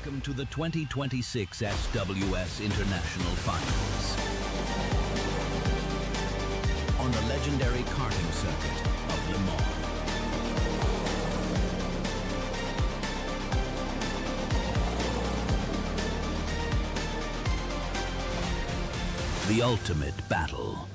Welcome to the 2026 SWS International Finals. On the legendary karting circuit of Le Mans. The ultimate battle.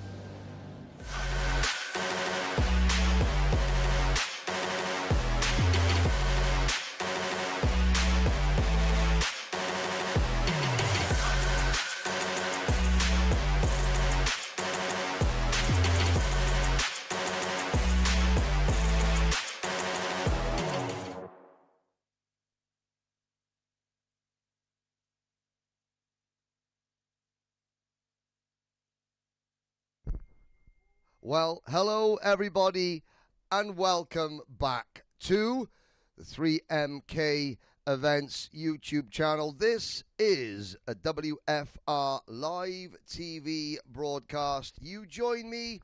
Well, hello everybody and welcome back to the 3MK Events YouTube channel. This is a WFR live TV broadcast. You join me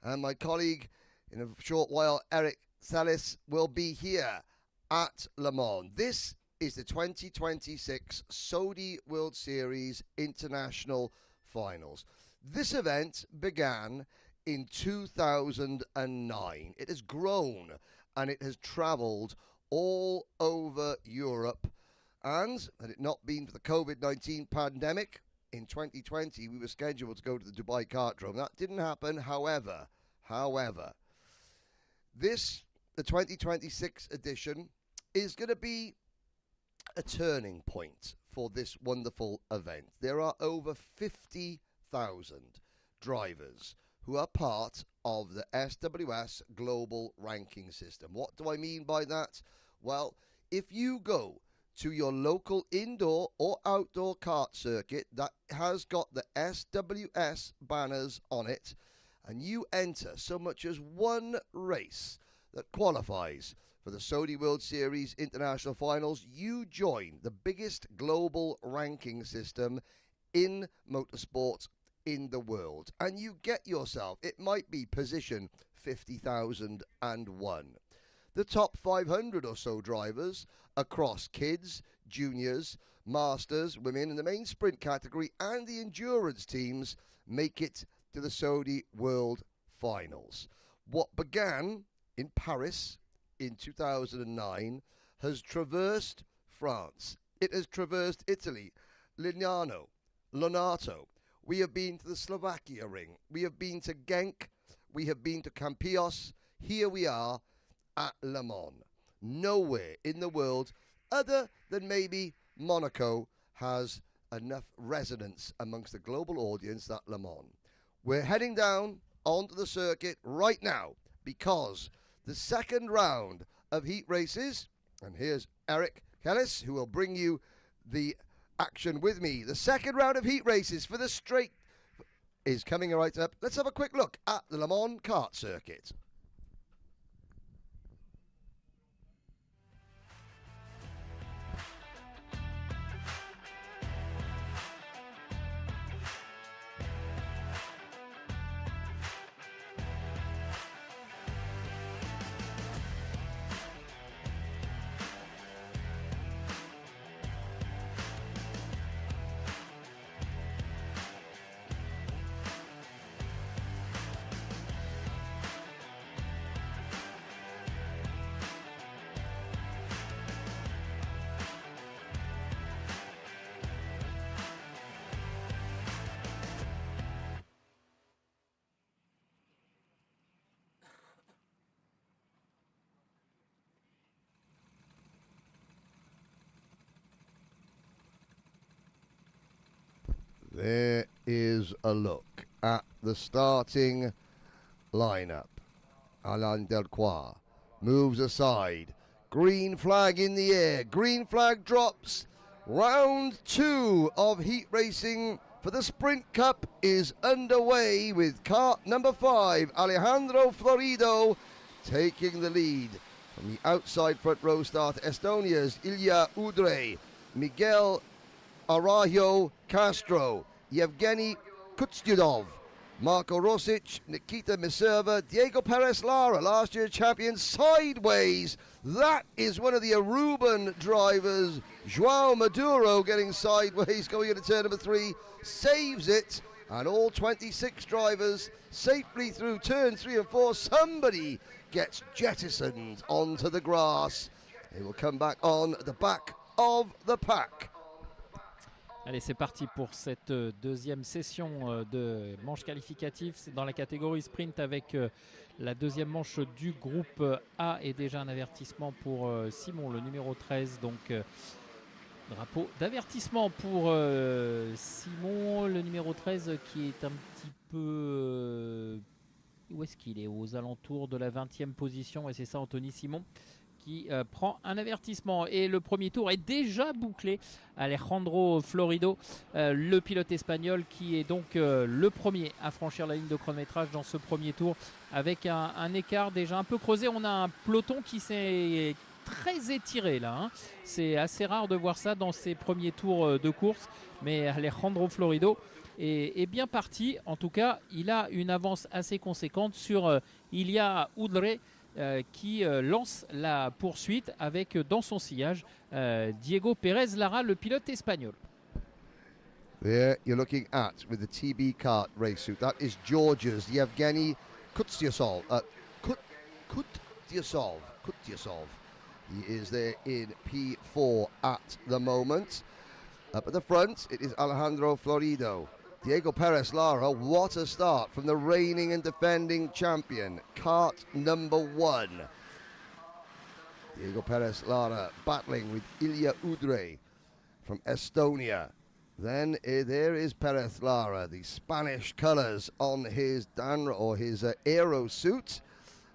and my colleague in a short while, Eric Salis, will be here at Le Mans. This is the 2026 Saudi World Series International Finals. This event began in 2009. It has grown and it has travelled all over Europe. And had it not been for the COVID-19 pandemic, in 2020 we were scheduled to go to the Dubai Kartdrome. That didn't happen. However, this, the 2026 edition, is going to be a turning point for this wonderful event. There are over 50,000 drivers who are part of the SWS global ranking system. What do I mean by that? Well, if you go to your local indoor or outdoor kart circuit that has got the SWS banners on it, and you enter so much as one race that qualifies for the Saudi World Series International Finals, you join the biggest global ranking system in motorsport in the world, and you get yourself, it might be position 50,001. The top 500 or so drivers across kids, juniors, masters, women in the main sprint category and the endurance teams make it to the Saudi World Finals. What began in Paris in 2009 has traversed France. It has traversed Italy, Lignano, Lonato. We have been to the Slovakia ring. We have been to Genk. We have been to Campillos. Here we are at Le Mans. Nowhere in the world, other than maybe Monaco, has enough resonance amongst the global audience that Le Mans. We're heading down onto the circuit right now because the second round of heat races, and here's Eric Kellis, who will bring you the action with me. The second round of heat races for the straight is coming right up. Let's have a quick look at the Le Mans kart circuit. There is a look at the starting lineup. Alain Delcroix moves aside. Green flag in the air. Green flag drops. Round 2 of heat racing for the Sprint Cup is underway with kart number 5, Alejandro Florido, taking the lead. From the outside front row start, Estonia's Ilya Udre, Miguel Arajo Castro, Yevgeny Kutstyudov, Marco Rosic, Nikita Miserva, Diego Perez Lara, last year's champion, sideways. That is one of the Aruban drivers, Joao Maduro, getting sideways, going into turn number 3, saves it, and all 26 drivers safely through turn 3 and 4. Somebody gets jettisoned onto the grass. He will come back on the back of the pack. Allez, c'est parti pour cette deuxième session de manche qualificative. C'est dans la catégorie sprint avec la deuxième manche du groupe A et déjà un avertissement pour Simon, le numéro 13. Donc, drapeau d'avertissement pour Simon, le numéro 13 qui est un petit peu... où est-ce qu'il est? Aux alentours de la 20e position. Et c'est ça, Anthony Simon, qui prend un avertissement. Et le premier tour est déjà bouclé. Alejandro Florido, le pilote espagnol, qui est donc le premier à franchir la ligne de chronométrage dans ce premier tour, avec un écart déjà un peu creusé. On a un peloton qui s'est très étiré là, hein. C'est assez rare de voir ça dans ces premiers tours de course, mais Alejandro Florido est bien parti. En tout cas, il a une avance assez conséquente sur Ilia Udre, qui lance la poursuite avec dans son sillage Diego Perez Lara, le pilote espagnol. There you're looking at with the TB kart race suit. That is Georgia's Yevgeny Kutyasov. Kutyasov. He is there in P4 at the moment. Up at the front, it is Alejandro Florido. Diego Perez Lara, what a start from the reigning and defending champion, kart number 1. Diego Perez Lara battling with Ilia Udre from Estonia. Then there is Perez Lara, the Spanish colours on his aero suit,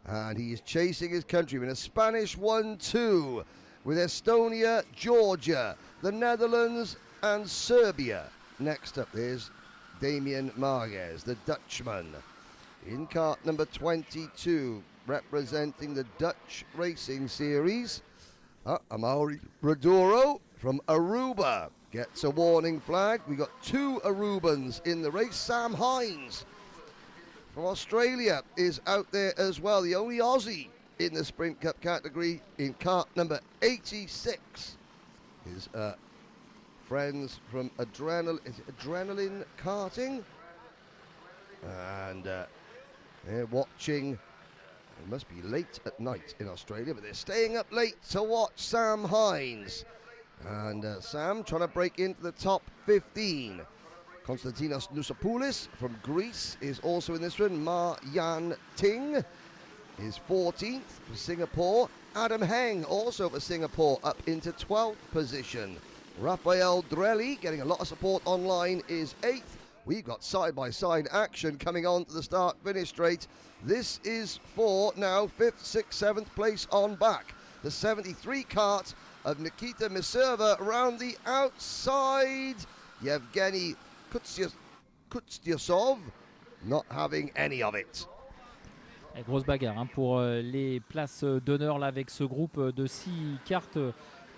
and he is chasing his countryman, a Spanish 1-2 with Estonia, Georgia, the Netherlands and Serbia. Next up there's Damien Marquez, the Dutchman, in kart number 22, representing the Dutch Racing Series. Amaury Rodoro from Aruba gets a warning flag. We got 2 Arubans in the race. Sam Hines from Australia is out there as well, the only Aussie in the Sprint Cup category in kart number 86. His friends from Adrenaline Karting, and they're watching. It must be late at night in Australia, but they're staying up late to watch Sam Hines, and Sam trying to break into the top 15. Konstantinos Nusopoulos from Greece is also in this one. Ma Yan Ting is 14th for Singapore. Adam Heng also for Singapore up into 12th position. Rafael Drelli, getting a lot of support online, is 8th. We've got side-by-side action coming on to the start-finish straight. This is for now 5th, 6th, 7th place on back. The 73 kart of Nikita Miserva around the outside. Yevgeny Kutyasov not having any of it. Et grosse bagarre hein, pour les places d'honneur là, avec ce groupe de 6 cartes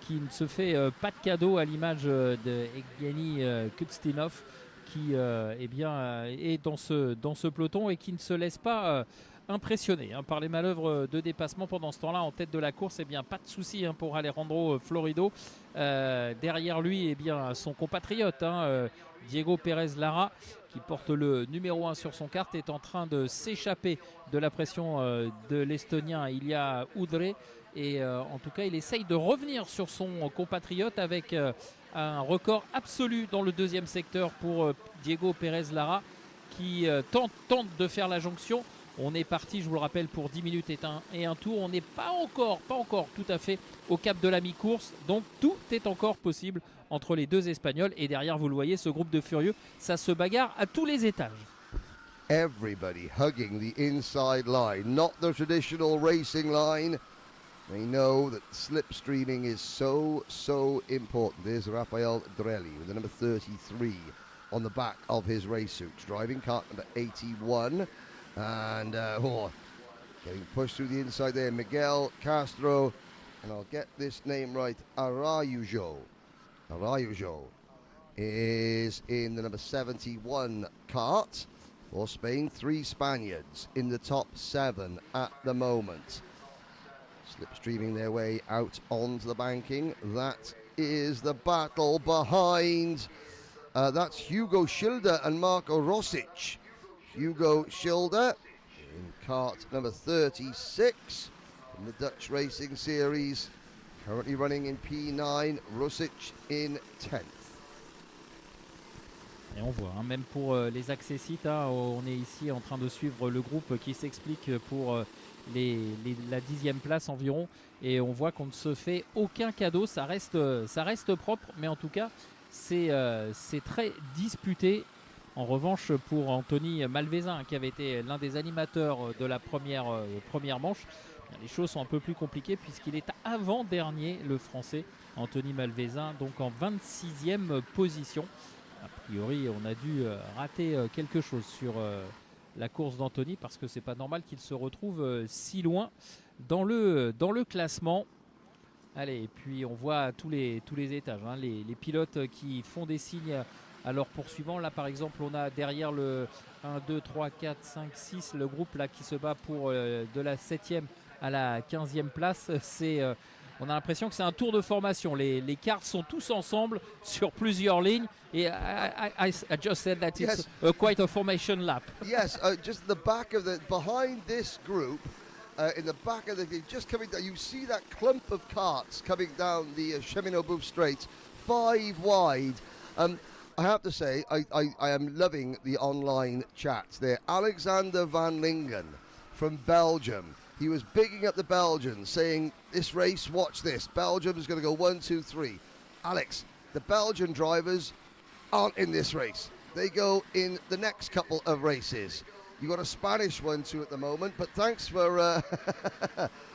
qui ne se fait pas de cadeau, à l'image de Evgeny Kutstinov, qui est dans ce peloton et qui ne se laisse pas impressionner hein, par les manœuvres de dépassement pendant ce temps-là. En tête de la course, pas de souci hein, pour Alejandro Florido. Derrière lui, son compatriote hein, Diego Perez Lara, qui porte le numéro 1 sur son carte, est en train de s'échapper de la pression de l'Estonien Ilia Udre. Et en tout cas, il essaye de revenir sur son compatriote avec un record absolu dans le deuxième secteur pour Diego Perez Lara, qui tente de faire la jonction. On est parti, je vous le rappelle, pour 10 minutes et un tour. On n'est pas encore tout à fait au cap de la mi-course. Donc tout est encore possible entre les deux Espagnols. Et derrière, vous le voyez, ce groupe de furieux, ça se bagarre à tous les étages. Everybody hugging the inside line, not the traditional racing line. They know that slipstreaming is so important. There's Rafael Drelli with the number 33 on the back of his race suit, driving kart number 81. And getting pushed through the inside there, Miguel Castro, and I'll get this name right, Araujo is in the number 71 kart For Spain, 3 Spaniards in the top 7 at the moment. Slipstreaming their way out onto the banking. That is the battle behind. That's Hugo Schilder and Marco Rosic. Hugo Schilder in kart number 36 from the Dutch Racing Series, currently running in P9, Rosic in 10th. Et on voit, même pour les accessites, on est ici en train de suivre le groupe qui s'explique pour la 10e place environ. Et on voit qu'on ne se fait aucun cadeau, ça reste propre, mais en tout cas, c'est très disputé. En revanche, pour Anthony Malvezin, qui avait été l'un des animateurs de la première manche, les choses sont un peu plus compliquées puisqu'il est avant-dernier, le Français, Anthony Malvezin, donc en 26e position. A priori, on a dû rater quelque chose sur la course d'Anthony parce que c'est pas normal qu'il se retrouve si loin dans le classement. Allez, et puis on voit tous les étages, les pilotes qui font des signes à leurs poursuivants. Là, par exemple, on a derrière le 1, 2, 3, 4, 5, 6, le groupe là qui se bat pour de la 7e à la 15e place. On a l'impression que c'est un tour de formation. Les karts sont tous ensemble sur plusieurs lignes. Et I just said that it's quite a formation lap. Yes, just the back of behind this group, in the back of just coming down, you see that clump of karts coming down the Cheminot-Boeuf Straight, 5 wide. I have to say, I am loving the online chats there. Alexander Van Lingen from Belgium. He was bigging up the Belgians, saying, this race, watch this. Belgium is going to go 1, 2, 3. Alex, the Belgian drivers aren't in this race. They go in the next couple of races. You got a Spanish one too at the moment, but thanks for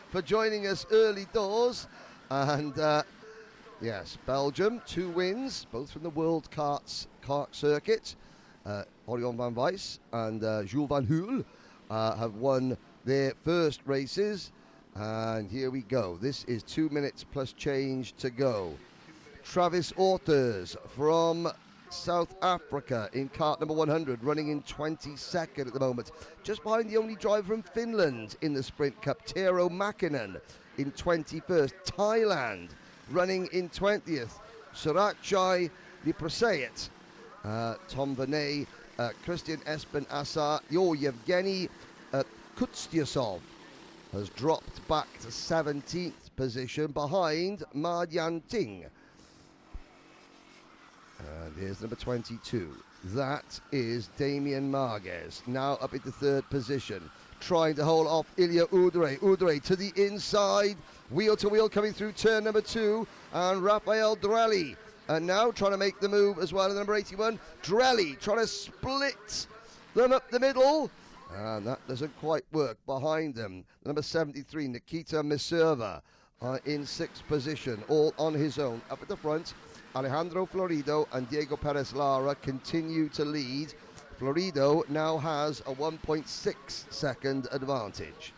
for joining us early doors. And yes, Belgium, 2 wins, both from the World Kart Circuit. Orion van Wijs and Jules van Huel have won their first races. And here we go. This is 2 minutes plus change to go. Travis Orters from South Africa in kart number 100, running in 22nd at the moment. Just behind the only driver from Finland in the Sprint Cup, Tero Mäkinen in 21st. Thailand running in 20th. Surachai Lipraseit, Tom Venet, Christian Espen Assar, Yevgeny Kutstyasov has dropped back to 17th position behind Marjan Ting. And here's number 22. That is Damien Marquez, now up into 3rd position, trying to hold off Ilya Udre. Udre to the inside, wheel to wheel coming through turn number 2, and Rafael Drelli. And now trying to make the move as well, number 81. Drelli trying to split them up the middle. And that doesn't quite work. Behind them, number 73, Nikita Miserva, in 6th position, all on his own. Up at the front, Alejandro Florido and Diego Perez Lara continue to lead. Florido now has a 1.6 second advantage.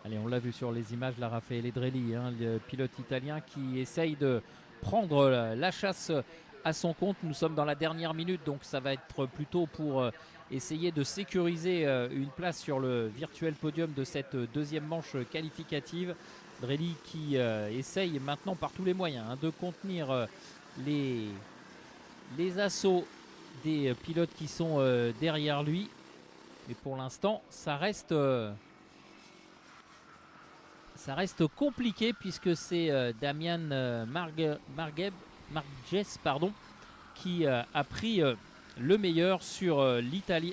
Allez, on l'a vu sur les images, la Raffaele Drelli, le pilote italien qui essaye de prendre la chasse à son compte. Nous sommes dans la dernière minute, donc ça va être plutôt pour essayer de sécuriser une place sur le virtuel podium de cette deuxième manche qualificative. Drelli qui essaye maintenant par tous les moyens de contenir les assauts des pilotes qui sont derrière lui. Mais pour l'instant, ça reste compliqué puisque c'est Damian Marges qui a pris le meilleur sur l'italien,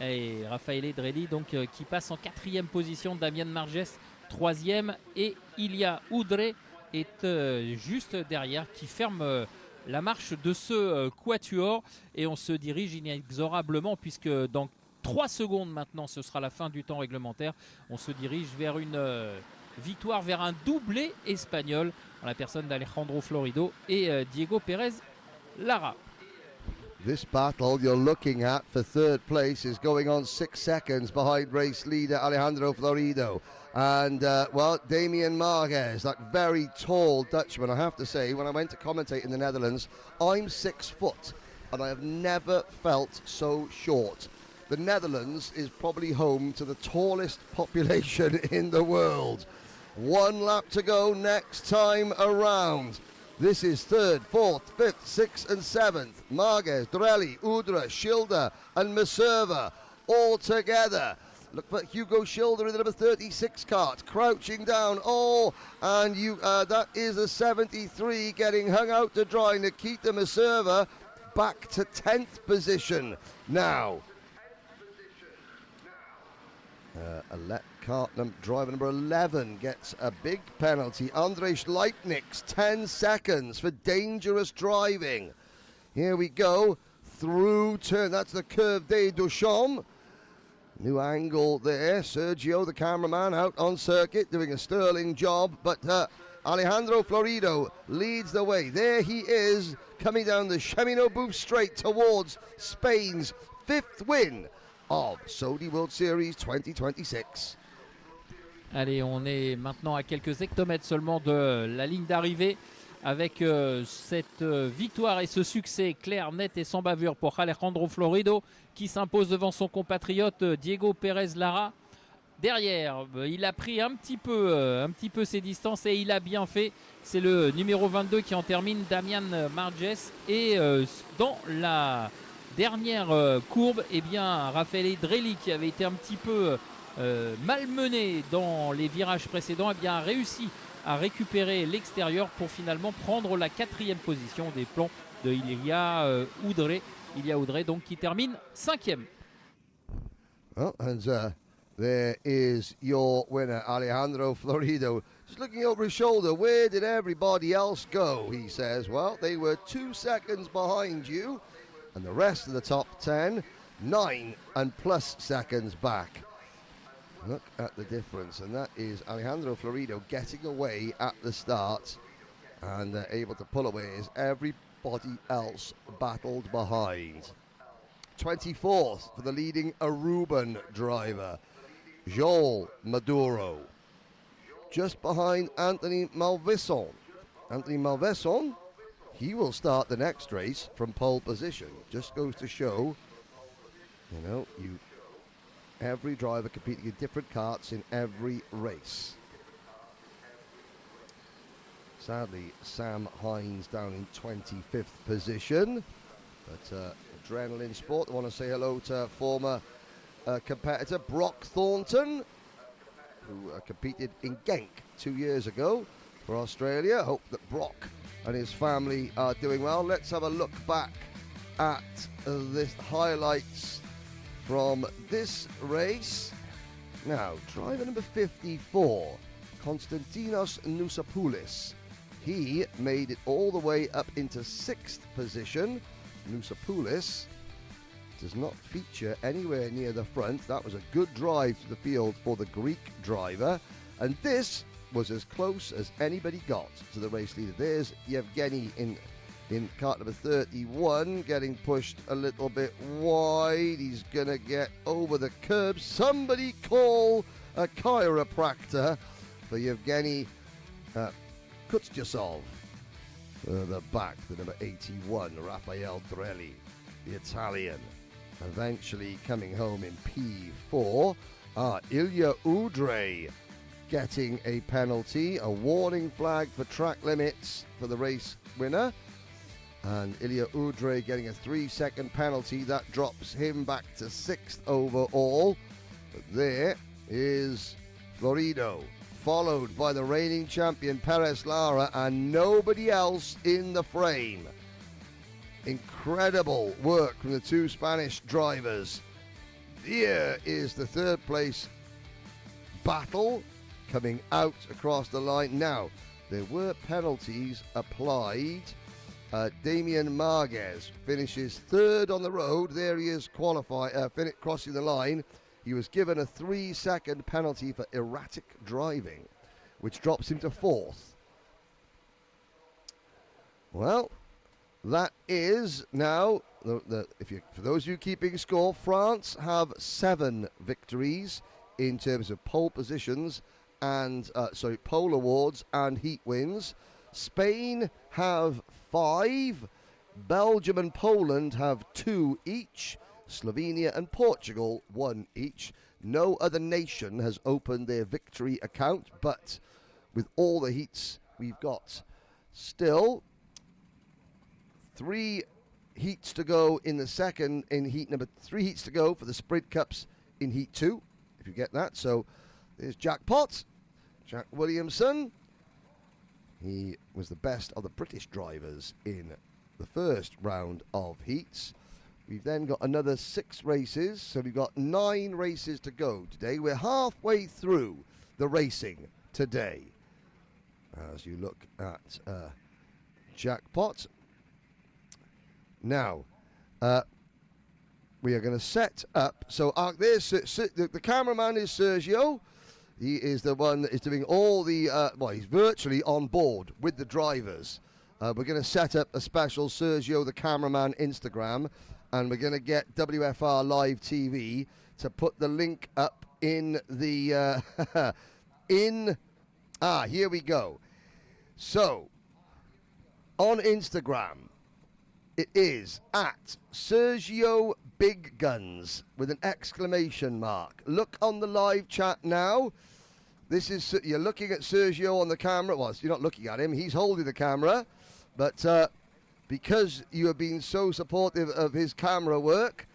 et Raffaele Drelli donc qui passe en 4e position, Damian Marges 3e, et Ilya Udre est juste derrière qui ferme la marche de ce quatuor, et on se dirige inexorablement puisque dans 3 secondes maintenant ce sera la fin du temps réglementaire. On se dirige vers une victoire, vers un doublé espagnol en la personne d'Alejandro Florido et Diego Perez Lara. This battle you're looking at for 3rd place is going on 6 seconds behind race leader Alejandro Florido. And, Damien Marquez, that very tall Dutchman. I have to say, when I went to commentate in the Netherlands, I'm 6 foot. and I have never felt so short. The Netherlands is probably home to the tallest population in the world. 1 lap to go next time around. This is 3rd, 4th, 5th, 6th and 7th. Marquez, Drelli, Udra, Schilder and Meserva all together. Look for Hugo Schilder in the number 36 cart, crouching down. Oh, and that is a 73 getting hung out to dry. Nikita Meserva back to 10th position now. Driver number 11 gets a big penalty. Andrej Leitniks, 10 seconds for dangerous driving. Here we go, through turn, that's the Curve des Duchamps. New angle there, Sergio, the cameraman, out on circuit, doing a sterling job, but Alejandro Florido leads the way. There he is, coming down the Cheminot Booth straight towards Spain's 5th win of Saudi World Series 2026. Allez, on est maintenant à quelques hectomètres seulement de la ligne d'arrivée avec cette victoire et ce succès clair, net et sans bavure pour Alejandro Florido qui s'impose devant son compatriote Diego Pérez Lara. Derrière, il a pris un petit peu ses distances et il a bien fait. C'est le numéro 22 qui en termine, Damian Marges. Et dans la dernière courbe, eh bien, Raffaele Drelli qui avait été un petit peu malmené dans les virages précédents, eh bien, a réussi à récupérer l'extérieur pour finalement prendre la 4e position des plans de Ilia Udre, donc qui termine 5e. Well, and there is your winner, Alejandro Florido. Just looking over his shoulder, where did everybody else go? He says, well, they were 2 seconds behind you, and the rest of the top 10, 9 and plus seconds back. Look at the difference, and that is Alejandro Florido getting away at the start and able to pull away as everybody else battled behind. 24th for the leading Aruban driver, Joel Maduro, just behind Anthony Malveson. Anthony Malveson, he will start the next race from pole position. Just goes to show, you know, every driver competing in different karts in every race. Sadly, Sam Hines down in 25th position. But Adrenaline Sport, I want to say hello to former competitor Brock Thornton, who competed in Genk 2 years ago for Australia. Hope that Brock and his family are doing well. Let's have a look back at the highlights from this race. Now, driver number 54, Konstantinos Nousapoulis. He made it all the way up into 6th position. Nousapoulis does not feature anywhere near the front. That was a good drive to the field for the Greek driver. And this was as close as anybody got to the race leader. There's Yevgeny in kart number 31, getting pushed a little bit wide. He's going to get over the curb. Somebody call a chiropractor for Yevgeny Kutyasov. The back, the number 81, Raffaele Drelli, the Italian, eventually coming home in P4. Ilia Udre getting a penalty, a warning flag for track limits for the race winner. And Ilia Udre getting a 3-second penalty. That drops him back to 6th overall. But there is Florido, followed by the reigning champion Perez Lara, and nobody else in the frame. Incredible work from the 2 Spanish drivers. Here is the 3rd place battle coming out across the line. Now, there were penalties applied. Damian Marquez finishes 3rd on the road. There he is crossing the line. He was given a 3-second penalty for erratic driving, which drops him to 4th. Well, that is now, for those of you keeping score, France have 7 victories in terms of pole positions and, pole awards and heat wins. Spain have 5 Belgium and Poland have 2 each. Slovenia and Portugal 1 each. No other nation has opened their victory account, but with all the heats we've got still 3 heats to go in the second, in heat number 3 heats to go for the Sprint Cups in heat 2, if you get that. So there's Jackpot, Jack Williamson. He was the best of the British drivers in the first round of heats. We've then got another 6 races, so we've got 9 races to go today. We're halfway through the racing today. As you look at Jackpot. Now, we are going to set up. So there's the cameraman is Sergio. He is the one that is doing all the, well, he's virtually on board with the drivers. We're going to set up a special Sergio the cameraman Instagram, and we're going to get WFR Live TV to put the link up in the, here we go. So, on Instagram, it is at Sergio Big Guns with an exclamation mark. Look on the live chat now. This is, you're looking at Sergio on the camera. Well, you're not looking at him. He's holding the camera. But because you have been so supportive of his camera work,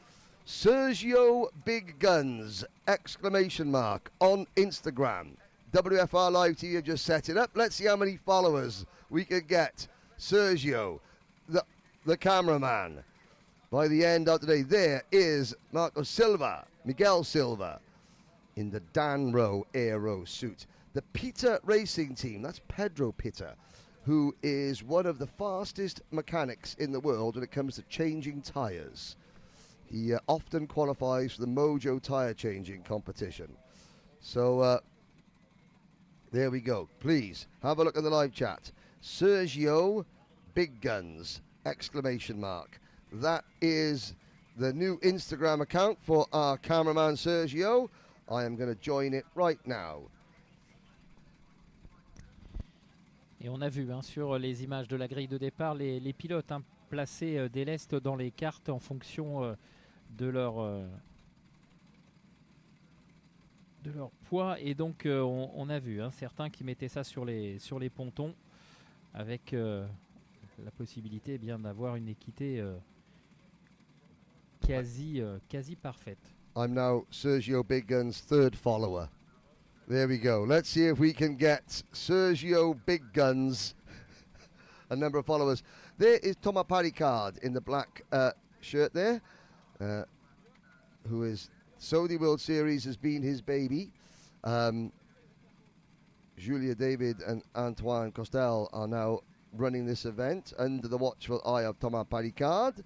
Sergio Big Guns, exclamation mark, on Instagram. WFR Live TV have just set it up. Let's see how many followers we can get. Sergio, the cameraman. By the end of today, there is Marco Silva, Miguel Silva, in the Danro Aero suit. The Peter Racing Team, that's Pedro Peter, who is one of the fastest mechanics in the world when it comes to changing tyres. He often qualifies for the Mojo tyre changing competition. So there we go. Please have a look at the live chat. Sergio Big Guns, exclamation mark. That is the new Instagram account for our cameraman Sergio. I am going to join it right now. Et on a vu sur les images de la grille de départ les pilotes placés des lestes dans les cartes en fonction de leur poids. Et donc on a vu certains qui mettaient ça sur les pontons avec la possibilité bien d'avoir une équité quasi parfaite. I'm now Sergio Big Gun's 3rd follower. There we go. Let's see if we can get Sergio Big Guns a number of followers. There is Thomas Paricard in the black shirt there, who is Saudi World Series has been his baby. Julia David and Antoine Costel are now running this event under the watchful eye of Thomas Paricard.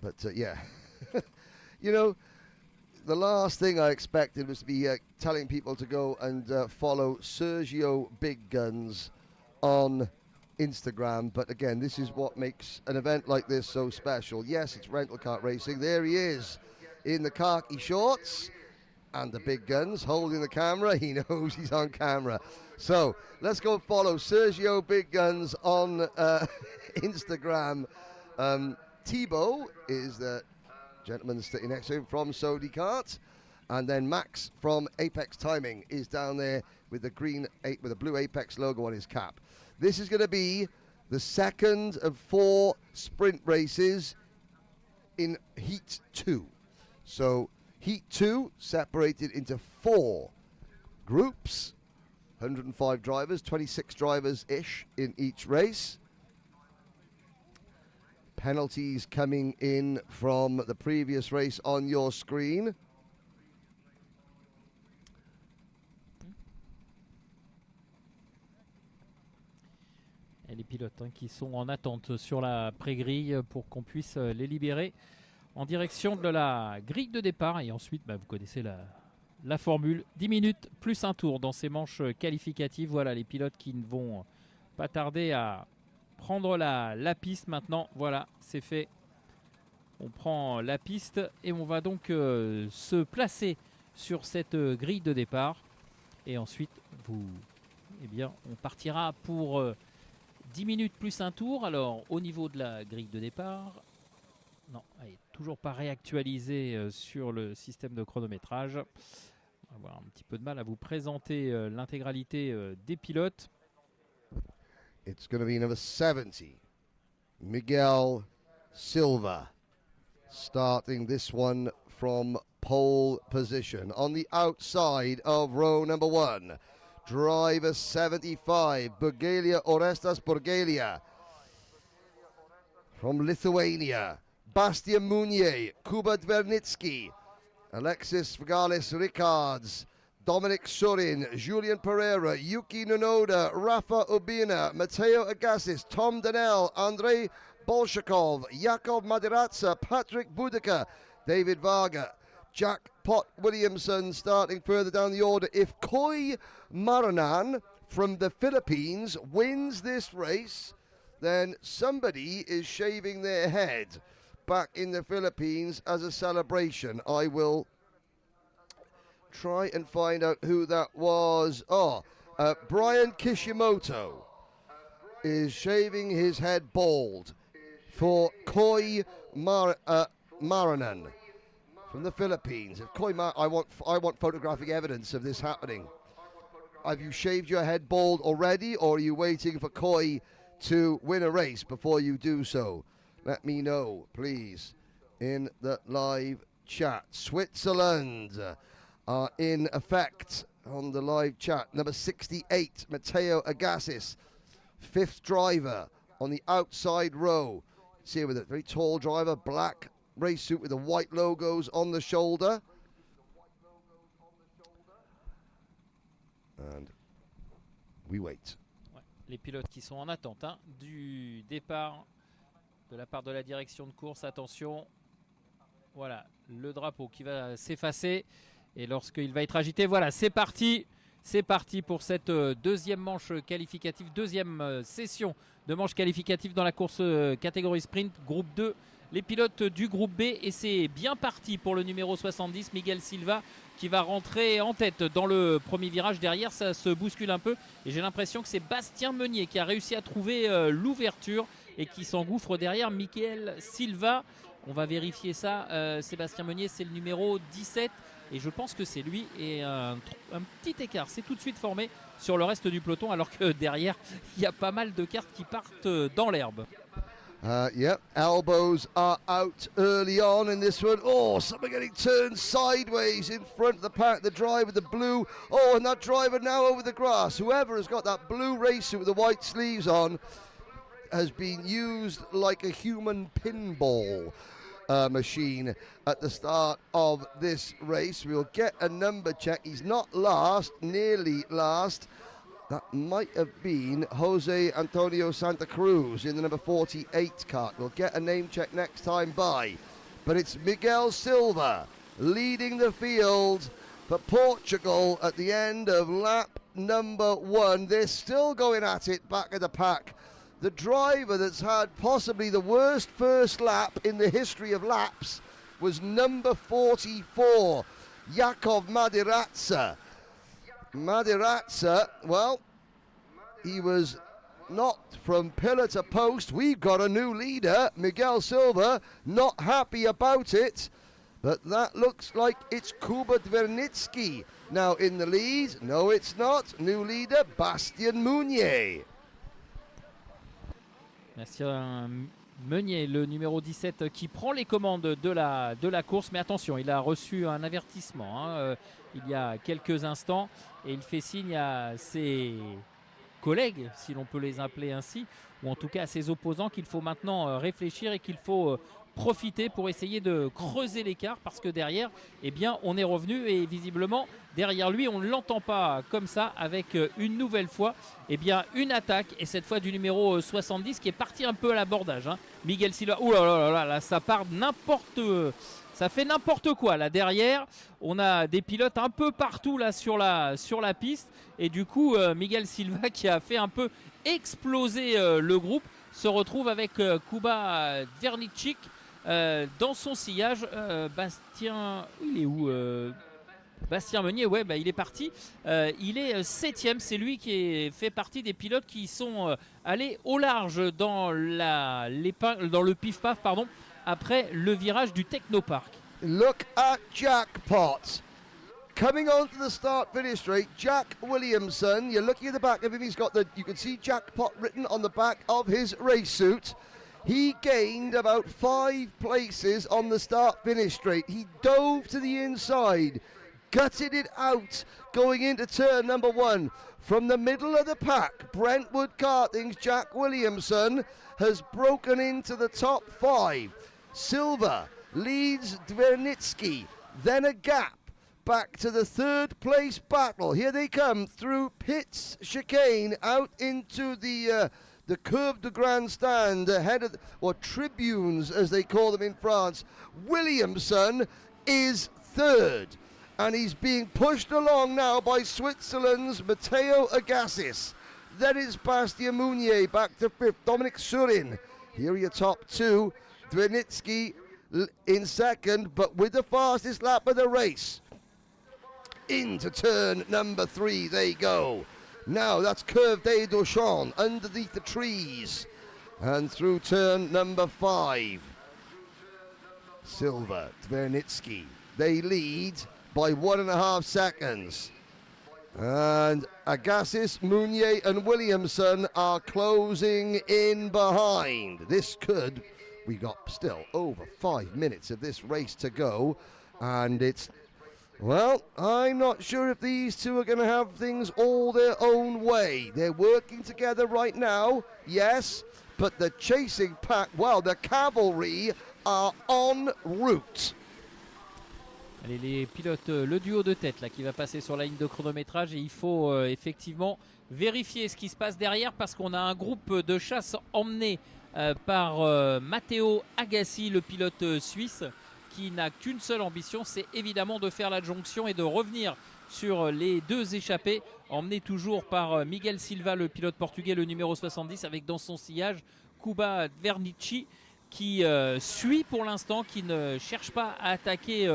But yeah, you know, the last thing I expected was to be telling people to go and follow Sergio Big Guns on Instagram. But again, this is what makes an event like this so special. Yes, it's rental kart racing. There he is in the khaki shorts and the big guns holding the camera. He knows he's on camera. So let's go follow Sergio Big Guns on Instagram. Thibaut is the gentleman sitting next to him from Saudi Kart, and then Max from Apex Timing is down there with the with the blue Apex logo on his cap. This is going to be the second of 4 sprint races in Heat 2. So Heat 2 separated into 4 groups, 105 drivers, 26 drivers-ish in each race. Penalties coming in from the previous race on your screen. Et les pilotes qui sont en attente sur la pré-grille pour qu'on puisse les libérer en direction de la grille de départ. Et ensuite, vous connaissez la formule. 10 minutes plus un tour dans ces manches qualificatives. Voilà les pilotes qui ne vont pas tarder à prendre la piste maintenant. Voilà, c'est fait. On prend la piste et on va donc se placer sur cette grille de départ. Et ensuite, on partira pour 10 minutes plus un tour. Alors au niveau de la grille de départ, non, elle n'est toujours pas réactualisée sur le système de chronométrage. On va avoir un petit peu de mal à vous présenter l'intégralité des pilotes. It's going to be number 70, Miguel Silva, starting this one from pole position. On the outside of row number 1, driver 75, Orestas Burgalia. From Lithuania, Bastian Munier, Kuba Dvernitsky, Alexis Vigalis Ricards, Dominic Surin, Julian Pereira, Yuki Nunoda, Rafa Ubina, Matteo Agassis, Tom Donnell, Andrei Bolshakov, Jakov Madiratsa, Patrick Budica, David Varga, Jack Pot Williamson starting further down the order. If Koi Maranan from the Philippines wins this race, then somebody is shaving their head back in the Philippines as a celebration. I will try and find out who that was. Brian Kishimoto is shaving his head bald for Koi Maranan from the Philippines. If I want photographic evidence of this happening. Have you shaved your head bald already, or are you waiting for Koi to win a race before you do so? Let me know, please, in the live chat. Switzerland are in effect on the live chat. Number 68, Matteo Agassis, 5th driver on the outside row. See with a very tall driver, black race suit with the white logos on the shoulder. And we wait. Ouais, les pilotes qui sont en attente du départ de la part de la direction de course. Attention, voilà le drapeau qui va s'effacer. Et lorsqu'il va être agité, voilà, c'est parti. C'est parti pour cette deuxième manche qualificative, deuxième session de manche qualificative dans la course catégorie sprint, groupe 2. Les pilotes du groupe B, et c'est bien parti pour le numéro 70, Miguel Silva, qui va rentrer en tête dans le premier virage. Derrière, ça se bouscule un peu. Et j'ai l'impression que c'est Bastien Meunier qui a réussi à trouver l'ouverture et qui s'engouffre derrière Miguel Silva. On va vérifier ça. Sébastien Meunier, c'est le numéro 17. Et je pense que c'est lui, et un petit écart s'est tout de suite formé sur le reste du peloton, alors que derrière, il y a pas mal de cartes qui partent dans l'herbe. Yep, elbows are out early on in this one. Oh, something getting turned sideways in front of the pack. The driver, the blue. Oh, and that driver now over the grass. Whoever has got that blue race suit with the white sleeves on has been used like a human pinball machine at the start of this race. We'll get a number check. He's not last, nearly last. That might have been Jose Antonio Santa Cruz in the number 48 cart. We'll get a name check next time by. But it's Miguel Silva leading the field for Portugal at the end of lap number 1. They're still going at it back of the pack. The driver that's had possibly the worst first lap in the history of laps was number 44, Jakov Madiratsa. Madiratsa, well, he was not from pillar to post. We've got a new leader, Miguel Silva, not happy about it. But that looks like it's Kuba Dvernitsky now in the lead. No, it's not. New leader, Bastien Munier. Bastien Meunier, le numéro 17, qui prend les commandes de la course. Mais attention, il a reçu un avertissement il y a quelques instants. Et il fait signe à ses collègues, si l'on peut les appeler ainsi, ou en tout cas à ses opposants, qu'il faut maintenant réfléchir et qu'il faut profiter pour essayer de creuser l'écart, parce que derrière, eh bien, on est revenu, et visiblement derrière lui on ne l'entend pas comme ça, avec une nouvelle fois eh bien, une attaque, et cette fois du numéro 70 qui est parti un peu à l'abordage. Miguel Silva, ouh là, ça part ça fait n'importe quoi là derrière. On a des pilotes un peu partout là sur la piste, et du coup Miguel Silva, qui a fait un peu exploser le groupe, se retrouve avec Kuba Dvernitsky dans son sillage. Bastien, il est où Bastien Meunier, ouais, bah, il est parti. Il est 7e. C'est lui qui fait partie des pilotes qui sont allés au large dans le pif-paf, pardon, après le virage du Technopark. Look at Jackpot. Coming on to the start-finish straight, Jack Williamson. You're looking at the back of him. You can see Jackpot written on the back of his race suit. He gained about 5 places on the start-finish straight. He dove to the inside, gutted it out, going into turn number 1. From the middle of the pack, Brentwood Karting's Jack Williamson has broken into the top 5. Silva leads Dvernitsky, then a gap back to the 3rd place battle. Here they come through pits chicane out into the curve de grandstand ahead of, or tribunes as they call them in France. Williamson is 3rd, and he's being pushed along now by Switzerland's Matteo Agassis. Then it's Bastien Meunier back to 5th, Dominic Surin. Here are your top 2. Dvernitsky in 2nd, but with the fastest lap of the race. Into turn number 3 they go. Now that's Curve des Dauchons underneath the trees. And through turn number 5. Silva, Dvernitsky. They lead by 1.5 seconds. And Agassis, Meunier and Williamson are closing in behind. We got still over 5 minutes of this race to go. And well, I'm not sure if these two are going to have things all their own way. They're working together right now, yes, but the chasing pack, well, the cavalry are en route. Allez, les pilotes, le duo de tête là, qui va passer sur la ligne de chronométrage, et il faut effectivement vérifier ce qui se passe derrière parce qu'on a un groupe de chasse emmené par Matteo Agassi, le pilote suisse, qui n'a qu'une seule ambition, c'est évidemment de faire l'adjonction et de revenir sur les 2 échappés, emmené toujours par Miguel Silva, le pilote portugais, le numéro 70, avec dans son sillage Kuba Dvernitsky qui suit pour l'instant, qui ne cherche pas à attaquer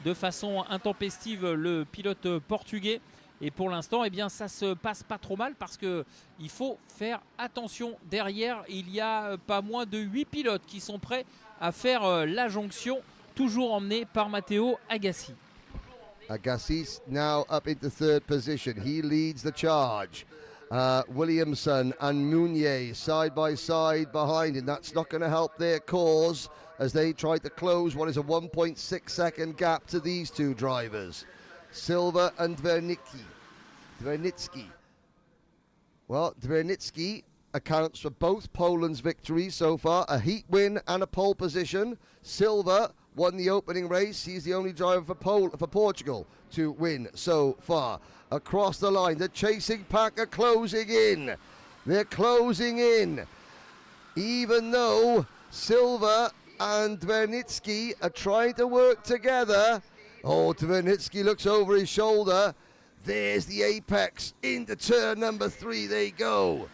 de façon intempestive le pilote portugais. Et pour l'instant, eh bien, ça se passe pas trop mal parce qu'il faut faire attention. Derrière, il y a pas moins de 8 pilotes qui sont prêts à faire la jonction, toujours emmené par Matteo Agassi. Agassi now up into 3rd position. He leads the charge. Williamson and Meunier side by side behind him. That's not going to help their cause as they try to close what is a 1.6 second gap to these 2 drivers. Silva and Dvernitsky. Well, Dvernitsky accounts for both Poland's victories so far, a heat win and a pole position. Silva won the opening race. He's the only driver for Portugal to win so far. Across the line, the chasing pack are closing in. They're closing in. Even though Silva and Dvernitsky are trying to work together. Oh, Dvernitsky looks over his shoulder. There's the apex. Into turn number 3 they go.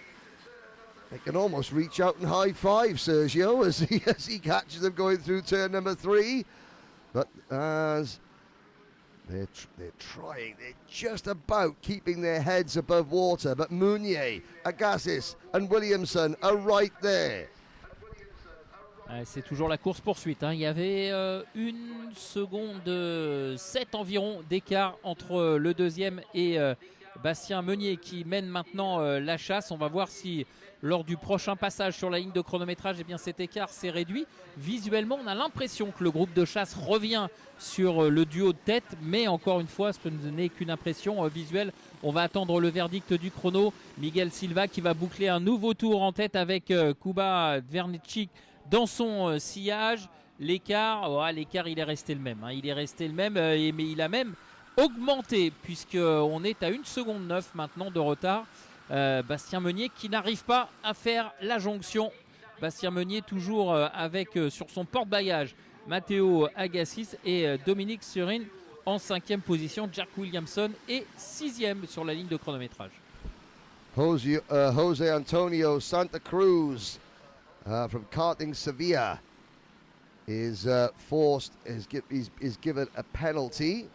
They can almost reach out and high-five Sergio as he catches them going through turn number 3. But as they're trying, they're just about keeping their heads above water. But Meunier, Agassis and Williamson are right there. C'est toujours la course-poursuite. Il y avait 1 seconde 7 environ d'écart entre le deuxième et Bastien Meunier qui mène maintenant la chasse. On va voir si lors du prochain passage sur la ligne de chronométrage, eh bien, cet écart s'est réduit. Visuellement, on a l'impression que le groupe de chasse revient sur le duo de tête, mais encore une fois, ce n'est qu'une impression visuelle. On va attendre le verdict du chrono. Miguel Silva qui va boucler un nouveau tour en tête avec Kuba Dvernitsky dans son sillage. L'écart, il est resté le même. Il est resté le même, mais il a même augmenté puisqu'on est à 1 seconde 9 maintenant de retard. Bastien Meunier qui n'arrive pas à faire la jonction. Bastien Meunier toujours avec sur son porte-bagages Matteo Agassis et Dominique Surin en 5e position. Jack Williamson est 6e sur la ligne de chronométrage. Jose Antonio Santa Cruz from Karting Sevilla is given a penalty.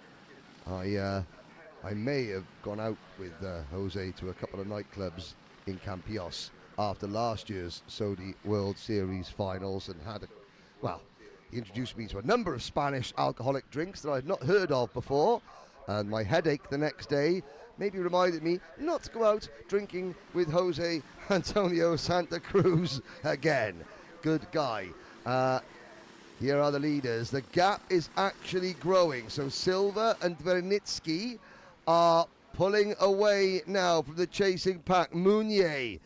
I may have gone out with Jose to a couple of nightclubs in Campios after last year's Saudi World Series finals and had he introduced me to a number of Spanish alcoholic drinks that I'd not heard of before, and my headache the next day maybe reminded me not to go out drinking with Jose Antonio Santa Cruz again. Good guy. Here are the leaders. The gap is actually growing, so Silva and Dvernitsky are pulling away now from the chasing pack. Meunier,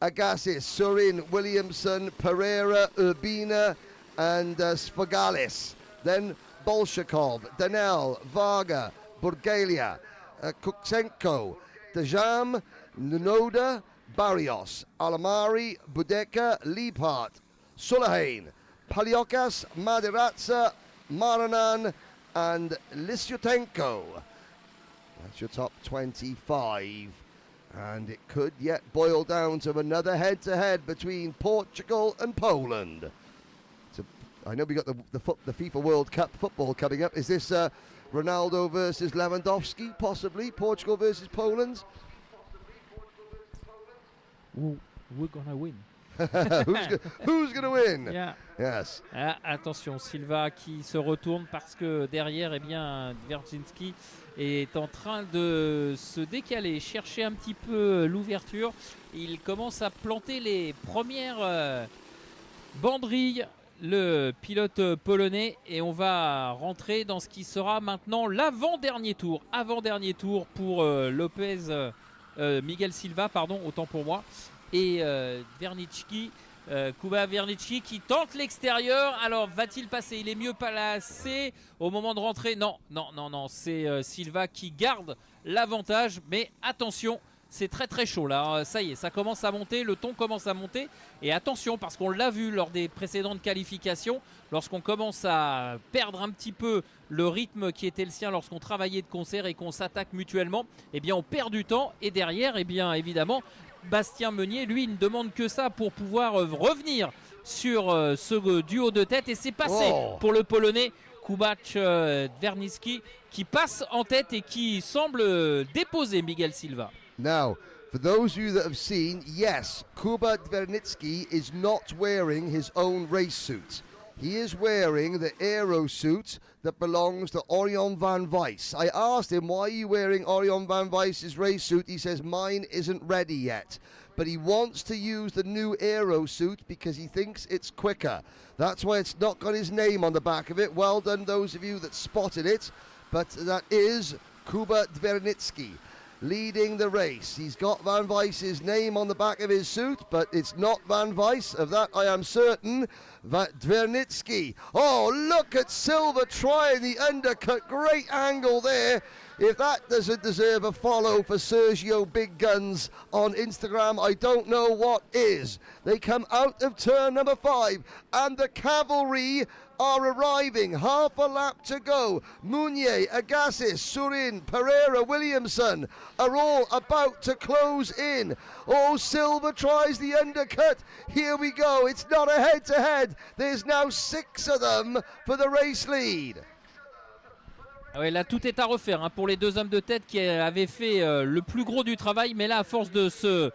Agassiz, Surin, Williamson, Pereira, Urbina, and Sfogalis. Then Bolshakov, Danel, Varga, Burgalia, Kuksenko, Dejam, Nunoda, Barrios, Alamari, Budeka, Liebhardt, Sulahain, Paliokas, Madiratsa, Maranan, and Lisyutenko. That's your top 25. And it could yet boil down to another head-to-head between Portugal and Poland. I know we got the FIFA World Cup football coming up. Is this Ronaldo versus Lewandowski, possibly? Portugal versus Poland? Ooh, we're gonna win. Who's gonna win? Yeah. Yes. Attention, Silva qui se retourne parce que derrière, eh bien, Dvernitsky est en train de se décaler, chercher un petit peu l'ouverture. Il commence à planter les premières banderilles, le pilote polonais, et on va rentrer dans ce qui sera maintenant l'avant-dernier tour. Avant-dernier tour pour Miguel Silva, pardon, autant pour moi. Et Dvernitsky, Kuba Dvernitsky qui tente l'extérieur. Alors va-t-il passer? Il est mieux placé au moment de rentrer. Non, c'est Silva qui garde l'avantage. Mais attention, c'est très très chaud là. Ça y est, ça commence à monter, le ton commence à monter. Et attention, parce qu'on l'a vu lors des précédentes qualifications, lorsqu'on commence à perdre un petit peu le rythme qui était le sien lorsqu'on travaillait de concert et qu'on s'attaque mutuellement, eh bien on perd du temps. Et derrière, eh bien évidemment, Bastien Meunier, lui, ne demande que ça pour pouvoir revenir sur ce duo de tête. Et c'est passé pour le Polonais Kuba Dvernitsky qui passe en tête et qui semble déposer Miguel Silva. Now, for those of you that have seen, yes, Kuba Dvernitsky is not wearing his own race suit. He is wearing the aero suit that belongs to Orion van Weiss. I asked him, why are you wearing Orion van Weiss's race suit? He says, mine isn't ready yet. But he wants to use the new aero suit because he thinks it's quicker. That's why it's not got his name on the back of it. Well done, those of you that spotted it. But that is Kuba Dvernitsky leading the race. He's got Van Weiss's name on the back of his suit, but it's not Van Weiss, of that I am certain. Dvernitsky. Oh, look at Silva trying the undercut. Great angle there. If that doesn't deserve a follow for Sergio Big Guns on Instagram, I don't know what is. They come out of turn number 5, and the cavalry are arriving. Half a lap to go. Meunier, Agassiz, Surin, Pereira, Williamson are all about to close in. Oh, Silva tries the undercut. Here we go. It's not a head-to-head. There's now 6 of them for the race lead. Ouais, là tout est à refaire hein, pour les deux hommes de tête qui avaient fait le plus gros du travail, mais là à force de se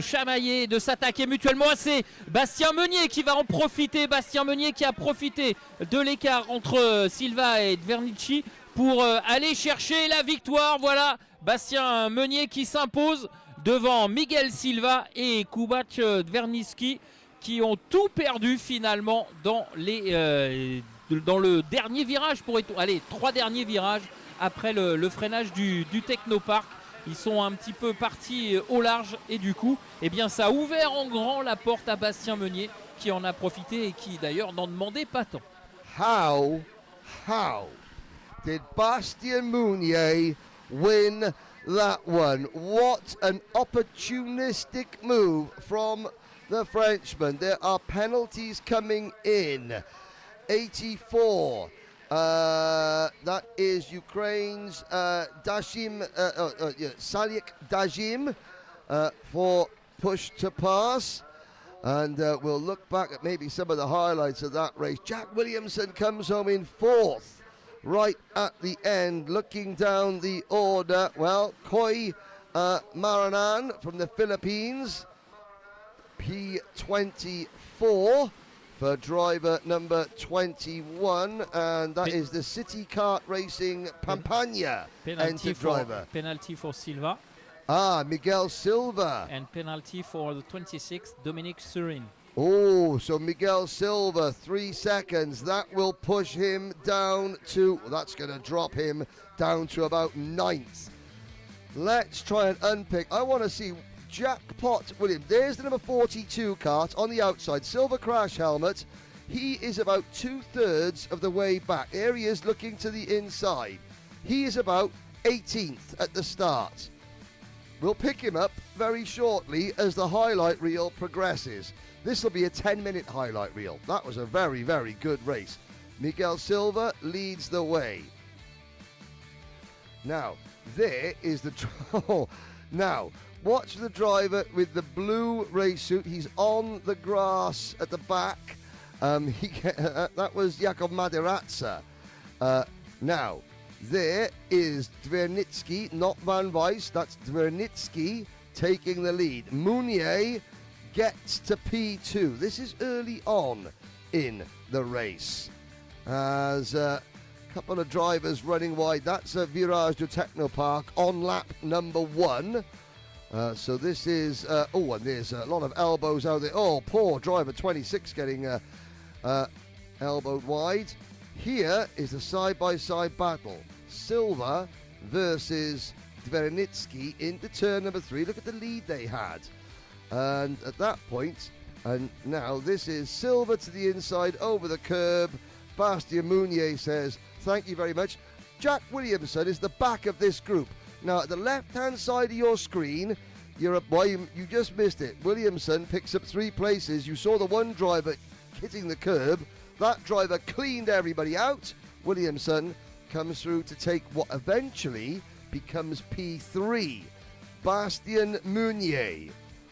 chamailler, de s'attaquer mutuellement, c'est Bastien Meunier qui va en profiter. Bastien Meunier qui a profité de l'écart entre Silva et Dvernitsky pour aller chercher la victoire. Voilà, Bastien Meunier qui s'impose devant Miguel Silva et Kuba Dvernitsky qui ont tout perdu finalement dans le dernier virage. Allez, 3 derniers virages après le freinage du Technopark. Ils sont un petit peu partis au large et du coup, eh bien, ça a ouvert en grand la porte à Bastien Meunier qui en a profité et qui d'ailleurs n'en demandait pas tant. How did Bastien Meunier win that one? What an opportunistic move from the Frenchman. There are penalties coming in. 84. That is Ukraine's Dashim, Salik Dajim for push to pass. And we'll look back at maybe some of the highlights of that race. Jack Williamson comes home in 4th. right at the end. Looking down the order, well, Koi Maranan from the Philippines, P24 for driver number 21, and that is the City Kart Racing Pampanga entered driver. Penalty for Silva. Miguel Silva. And penalty for the 26th, Dominic Surin. Oh, so Miguel Silva, 3 seconds. That will push him down to, well, that's going to drop him down to about 9th. Let's try and unpick. I want to see Jackpot William. There's the number 42 kart on the outside. Silver crash helmet. He is about 2/3 of the way back. There he is looking to the inside. He is about 18th at the start. We'll pick him up very shortly as the highlight reel progresses. This will be a 10-minute highlight reel. That was a very, very good race. Miguel Silva leads the way. Now, there is the... Now, watch the driver with the blue race suit. He's on the grass at the back. That was Jakub Maderatsa. Now, there is Dvernitsky, not Van Weiss. That's Dvernitsky taking the lead. Mounier gets to P2. This is early on in the race. As a couple of drivers running wide. That's a Virage du Technopark on lap number 1. So this is, and there's a lot of elbows out there. Oh, poor driver 26 getting elbowed wide. Here is a side-by-side battle. Silva versus Dvernitsky into turn number 3. Look at the lead they had. And at that point, and now this is Silva to the inside over the curb. Bastien Mounier says, thank you very much. Jack Williamson is the back of this group. Now, at the left-hand side of your screen, you just missed it. Williamson picks up 3 places. You saw the one driver hitting the curb. That driver cleaned everybody out. Williamson comes through to take what eventually becomes P3. Bastien Mounier,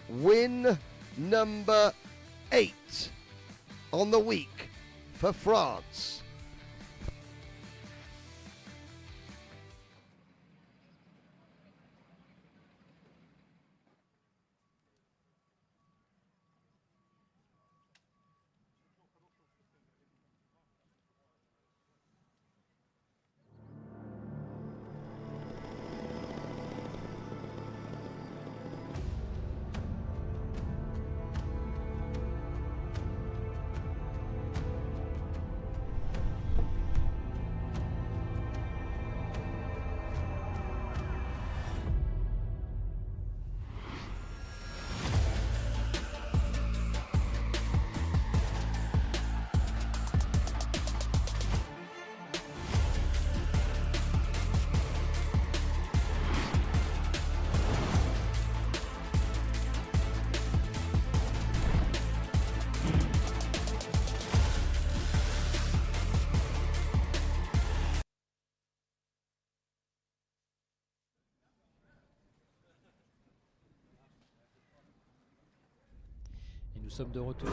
win number 8 on the week for France. Nous sommes de retour.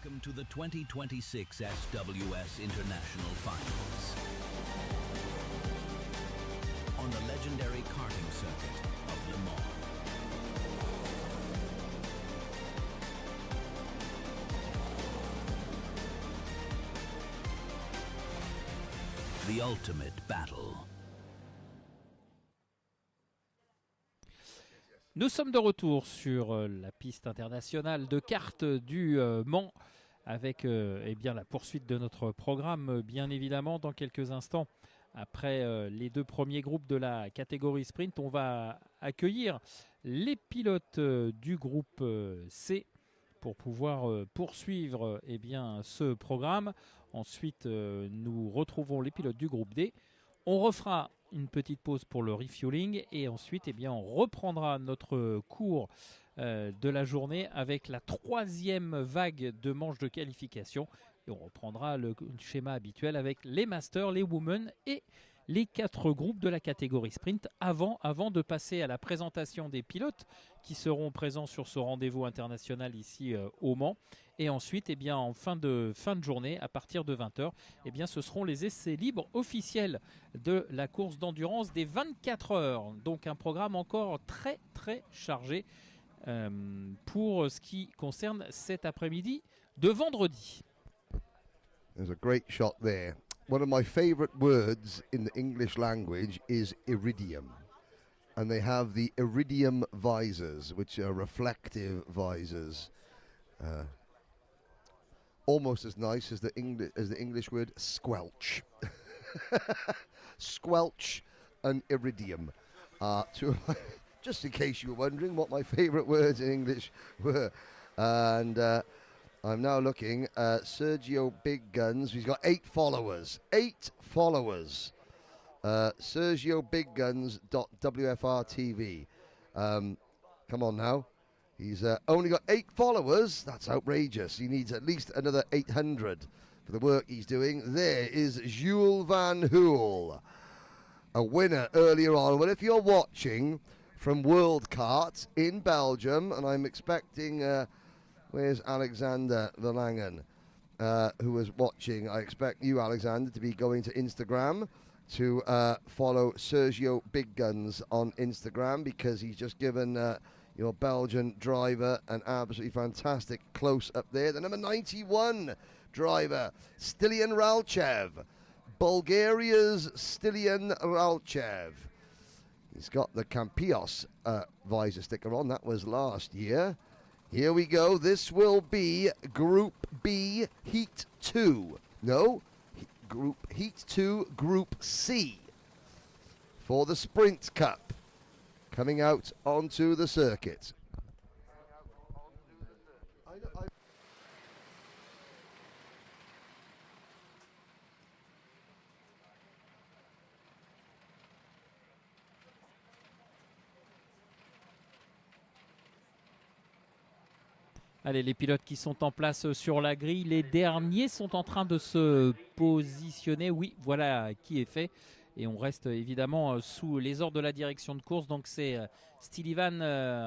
Welcome to the 2026 SWS International Finals. On the legendary karting circuit of Le Mans. The ultimate battle. Nous sommes de retour sur la piste internationale de cartes du Mans avec eh bien, la poursuite de notre programme, bien évidemment, dans quelques instants. Après les deux premiers groupes de la catégorie sprint, on va accueillir les pilotes du groupe C pour pouvoir poursuivre eh bien, ce programme. Ensuite, nous retrouvons les pilotes du groupe D. On refera une petite pause pour le refueling et ensuite eh bien, on reprendra notre cours de la journée avec la troisième vague de manches de qualification et on reprendra le schéma habituel avec les masters, les women et les 4 groupes de la catégorie sprint avant de passer à la présentation des pilotes qui seront présents sur ce rendez-vous international ici au Mans. Et ensuite, eh bien, en fin de journée, à partir de 20h, eh bien, ce seront les essais libres officiels de la course d'endurance des 24 heures. Donc un programme encore très très chargé pour ce qui concerne cet après-midi de vendredi. There's a great shot there. One of my favorite words in the English language is iridium. And they have the iridium visors, which are reflective visors. Almost as nice as the English word squelch. Squelch and iridium are two of my, just in case you were wondering what my favorite words in English were. And I'm now looking at Sergio Big Guns. He's got 8 followers. 8 followers. Sergio Big Guns .WFR TV. Come on now. He's only got 8 followers. That's outrageous. He needs at least another 800 for the work he's doing. There is Jules Van Hoel, a winner earlier on. Well, if you're watching from World Kart in Belgium, and I'm expecting... where's Alexander Verlangen, who was watching? I expect you, Alexander, to be going to Instagram to follow Sergio Big Guns on Instagram because he's just given your Belgian driver an absolutely fantastic close-up there. The number 91 driver, Stilian Ralchev. Bulgaria's Stilian Ralchev. He's got the Campios visor sticker on. That was last year. Here we go. This will be Group B, Heat 2. No, Group Heat 2, Group C for the Sprint Cup coming out onto the circuit. Allez, les pilotes qui sont en place sur la grille, les derniers sont en train de se positionner. Oui, voilà qui est fait. Et on reste évidemment sous les ordres de la direction de course. Donc c'est Stilivan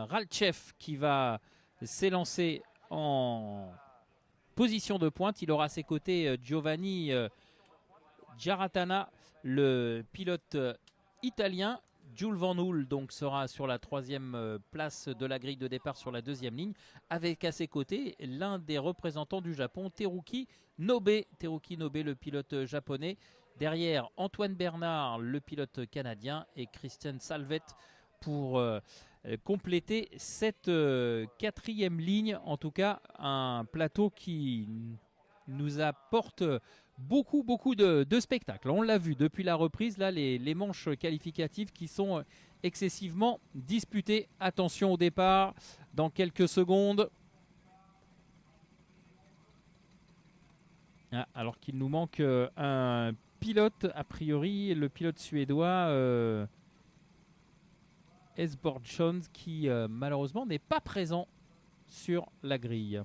Ralchev qui va s'élancer en position de pointe. Il aura à ses côtés Giovanni Giaratana, le pilote italien. Jules Van Hoel donc sera sur la 3e place de la grille de départ sur la 2e ligne, avec à ses côtés l'un des représentants du Japon, Teruki Nobe. Teruki Nobe, le pilote japonais. Derrière, Antoine Bernard, le pilote canadien, et Christian Salvet pour compléter cette 4e ligne. En tout cas, un plateau qui nous apporte beaucoup de spectacles. On l'a vu depuis la reprise, là, les manches qualificatives qui sont excessivement disputées. Attention au départ, dans quelques secondes. Ah, alors qu'il nous manque un pilote, a priori, le pilote suédois Esbjörnsson, qui malheureusement n'est pas présent sur la grille.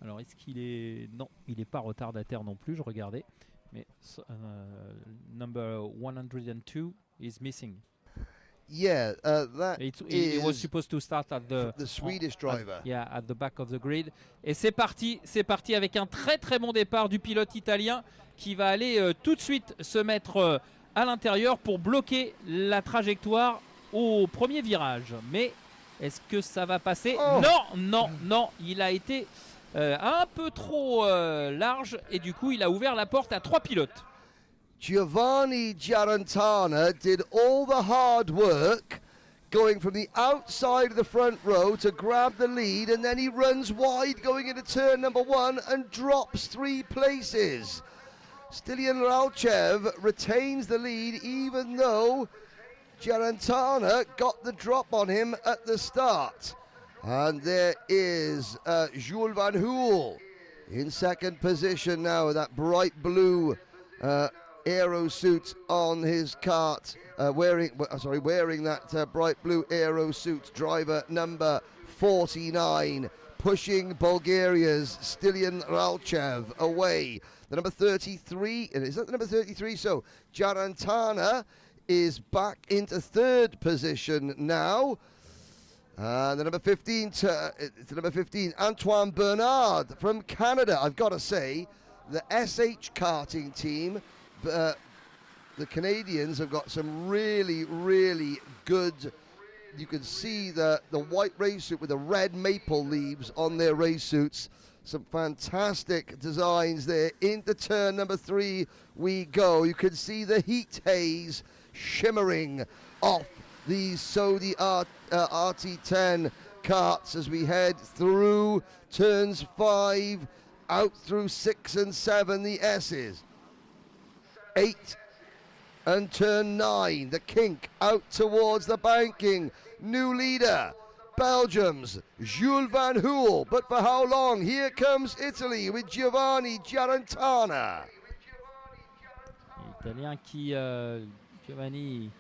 Alors, est-ce qu'il est... Non, il n'est pas retardataire non plus, je regardais. Mais number 102 is missing. That It was supposed to start at the Swedish driver. At the back of the grid. Et c'est parti avec un très très bon départ du pilote italien qui va aller tout de suite se mettre à l'intérieur pour bloquer la trajectoire au premier virage. Mais est-ce que ça va passer? Non, il a été un peu trop large et du coup il a ouvert la porte à 3 pilotes. Giovanni Giarantana did all the hard work going from the outside of the front row to grab the lead, and then he runs wide going into turn number 1 and drops 3 places. Stilian Ralchev retains the lead even though Giarantana got the drop on him at the start. And there is Jules Van Hoel in second position now with that bright blue aero suit on his kart, wearing that bright blue aero suit. Driver number 49, pushing Bulgaria's Stilian Ralchev away. The number 33, and is that the number 33? So Giarantana is back into third position now. The number 15, Antoine Bernard from Canada. I've got to say, the SH karting team, the Canadians have got some really, really good. You can see the white race suit with the red maple leaves on their race suits. Some fantastic designs there. Into turn number 3 we go. You can see the heat haze shimmering off these Sodi RT10 karts as we head through turns 5, out through 6 and 7, the S's. 8 and turn 9, the kink out towards the banking. New leader, Belgium's Jules Van Hoel, but for how long? Here comes Italy with Giovanni Giarantana. Italien qui, Giovanni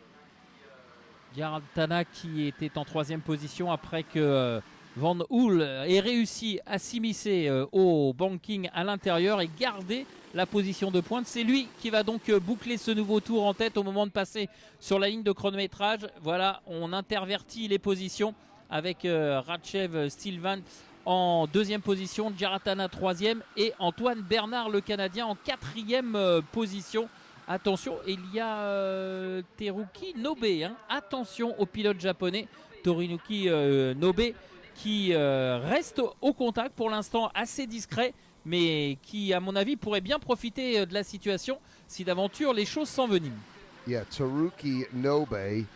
Giarantana, qui était en 3e position après que Van Hoel ait réussi à s'immiscer au banking à l'intérieur et garder la position de pointe. C'est lui qui va donc boucler ce nouveau tour en tête au moment de passer sur la ligne de chronométrage. Voilà, on intervertit les positions avec Ralchev Stilvan en 2e position, Giarantana 3e et Antoine Bernard le Canadien en 4e position. Attention, il y a Teruki Nobe, hein. Attention au pilote japonais Torinuki Nobe qui reste au contact pour l'instant, assez discret, mais qui à mon avis pourrait bien profiter de la situation si d'aventure les choses s'enveniment. Yeah, Teruki Nobe,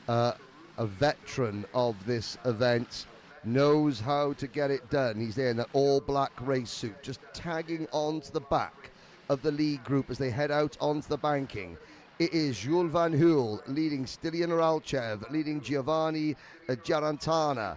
a veteran of this event, knows how to get it done. He's there in that all black race suit, just tagging onto the back of the lead group as they head out onto the banking. It is Jules Van Hoel leading Stilian Ralchev, leading Giovanni Giarantana.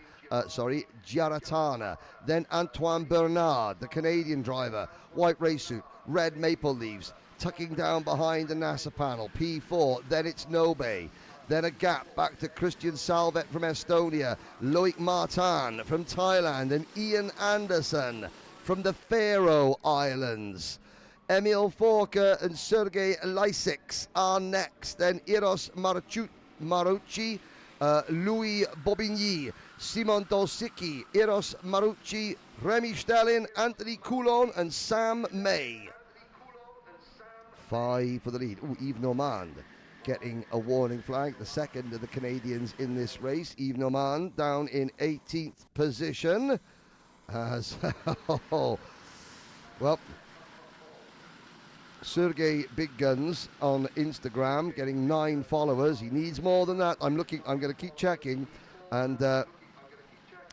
Then Antoine Bernard, the Canadian driver, white race suit, red maple leaves, tucking down behind the NASA panel, P4. Then it's Nobe. Then a gap back to Christian Salvet from Estonia, Loic Martin from Thailand, and Ian Anderson from the Faroe Islands. Emil Forker and Sergei Lysix are next. Then Eros Marucci, Louis Bobigny, Simon Dolsicki, Eros Marucci, Remy Stellin, Anthony Coulon, and Sam May. 5 for the lead. Yves Normand getting a warning flag, the second of the Canadians in this race. Yves Normand down in 18th position. Well, Sergey Big Guns on Instagram getting 9 followers. He needs more than that. I'm going to keep checking, and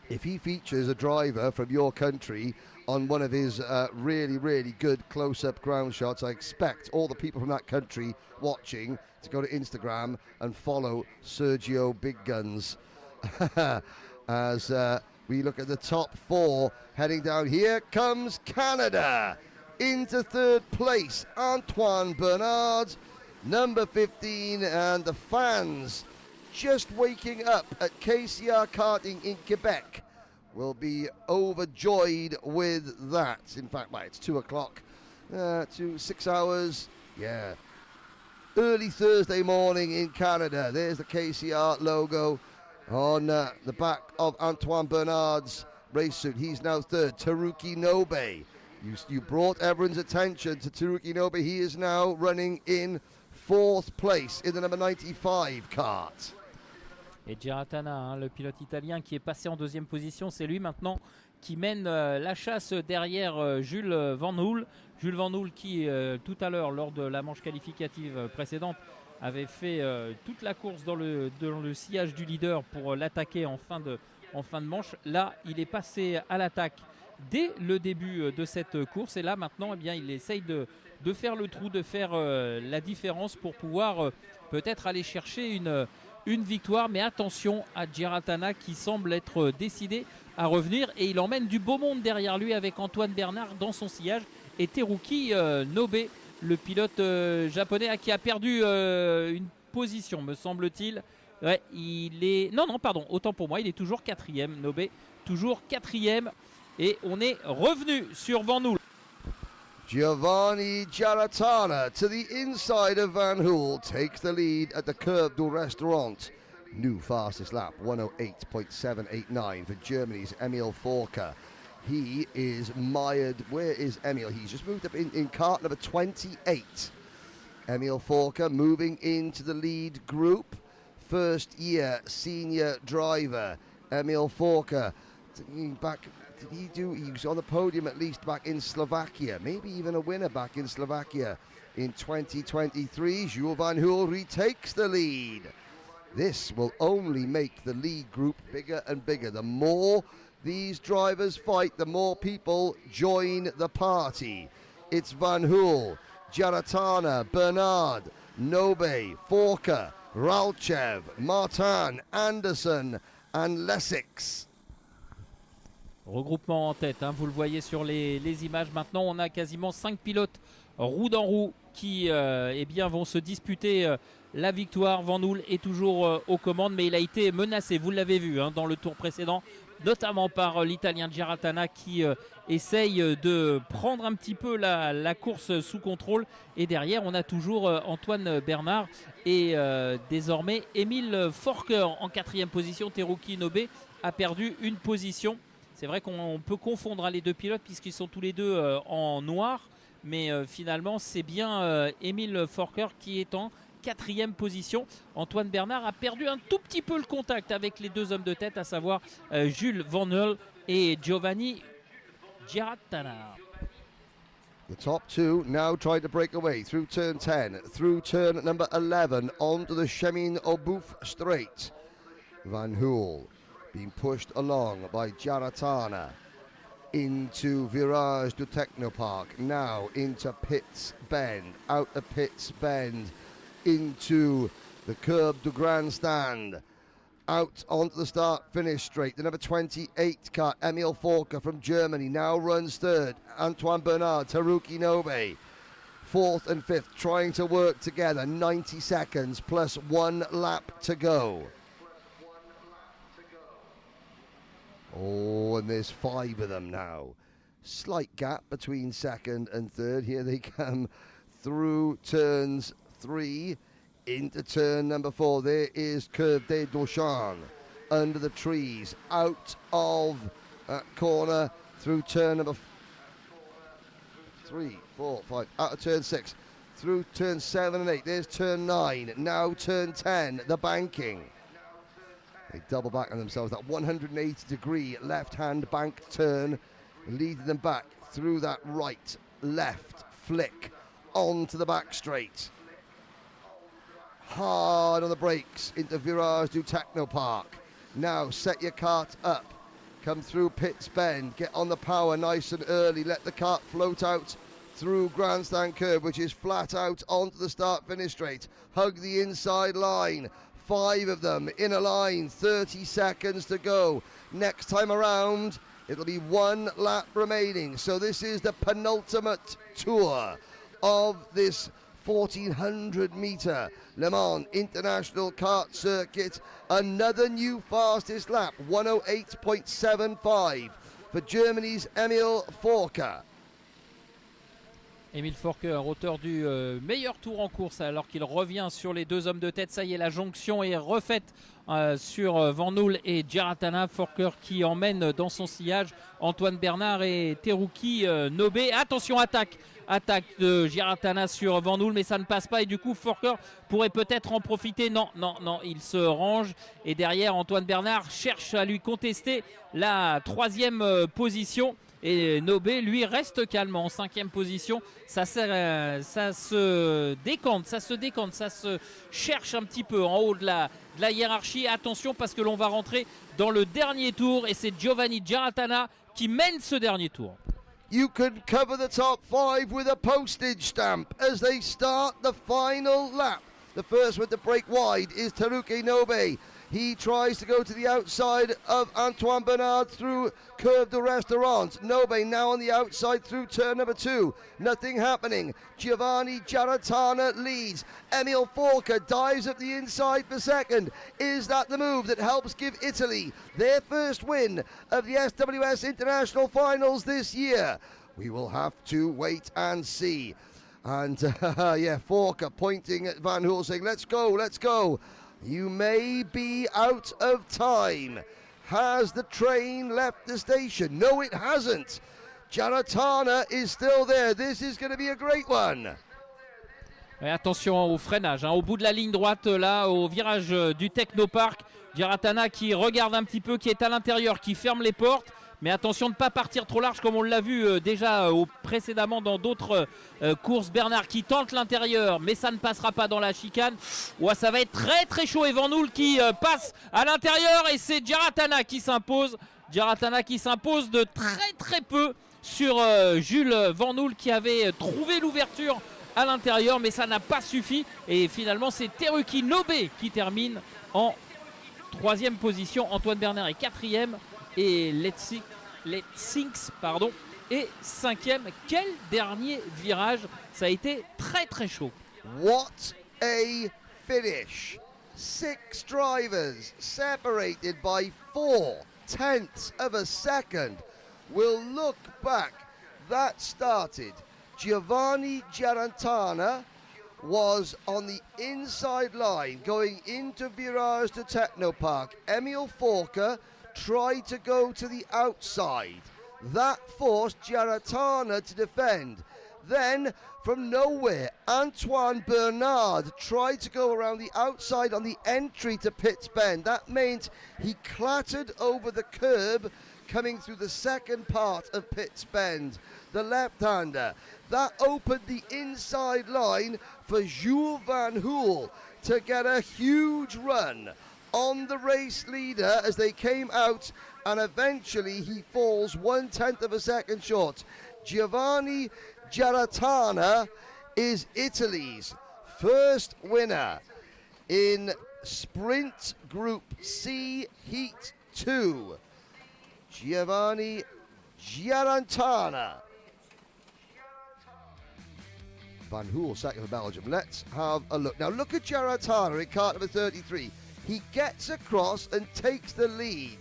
if he features a driver from your country on one of his really, really good close-up ground shots, I expect all the people from that country watching to go to Instagram and follow Sergio Big Guns. As we look at the top 4 heading down. Here comes Canada. Into third place, Antoine Bernard, number 15, and the fans just waking up at KCR Karting in Quebec will be overjoyed with that. In fact, it's 2 o'clock, 6 hours. Yeah, early Thursday morning in Canada. There's the KCR logo on the back of Antoine Bernard's race suit. He's now third. Teruki Nobe. You brought everyone's attention to Teruki Nobe. He is now running in fourth place in the number 95 kart. Et Giratana, hein, le pilote italien qui est passé en deuxième position, c'est lui maintenant qui mène la chasse derrière Jules Van Hoel. Jules Van Hoel qui tout à l'heure lors de la manche qualificative précédente avait fait toute la course dans le sillage du leader pour l'attaquer en fin de manche. Là il est passé à l'attaque dès le début de cette course et là maintenant eh bien, il essaye de faire le trou, de faire la différence pour pouvoir peut-être aller chercher une victoire, mais attention à Giratana qui semble être décidé à revenir et il emmène du beau monde derrière lui avec Antoine Bernard dans son sillage et Teruki Nobe, le pilote japonais qui a perdu une position me semble-t-il. Ouais, pardon, autant pour moi, il est toujours quatrième, Nobe, toujours quatrième et on est revenu sur Van Hoel. Giovanni Giratana to the inside of Van Hoel takes the lead at the Curb du Restaurant. New fastest lap, 108.789 for Germany's Emil Forker. He is mired. Where is Emil? He's just moved up in kart number 28. Emil Forker moving into the lead group. First year senior driver. Emil Forker back. He was on the podium at least back in Slovakia, maybe even a winner back in Slovakia in 2023. Jules Van Hoel retakes the lead. This will only make the lead group bigger and bigger. The more these drivers fight, the more people join the party. It's Van Hoel, Giratana, Bernard, Nobe, Forker, Ralchev, Martin, Anderson and Lessix. Regroupement en tête, hein, vous le voyez sur les images. Maintenant, on a quasiment 5 pilotes roue dans roue qui eh bien, vont se disputer la victoire. Van Hoel est toujours aux commandes, mais il a été menacé, vous l'avez vu hein, dans le tour précédent, notamment par l'Italien Giratana qui essaye de prendre un petit peu la course sous contrôle. Et derrière, on a toujours Antoine Bernard et désormais Emil Forker en quatrième position. Teruki Nobe a perdu une position. C'est vrai qu'on peut confondre les deux pilotes puisqu'ils sont tous les deux en noir. Mais finalement, c'est bien Emil Forker qui est en quatrième position. Antoine Bernard a perdu un tout petit peu le contact avec les deux hommes de tête, à savoir Jules Van Hoel et Giovanni Giratana. The top two now trying to break away through turn 10, through turn number 11, onto the Chemin au Boeuf straight. Van Hoel being pushed along by Giratana into Virage du Technopark, now into Pitts Bend, out of Pitts Bend into the Curb du Grandstand, out onto the start-finish straight. The number 28 car, Emil Forker from Germany, now runs third. Antoine Bernard, Teruki Nobe, fourth and fifth, trying to work together. 90 seconds plus 1 lap to go. Oh, and there's 5 of them now. Slight gap between second and third. Here they come through turns 3 into turn number 4. There is Curve des Dauchans under the trees, out of corner through turn number 3, 4, 5, out of turn 6, through turn 7 and 8. There's turn 9, now turn 10, the banking. They double back on themselves. That 180-degree left-hand banked turn, leading them back through that right, left flick onto the back straight. Hard on the brakes into Virage du Technopark. Now set your kart up. Come through Pitts Bend. Get on the power nice and early. Let the kart float out through Grandstand Curve, which is flat out onto the start-finish straight. Hug the inside line. 5 of them in a line, 30 seconds to go. Next time around, it'll be 1 lap remaining. So this is the penultimate tour of this 1400-meter Le Mans International Kart Circuit. Another new fastest lap, 108.75 for Germany's Emil Forker. Emile Forker, auteur du meilleur tour en course, alors qu'il revient sur les deux hommes de tête. Ça y est, la jonction est refaite sur Van Noel et Giaratana. Forker qui emmène dans son sillage Antoine Bernard et Teruki Nobé. Attention, attaque de Giaratana sur Van Noel, mais ça ne passe pas et du coup Forker pourrait peut-être en profiter. Non, il se range et derrière Antoine Bernard cherche à lui contester la troisième position. Et Nobé, lui, reste calme en 5e position. Ça se décante, ça se cherche un petit peu en haut de la hiérarchie. Attention parce que l'on va rentrer dans le dernier tour et c'est Giovanni Giaratana qui mène ce dernier tour. You can cover the top 5 with a postage stamp as they start the final lap. The first one to break wide is Teruki Nobé. He tries to go to the outside of Antoine Bernard through Curve de Restaurant. Nobé now on the outside through turn number 2. Nothing happening. Giovanni Giaratana leads. Emile Forker dives up the inside for second. Is that the move that helps give Italy their first win of the SWS International Finals this year? We will have to wait and see. And Forker pointing at Van Hoel saying, let's go. You may be out of time. Has the train left the station? No, it hasn't. Giaratana is still there. This is going to be a great one. Et attention au freinage, au bout de la ligne droite, là, au virage du Technopark. Giaratana qui regarde un petit peu, qui est à l'intérieur, qui ferme les portes. Mais attention de ne pas partir trop large comme on l'a vu déjà précédemment dans d'autres courses. Bernard qui tente l'intérieur, mais ça ne passera pas dans la chicane. Ouais, ça va être très très chaud. Et Van Noel qui passe à l'intérieur et c'est Giaratana qui s'impose. Giaratana qui s'impose de très très peu sur Jules Van Noel qui avait trouvé l'ouverture à l'intérieur, mais ça n'a pas suffi. Et finalement, c'est Teruki Nobé qui termine en 3e position. Antoine Bernard est 4e. Et Let's Sinks est 5e. Quel dernier virage. Ça a été très très chaud. What a finish. 6 drivers separated by 4/10 of a second. We'll look back. That started. Giovanni Giaratana was on the inside line going into virage to Technopark. Emile Forker tried to go to the outside. That forced Giaratana to defend. Then, from nowhere, Antoine Bernard tried to go around the outside on the entry to Pitts Bend. That meant he clattered over the curb coming through the second part of Pitts Bend. The left-hander. That opened the inside line for Jules Van Hoel to get a huge run on the race leader as they came out, and eventually he falls 1/10 of a second short. Giovanni Giaratana is Italy's first winner in Sprint Group C Heat 2. Giovanni Giaratana. Van Hoel second for Belgium. Let's have a look. Now look at Giaratana in cart number 33. He gets across and takes the lead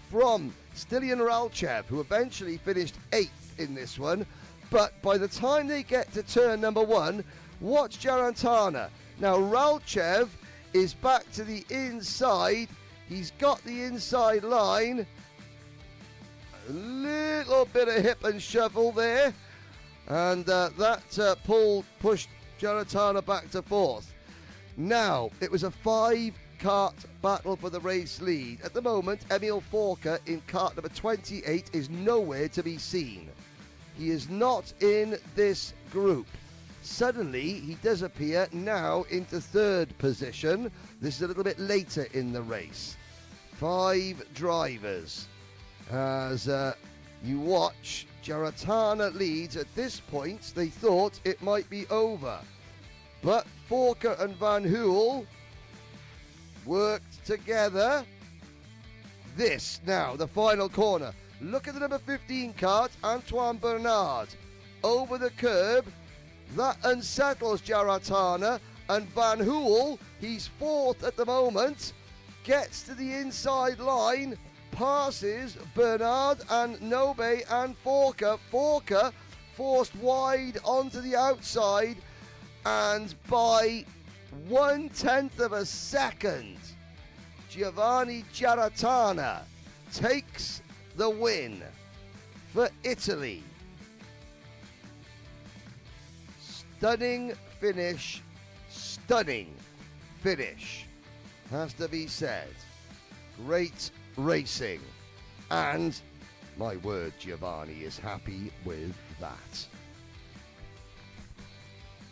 from Stilian Ralchev, who eventually finished 8th in this one. But by the time they get to turn number 1, watch Giaratana. Now Ralchev is back to the inside. He's got the inside line. A little bit of hip and shovel there. And that pushed Giaratana back to 4th. Now, it was a 5-cart battle for the race lead. At the moment, Emile Forker in cart number 28 is nowhere to be seen. He is not in this group. Suddenly, he does appear now into 3rd position. This is a little bit later in the race. 5 drivers. As you watch, Giaratana leads. At this point, they thought it might be over. But Forker and Van Hoel worked together. This now, the final corner. Look at the number 15 cart, Antoine Bernard. Over the curb. That unsettles Giaratana. And Van Hoel, he's 4th at the moment, gets to the inside line, passes Bernard and Nobé and Forker. Forker forced wide onto the outside, and by 1/10 of a second, Giovanni Giarratana takes the win for Italy. Stunning finish, has to be said. Great racing, and my word, Giovanni is happy with that.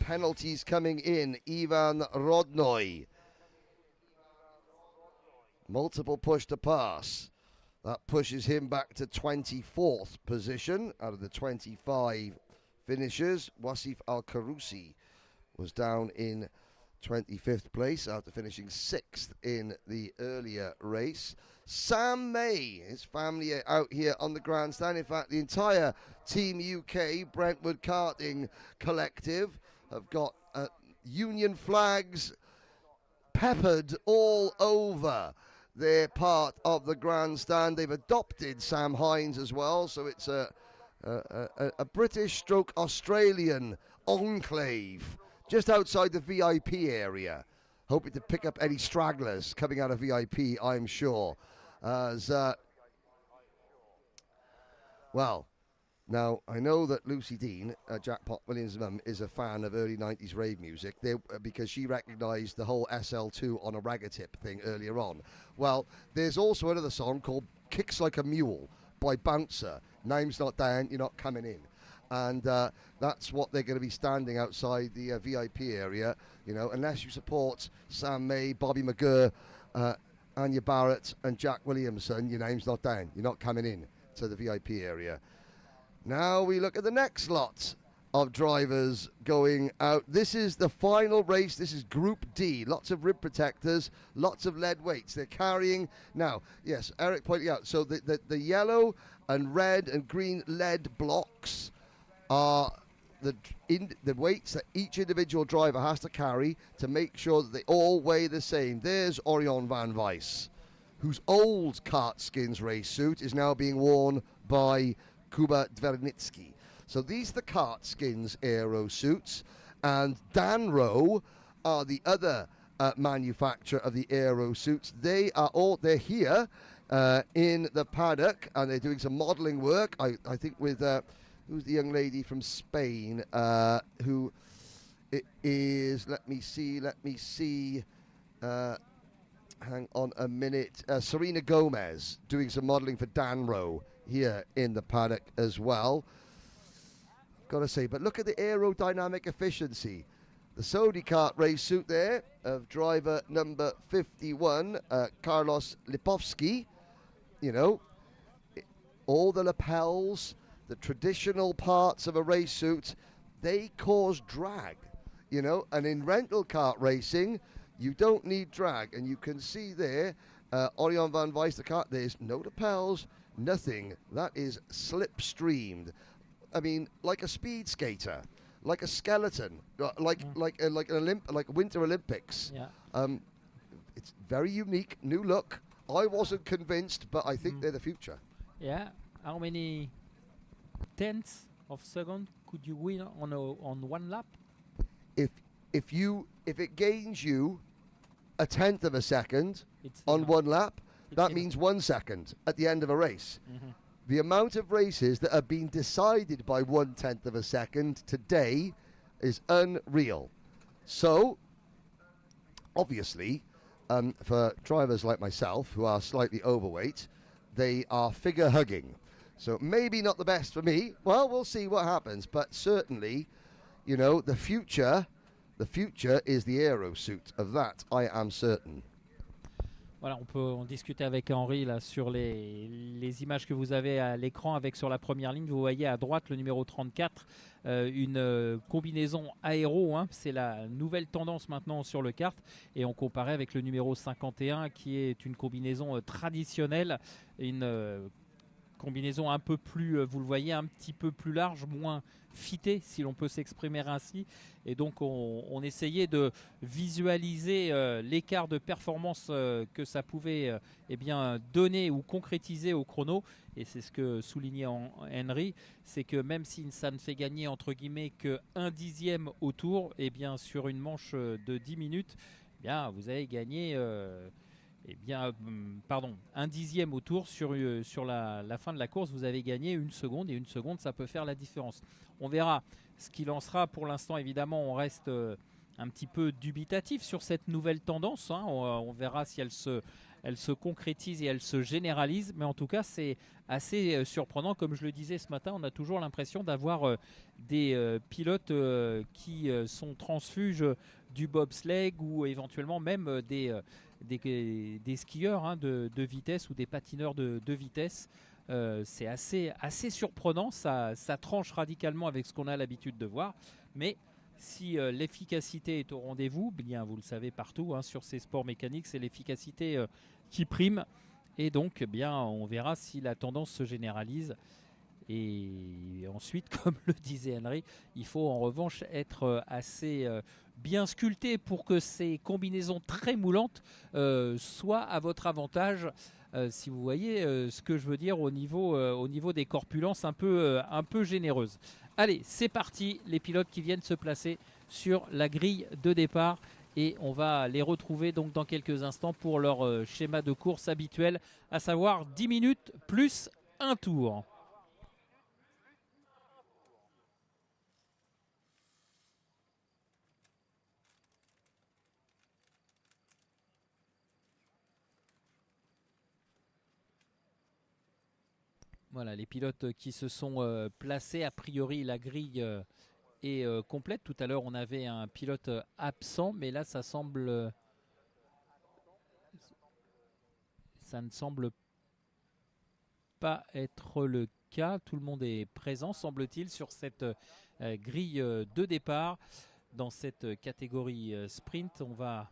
Penalties coming in. Ivan Rodnoy. Multiple push to pass. That pushes him back to 24th position out of the 25 finishers. Wasif Al-Karousi was down in 25th place after finishing 6th in the earlier race. Sam May, his family are out here on the grandstand. In fact, the entire Team UK Brentwood Karting Collective have got Union flags peppered all over their part of the grandstand. They've adopted Sam Hines as well, so it's a British stroke Australian enclave just outside the VIP area. Hoping to pick up any stragglers coming out of VIP, I'm sure. Well, now I know that Lucy Dean, Jackpot Williams' mum, is a fan of early 90s rave music because she recognised the whole SL2 on a Raggatip thing earlier on. Well, there's also another song called Kicks Like a Mule by Bouncer. Name's not down, you're not coming in. And that's what they're going to be standing outside the VIP area, you know, unless you support Sam May, Bobby McGurr, Anya Barrett and Jack Williamson, your name's not down. You're not coming in to the VIP area. Now we look at the next lot of drivers going out. This is the final race. This is Group D. Lots of rib protectors, lots of lead weights. They're carrying, now, yes, Eric pointed out, so the yellow and red and green lead blocks are the weights that each individual driver has to carry to make sure that they all weigh the same. There's Orion van Weiss, whose old kart skins race suit is now being worn by Kuba Dvernitsky. So these are the kart skins aero suits, and Danro are the other manufacturer of the aero suits. They're here in the paddock, and they're doing some modelling work. I think with who's the young lady from Spain who it is, let me see, hang on a minute, Serena Gomez doing some modelling for Danro here in the paddock as well. Gotta say, but look at the aerodynamic efficiency. The Saudi kart race suit there of driver number 51, Carlos Lipovsky, you know, all the lapels, the traditional parts of a race suit, they cause drag, you know, and in rental kart racing, you don't need drag. And you can see there, Orion van Weiss, the kart, there's no lapels, nothing. That is slipstreamed. I mean, like a speed skater, like a skeleton, like Winter Olympics. Yeah. It's very unique, new look. I wasn't convinced, but I think they're the future. Yeah. How many tenths of second could you win on one lap? If it gains you a tenth of a second on one lap, that means 1 second at the end of a race. Mm-hmm. The amount of races that have been decided by 1/10 of a second today is unreal. So, obviously, for drivers like myself who are slightly overweight, they are figure hugging. So maybe not the best for me. Well, we'll see what happens. But certainly, you know, the future is the aero suit. Of that, I am certain. Voilà, on peut en discuter avec Henri là, sur les images que vous avez à l'écran. Avec sur la première ligne, vous voyez à droite le numéro 34, une combinaison aéro. Hein, c'est la nouvelle tendance maintenant sur le kart. Et on comparait avec le numéro 51 qui est une combinaison traditionnelle, une combinaison un peu plus, vous le voyez, un petit peu plus large, moins fitée, si l'on peut s'exprimer ainsi. Et donc on essayait de visualiser l'écart de performance que ça pouvait eh bien, donner ou concrétiser au chrono. Et c'est ce que soulignait Henry, c'est que même si ça ne fait gagner entre guillemets que 1/10 au tour, eh bien, sur une manche de 10 minutes, eh bien, vous avez gagné pardon, 1/10 au tour sur la fin de la course, vous avez gagné 1 seconde, et 1 seconde ça peut faire la différence. On verra ce qu'il en sera. Pour l'instant évidemment on reste un petit peu dubitatif sur cette nouvelle tendance, hein. On verra si elle se concrétise et elle se généralise, mais en tout cas c'est assez surprenant. Comme je le disais ce matin, on a toujours l'impression d'avoir des pilotes qui sont transfuges du bobsleigh ou éventuellement même des skieurs, hein, de vitesse, ou des patineurs de vitesse. C'est assez surprenant, ça tranche radicalement avec ce qu'on a l'habitude de voir, mais si l'efficacité est au rendez-vous, bien vous le savez partout, hein, sur ces sports mécaniques, c'est l'efficacité qui prime, et donc bien on verra si la tendance se généralise. Et ensuite, comme le disait Henry, il faut en revanche être assez bien sculpté pour que ces combinaisons très moulantes soient à votre avantage, si vous voyez ce que je veux dire, au niveau des corpulences un peu généreuses. Allez, c'est parti, les pilotes qui viennent se placer sur la grille de départ, et on va les retrouver donc dans quelques instants pour leur schéma de course habituel, à savoir 10 minutes plus un tour. Voilà, les pilotes qui se sont placés. A priori, la grille est complète. Tout à l'heure, on avait un pilote absent, mais là, ça ne semble pas être le cas. Tout le monde est présent, semble-t-il, sur cette grille de départ. Dans cette catégorie sprint, on va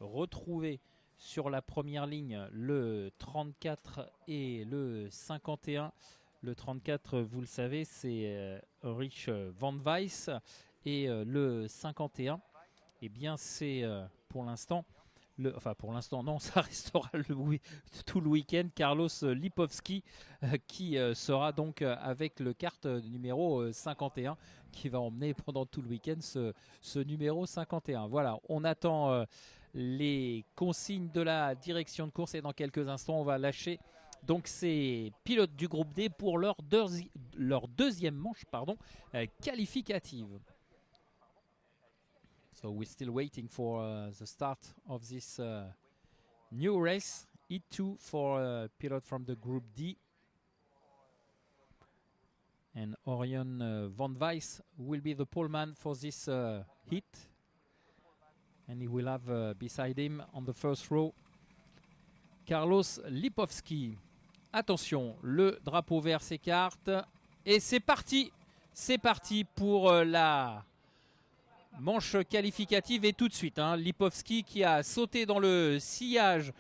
retrouver sur la première ligne le 34 et le 51. Le 34, vous le savez, c'est Ulrich Van Weiss, et le 51, eh bien c'est pour l'instant, pour l'instant non, ça restera tout le week-end, Carlos Lipovski qui sera donc avec le kart numéro 51, qui va emmener pendant tout le week-end ce numéro 51. Voilà, on attend les consignes de la direction de course, et dans quelques instants on va lâcher donc ces pilotes du groupe D pour leur deuxième manche qualificative. So we're still waiting for the start of this new race, Heat 2 for a pilot from the group D. And Orion Van Weiss will be the poleman for this heat. And he will have beside him on the first row Carlos Lipovski. Attention, le drapeau vert s'écarte et c'est parti. C'est parti pour la manche qualificative, et tout de suite, hein, Lipovski qui a sauté dans le sillage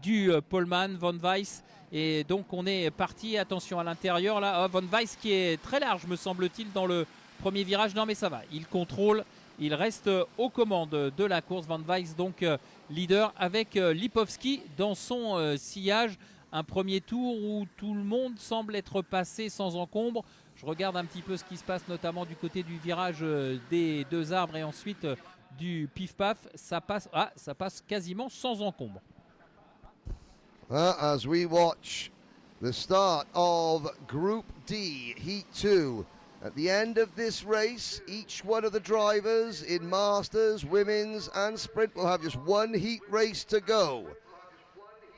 du poleman Van Weiss, et donc on est parti. Attention à l'intérieur là, Van Weiss qui est très large me semble-t-il dans le premier virage. Non mais ça va, il contrôle. Il reste aux commandes de la course. Van Weiss donc leader avec Lipovski dans son sillage. Un premier tour où tout le monde semble être passé sans encombre. Je regarde un petit peu ce qui se passe, notamment du côté du virage des deux arbres, et ensuite du pif-paf. Ça passe quasiment sans encombre. As we watch the start of Group D, Heat 2. At the end of this race, each one of the drivers in Masters, Women's and Sprint will have just one heat race to go.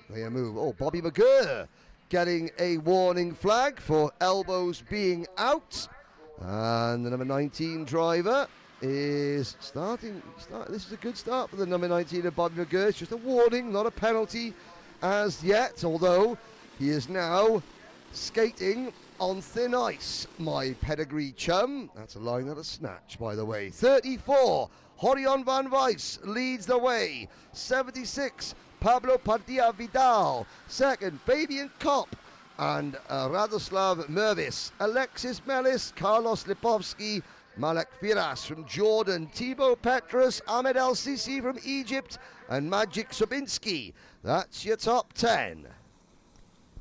They move. Oh, Bobby McGurr getting a warning flag for elbows being out. And the number 19 driver is starting. This is a good start for the number 19 of Bobby McGurr. It's just a warning, not a penalty as yet, although he is now skating on thin ice, my pedigree chum. That's a line, not a snatch, by the way. 34, Orion Van Weiss leads the way. 76, Pablo Padilla Vidal. Second, Fabian Kopp. and Radoslav Mervis, Alexis Melis, Carlos Lipovsky, Malek Firas from Jordan, Thibaut Petrus, Ahmed El Sisi from Egypt, and Magic Sobinski. That's your top 10.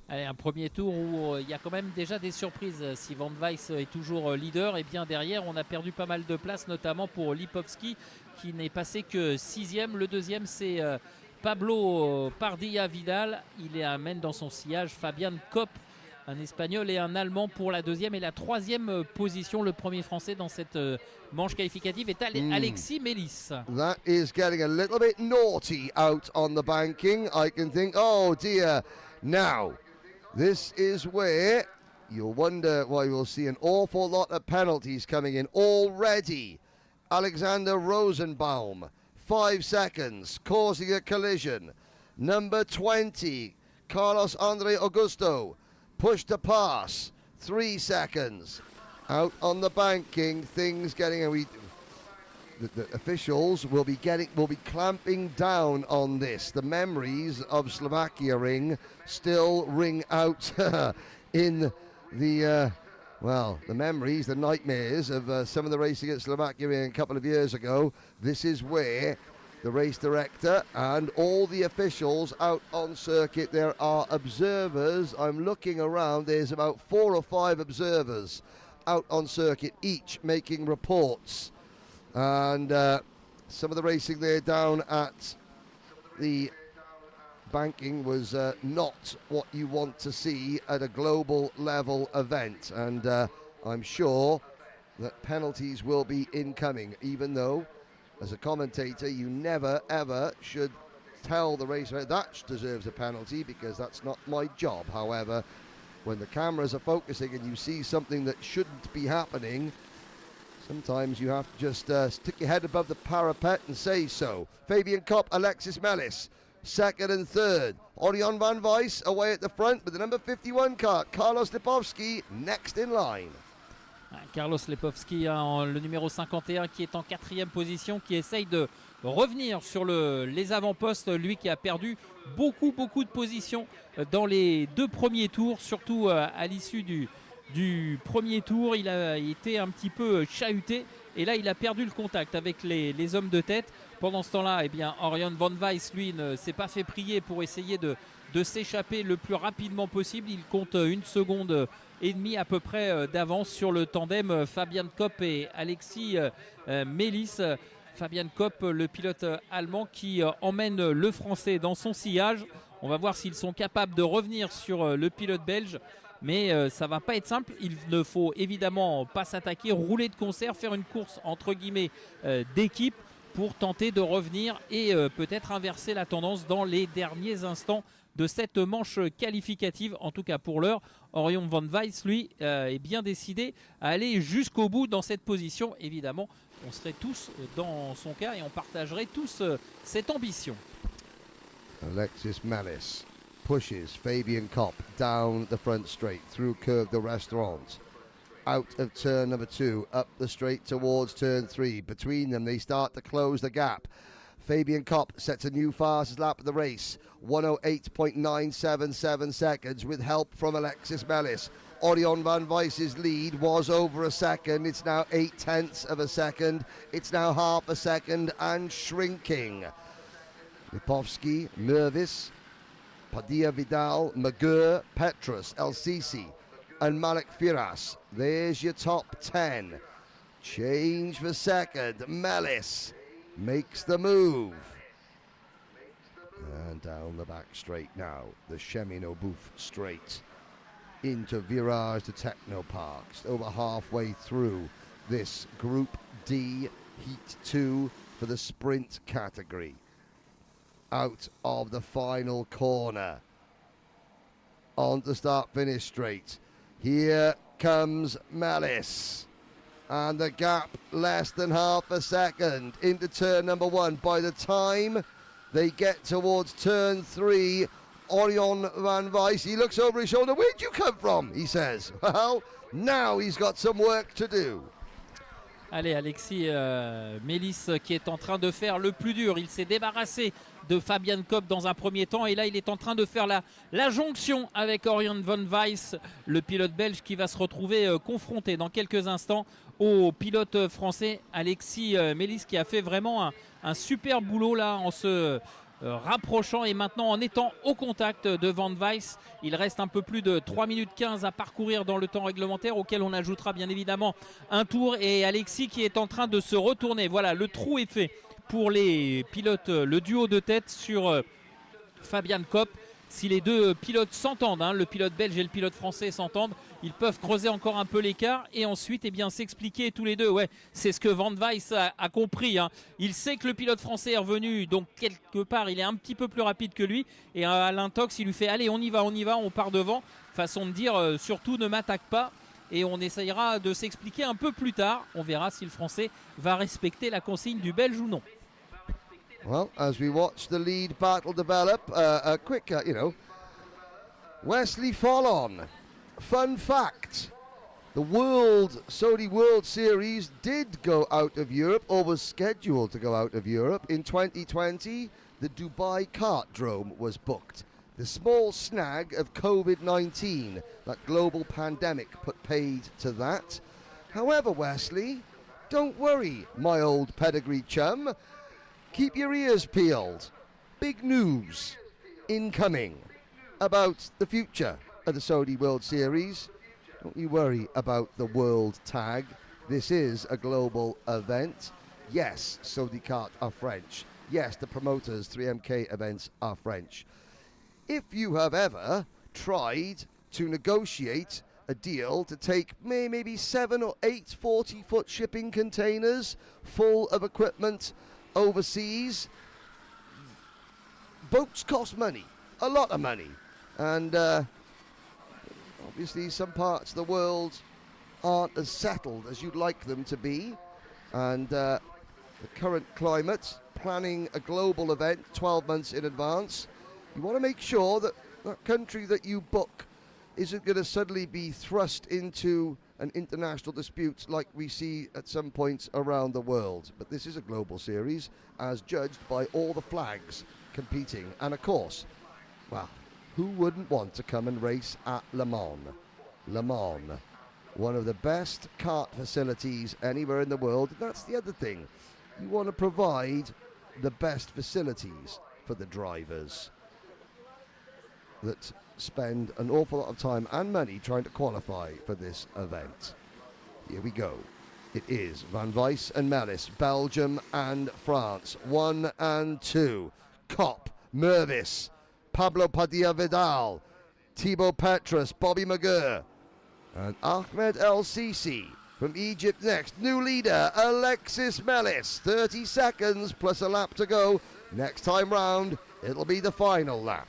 Allez, un premier tour où il y a quand même déjà des surprises. Si Van Weiss est toujours leader, et bien derrière on a perdu pas mal de place, notamment pour Lipovski qui n'est passé que 6e. Le deuxième c'est Pablo Pardilla Vidal. Il amène dans son sillage Fabian Kopp, un Espagnol et un Allemand pour la deuxième et la troisième position. Le premier Français dans cette manche qualificative est Alexis Melis. That is getting a little bit naughty out on the banking. I can think, oh dear, now this is where you'll wonder why we'll see an awful lot of penalties coming in already. Alexander Rosenbaum, 5 seconds, causing a collision. Number 20, Carlos Andre Augusto, push to pass, 3 seconds. Out on the banking, things getting the officials will be clamping down on this. The memories of Slovakia still ring out in the the memories, the nightmares of some of the racing at Slovakia a couple of years ago. This is where the race director and all the officials out on circuit, there are observers. I'm looking around, there's about 4 or 5 observers out on circuit, each making reports. And some of the racing there down at the banking was not what you want to see at a global level event. And I'm sure that penalties will be incoming, even though as a commentator you never ever should tell the racer that deserves a penalty, because that's not my job. However, when the cameras are focusing and you see something that shouldn't be happening, sometimes you have to just stick your head above the parapet and say so. Fabian Kopp, Alexis Melis, second and third. Orion Van Weiss away at the front with the number 51 car. Carlos Lipovsky next in line. Carlos Lipovsky, le numéro 51, qui est en 4e position, qui essaye de revenir sur les avant-postes. Lui qui a perdu beaucoup de positions dans les 2 premiers tours, surtout à l'issue du premier tour. Il a été un petit peu chahuté et là il a perdu le contact avec les hommes de tête. Pendant ce temps-là, eh bien, Orion Van Weiss, lui, ne s'est pas fait prier pour essayer de s'échapper le plus rapidement possible. Il compte 1 seconde et demie à peu près d'avance sur le tandem Fabian Kopp et Alexis Melis. Fabian Kopp, le pilote allemand qui emmène le français dans son sillage. On va voir s'ils sont capables de revenir sur le pilote belge. Mais ça va pas être simple. Il ne faut évidemment pas s'attaquer, rouler de concert, faire une course entre guillemets d'équipe pour tenter de revenir et peut-être inverser la tendance dans les derniers instants de cette manche qualificative. En tout cas pour l'heure, Orion Van Weiss, lui, est bien décidé à aller jusqu'au bout dans cette position. Évidemment, on serait tous dans son cas et on partagerait tous cette ambition. Alexis Melis pushes Fabian Kopp down the front straight through Curve de Restaurant, out of turn number 2, up the straight towards turn 3. Between them, they start to close the gap. Fabian Kopp sets a new fastest lap of the race, 108.977 seconds, with help from Alexis Melis. Orion Van Weiss's lead was over a second. It's now 0.8 of a second. It's now half a second and shrinking. Lipovsky, Mervis, Padilla Vidal, Magur, Petrus, El Sisi, and Malek Firas. There's your top 10. Change for second. Melis makes the move. And down the back straight now. The Chemin Bouffe straight into Virage to Technoparks. Over halfway through this Group D Heat 2 for the sprint category. Out of the final corner. On the start-finish straight. Here comes Melis. And the gap less than half a second into turn number 1. By the time they get towards turn 3, Orion Van Weiss, he looks over his shoulder. Where'd you come from? He says. Well, now he's got some work to do. Allez, Alexis Mélis qui est en train de faire le plus dur. Il s'est débarrassé de Fabian Kopp dans un premier temps et là il est en train de faire la jonction avec Orion Van Weiss, le pilote belge qui va se retrouver confronté dans quelques instants au pilote français Alexis Mélis qui a fait vraiment un super boulot là en se rapprochant et maintenant en étant au contact de Van Weiss. Il reste un peu plus de 3 minutes 15 à parcourir dans le temps réglementaire auquel on ajoutera bien évidemment un tour et Alexis qui est en train de se retourner. Voilà, le trou est fait pour les pilotes, le duo de tête sur Fabian Kopp. Si les deux pilotes s'entendent, le pilote belge et le pilote français s'entendent, ils peuvent creuser encore un peu l'écart et ensuite s'expliquer tous les deux. Ouais, c'est ce que Van Weiss a compris. Il sait que le pilote français est revenu, donc quelque part il est un petit peu plus rapide que lui. Et à l'intox, il lui fait allez, on y va, on part devant. Façon de dire surtout ne m'attaque pas. Et on essayera de s'expliquer un peu plus tard. On verra si le français va respecter la consigne du belge ou non. Well, as we watch the lead battle develop, a quick, Wesley Fallon. Fun fact, the Saudi World Series did go out of Europe, or was scheduled to go out of Europe. In 2020, the Dubai Kartdrome was booked. The small snag of COVID-19, that global pandemic, put paid to that. However, Wesley, don't worry, my old pedigree chum. Keep your ears peeled. Big news incoming about the future of the Saudi World Series. Don't you worry about the world tag. This is a global event. Yes, Saudi Kart are French. Yes, the promoters, 3MK events, are French. If you have ever tried to negotiate a deal to take maybe 7 or 8 40-foot shipping containers full of equipment overseas, boats cost money, a lot of money, and obviously some parts of the world aren't as settled as you'd like them to be, and the current climate, planning a global event 12 months in advance, you want to make sure that that country that you book isn't going to suddenly be thrust into an international dispute like we see at some points around the world. But this is a global series as judged by all the flags competing. And of course, well, who wouldn't want to come and race at Le Mans? Le Mans, one of the best kart facilities anywhere in the world. And that's the other thing. You want to provide the best facilities for the drivers that spend an awful lot of time and money trying to qualify for this event. Here we go. It is Van Weiss and Melis, Belgium and France, 1 and 2. Kopp, Mervis, Pablo Padilla Vidal, Thibaut Petrus, Bobby Maguire, and Ahmed El Sisi from Egypt next. New leader, Alexis Melis, 30 seconds plus a lap to go. Next time round, it'll be the final lap.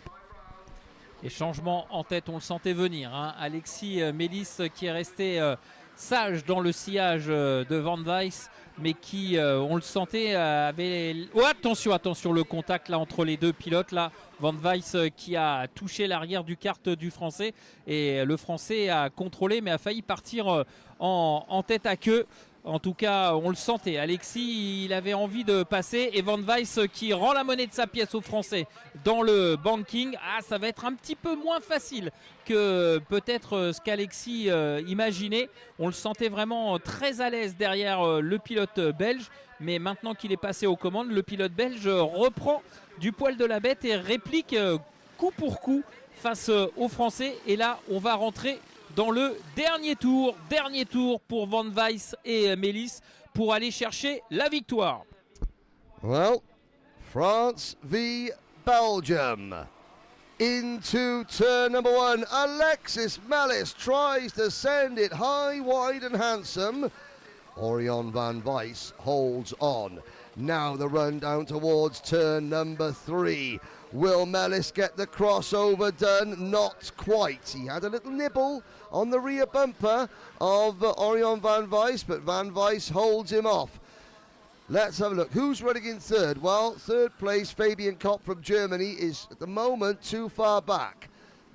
Les changements en tête, on le sentait venir. Alexis Mélis qui est resté sage dans le sillage de Van Weiss, mais qui, on le sentait, avait... Oh, attention, le contact là entre les deux pilotes. Là, Van Weiss qui a touché l'arrière du kart du Français. Et le Français a contrôlé, mais a failli partir en tête à queue. En tout cas, on le sentait. Alexis, il avait envie de passer. Et Van Weiss qui rend la monnaie de sa pièce aux Français dans le banking. Ah, ça va être un petit peu moins facile que peut-être ce qu'Alexis imaginait. On le sentait vraiment très à l'aise derrière le pilote belge. Mais maintenant qu'il est passé aux commandes, le pilote belge reprend du poil de la bête et réplique coup pour coup face aux Français. Et là, on va rentrer dans le dernier tour pour Van Weiss et Mélis pour aller chercher la victoire. Well, France v Belgium. Into turn number 1. Alexis Melis tries to send it high, wide and handsome. Orion Van Weiss holds on. Now the run down towards turn number 3. Will Melis get the crossover done? Not quite. He had a little nibble on the rear bumper of Orion Van Weiss, but Van Weiss holds him off. Let's have a look. Who's running in third? Well, third place, Fabian Kopp from Germany, is at the moment too far back.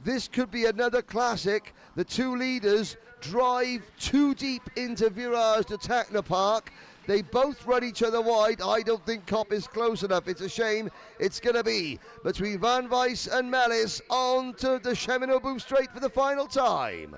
This could be another classic. The two leaders drive too deep into Virage de Technopark. They both run each other wide. I don't think Cop is close enough. It's a shame. It's going to be between Van Weiss and Mellis on to the Cheminot Booth Straight for the final time.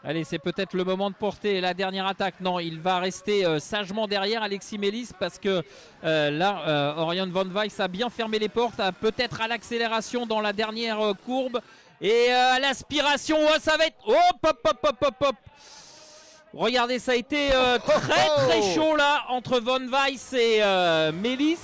Allez, c'est peut-être le moment de porter la dernière attaque. Non, il va rester sagement derrière Alexis Mellis parce que là, Orion Van Weiss a bien fermé les portes, peut-être à l'accélération dans la dernière courbe. Et à l'aspiration, ça va être... Hop, hop, hop, hop, hop, hop. Regardez, ça a été très chaud là entre Van Weiss et Mellis.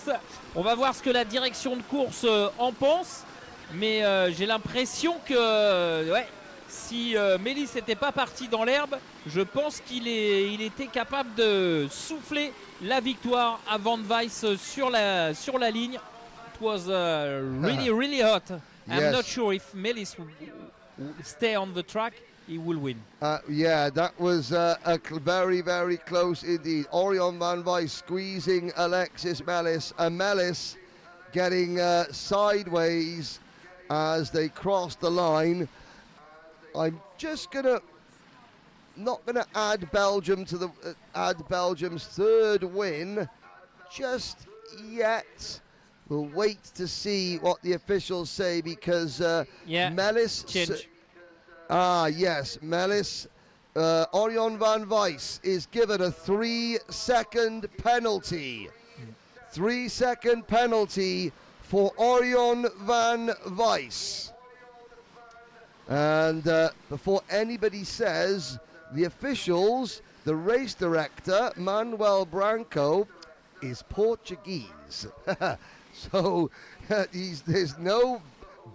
On va voir ce que la direction de course en pense. Mais j'ai l'impression que si Mellis n'était pas parti dans l'herbe, je pense qu'il était capable de souffler la victoire à Van Weiss sur la ligne. It was really hot. Yes. I'm not sure if Mellis will stay on the track. He will win. Yeah, that was very, very close indeed. Orion Van Weiss squeezing Alexis Mellis, and Mellis getting sideways as they cross the line. I'm just not gonna add Belgium to the add Belgium's third win just yet. We'll wait to see what the officials say because Mellis. Yes, Mellis. Orion Van Weiss is given a 3-second penalty. 3-second penalty for Orion Van Weiss. And before anybody says, the officials, the race director, Manuel Branco, is Portuguese. So there's no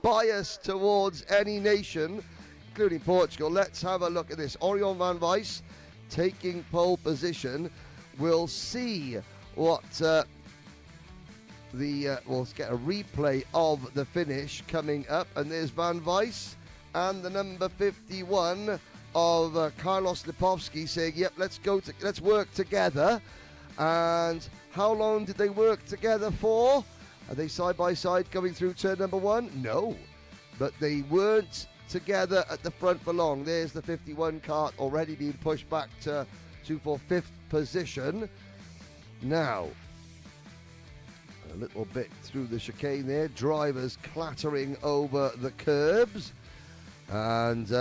bias towards any nation, including Portugal. Let's have a look at this. Orion Van Weiss taking pole position. We'll see what we'll get a replay of the finish coming up. And there's Van Weiss and the number 51 of Carlos Lipovski saying, yep, let's work together. And how long did they work together for? Are they side by side going through turn number 1? No, but they weren't together at the front for long. There's the 51 kart already being pushed back to for 5th position. Now, a little bit through the chicane there. Drivers clattering over the curbs. And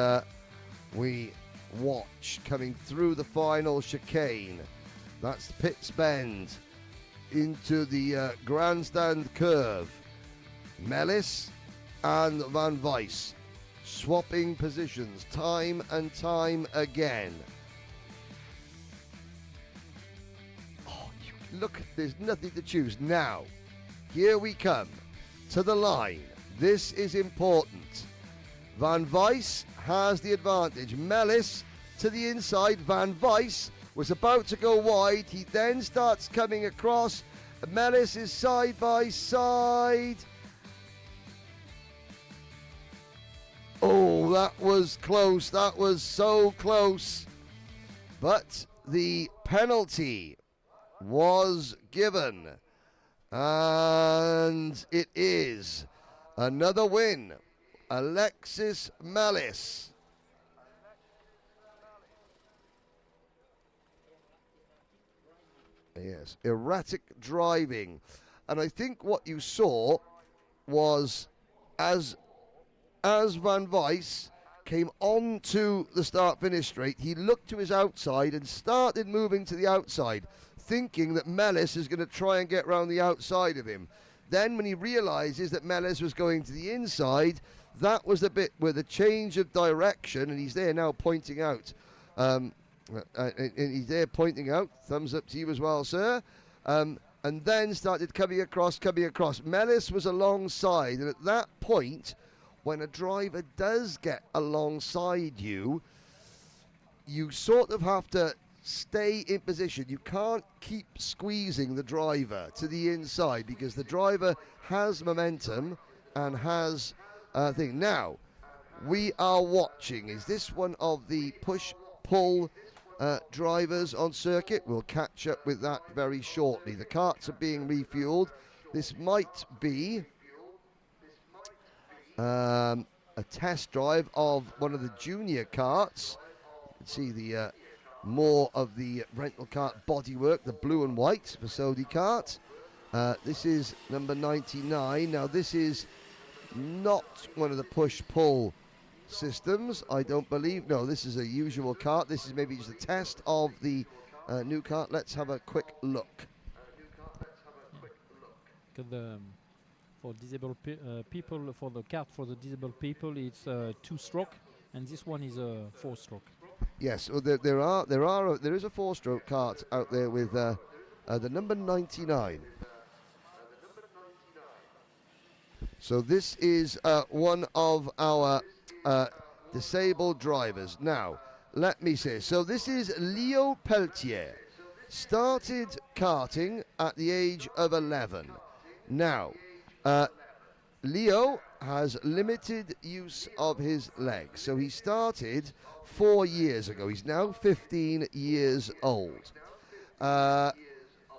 we watch coming through the final chicane. That's Pitts Bend into the grandstand curve. Mellis and Van Weiss swapping positions time and time again. Oh, look, there's nothing to choose. Now, here we come to the line. This is important. Van Weiss has the advantage. Mellis to the inside. Van Weiss was about to go wide. He then starts coming across. Mellis is side by side. Oh, that was close. That was so close. But the penalty was given. And it is another win. Alexis Mellis. Yes, erratic driving. And I think what you saw was as Van Weiss came on to the start-finish straight, he looked to his outside and started moving to the outside, thinking that Mellis is going to try and get round the outside of him. Then when he realizes that Mellis was going to the inside, that was the bit where the change of direction, and he's there now pointing out, and he's there pointing out, thumbs up to you as well, sir, and then started coming across. Mellis was alongside, and at that point, when a driver does get alongside you, you sort of have to stay in position. You can't keep squeezing the driver to the inside because the driver has momentum and has thing. Now, we are watching. Is this one of the push-pull drivers on circuit? We'll catch up with that very shortly. The karts are being refueled. This might be a test drive of one of the junior karts. see the more of the rental kart bodywork, the blue and white for Sodi Kart. This is number 99. Now this is not one of the push-pull systems, I don't believe. No, this is a usual kart. This is maybe just a test of the new kart. Let's have a quick look. For disabled people, for the kart for the disabled people, it's 2-stroke, and this one is a 4-stroke. Yes, well, there is a 4-stroke kart out there with the number 99. So this is one of our disabled drivers. Now, let me say, so this is Leo Peltier. Started karting at the age of 11. Now, Leo has limited use of his legs. So he started 4 years ago. He's now 15 years old.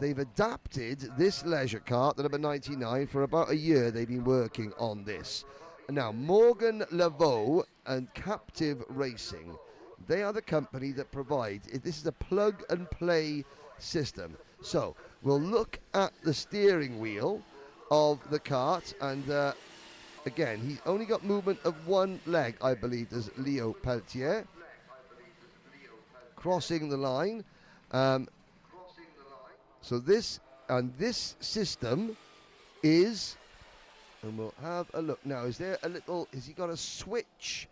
They've adapted this leisure kart, the number 99, for about a year. They've been working on this. Now, Morgan Laveau and Captive Racing, they are the company that provide, this is a plug-and-play system. So, we'll look at the steering wheel of the kart, and again, he's only got movement of one leg, I believe, as Leo Peltier. Crossing the line. So this system is, and we'll have a look now, is there a little, has he got a switch,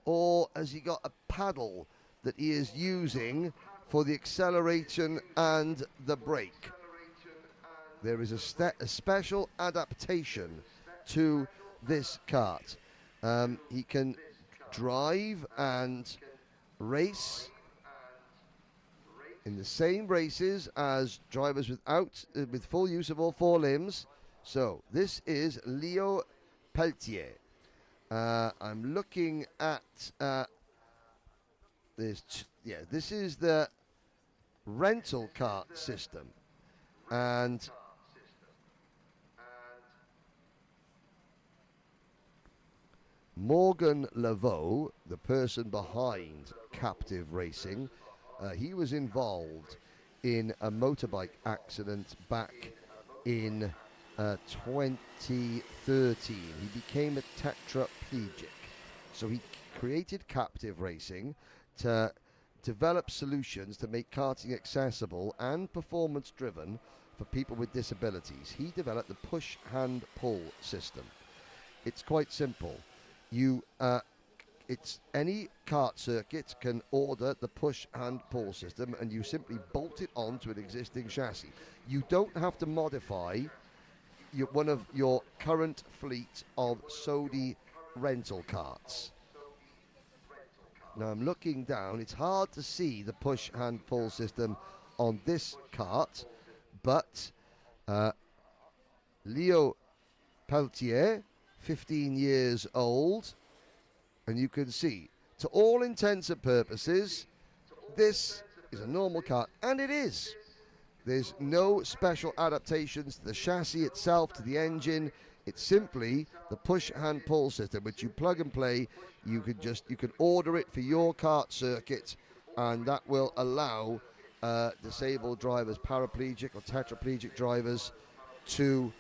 or has he got a paddle that he is using for the acceleration and the brake? There is a special adaptation to this kart. He can drive and race in the same races as drivers with full use of all 4 limbs. So this is Leo Peltier. I'm looking at this. This is the rental kart system, and Morgan Laveau, the person behind Captive Racing, he was involved in a motorbike accident back in 2013. He became a tetraplegic. So he created Captive Racing to develop solutions to make karting accessible and performance driven for people with disabilities. He developed the push hand pull system. It's quite simple. It's any kart circuit can order the push hand pull system, and you simply bolt it onto an existing chassis. You don't have to modify one of your current fleet of Sodi rental karts. Now I'm looking down, it's hard to see the push hand pull system on this kart, but Leo Peltier, 15 years old, and you can see, to all intents and purposes, this is a normal kart, and it is. There's no special adaptations to the chassis itself, to the engine. It's simply the push hand pull system, which you plug and play. You can order it for your kart circuit, and that will allow disabled drivers, paraplegic or tetraplegic drivers, to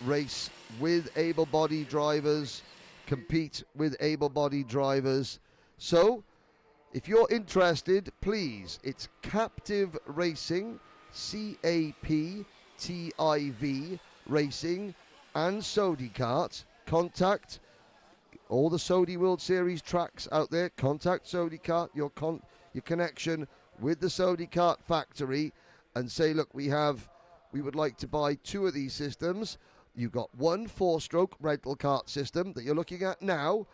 race with able-bodied drivers, compete with able-bodied drivers. So, if you're interested, please, it's Captive Racing, CAPTIV Racing, and Sodi Kart. Contact all the Sodi World Series tracks out there. Contact Sodi Kart, your connection with the Sodi Kart factory, and say, look, we would like to buy 2 of these systems. You've got one 4-stroke rental kart system that you're looking at now,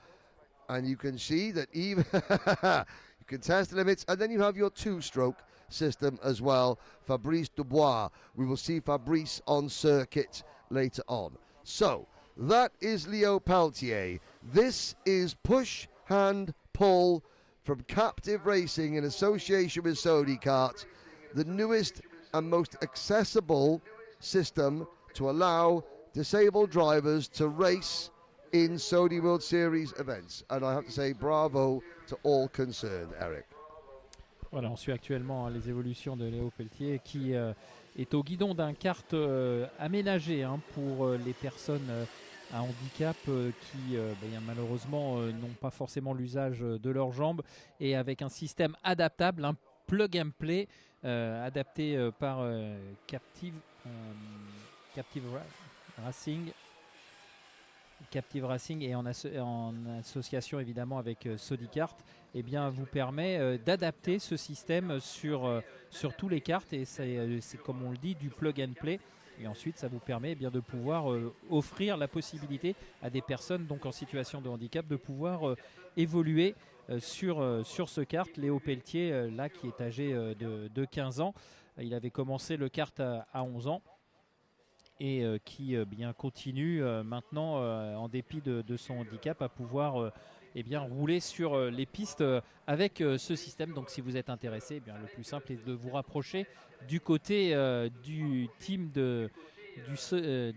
and you can see that even you can test the limits, and then you have your 2-stroke system as well. Fabrice Dubois. We will see Fabrice on circuit later on. So that is Leo Peltier. This is push hand pull from Captive Racing in association with Sodi Kart, the newest and most accessible system to allow disabled drivers to race in Saudi World Series events. And I have to say bravo to all concerned, Eric. Voilà, on suit actuellement les évolutions de Léo Pelletier qui est au guidon d'un kart aménagé pour les personnes à handicap qui malheureusement n'ont pas forcément l'usage de leurs jambes, et avec un système adaptable, un plug and play adapté par Captive Racing et en association évidemment avec Sodicart, vous permet d'adapter ce système sur tous les karts, et c'est comme on le dit du plug and play, et ensuite ça vous permet de pouvoir offrir la possibilité à des personnes donc en situation de handicap de pouvoir évoluer sur ce kart. Léo Pelletier là qui est âgé de 15 ans, il avait commencé le kart à 11 ans et qui continue maintenant en dépit de son handicap à pouvoir rouler sur les pistes avec ce système. Donc si vous êtes intéressé, le plus simple est de vous rapprocher du côté du team de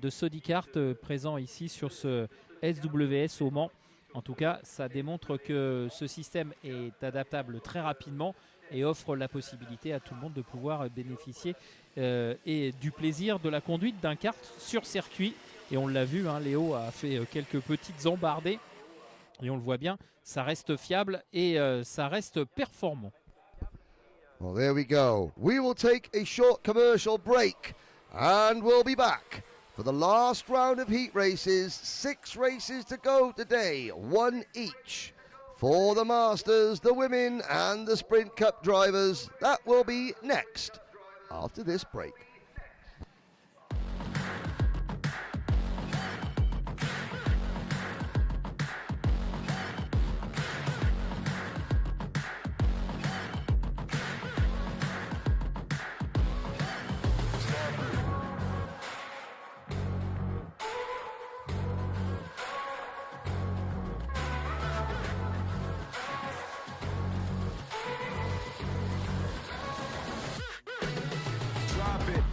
Sodicart présent ici sur ce SWS au Mans. En tout cas, ça démontre que ce système est adaptable très rapidement et offre la possibilité à tout le monde de pouvoir bénéficier et du plaisir de la conduite d'un kart sur circuit. Et on l'a vu, Léo a fait quelques petites embardées et on le voit bien, ça reste fiable et ça reste performant. Well, there we go. We will take a short commercial break and we'll be back for the last round of heat races. 6 races to go today, 1 each. For the Masters, the women and the Sprint Cup drivers. That will be next after this break. Drop it.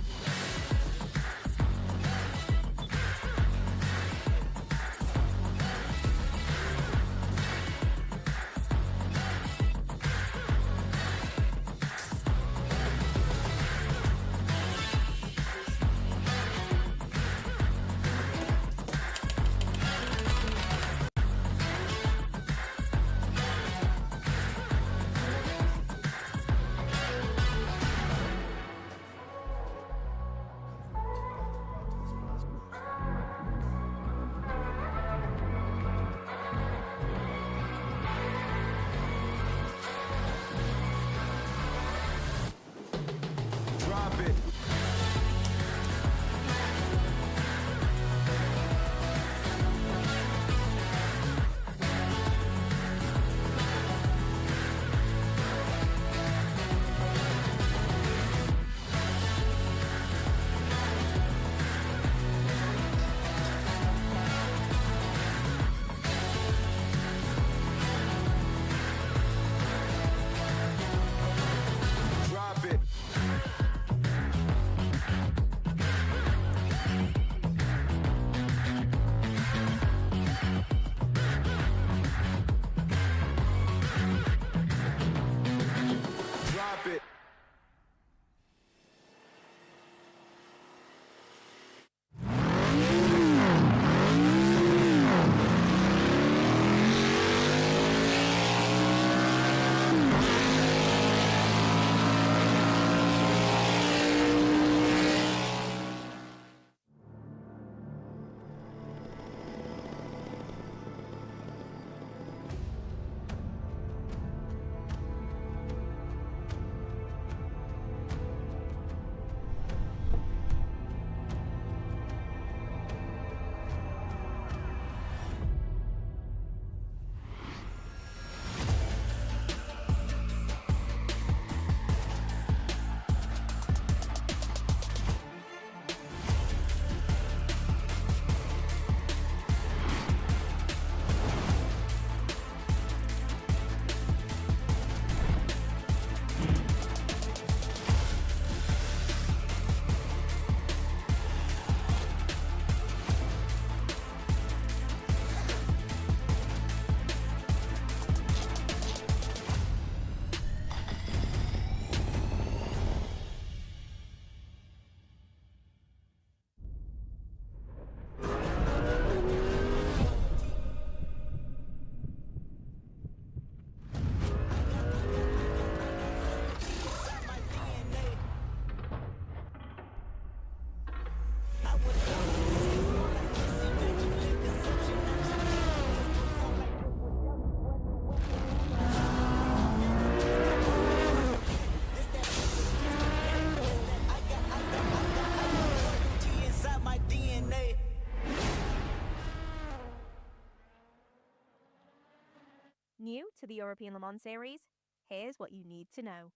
new to the European Le Mans Series? Here's what you need to know.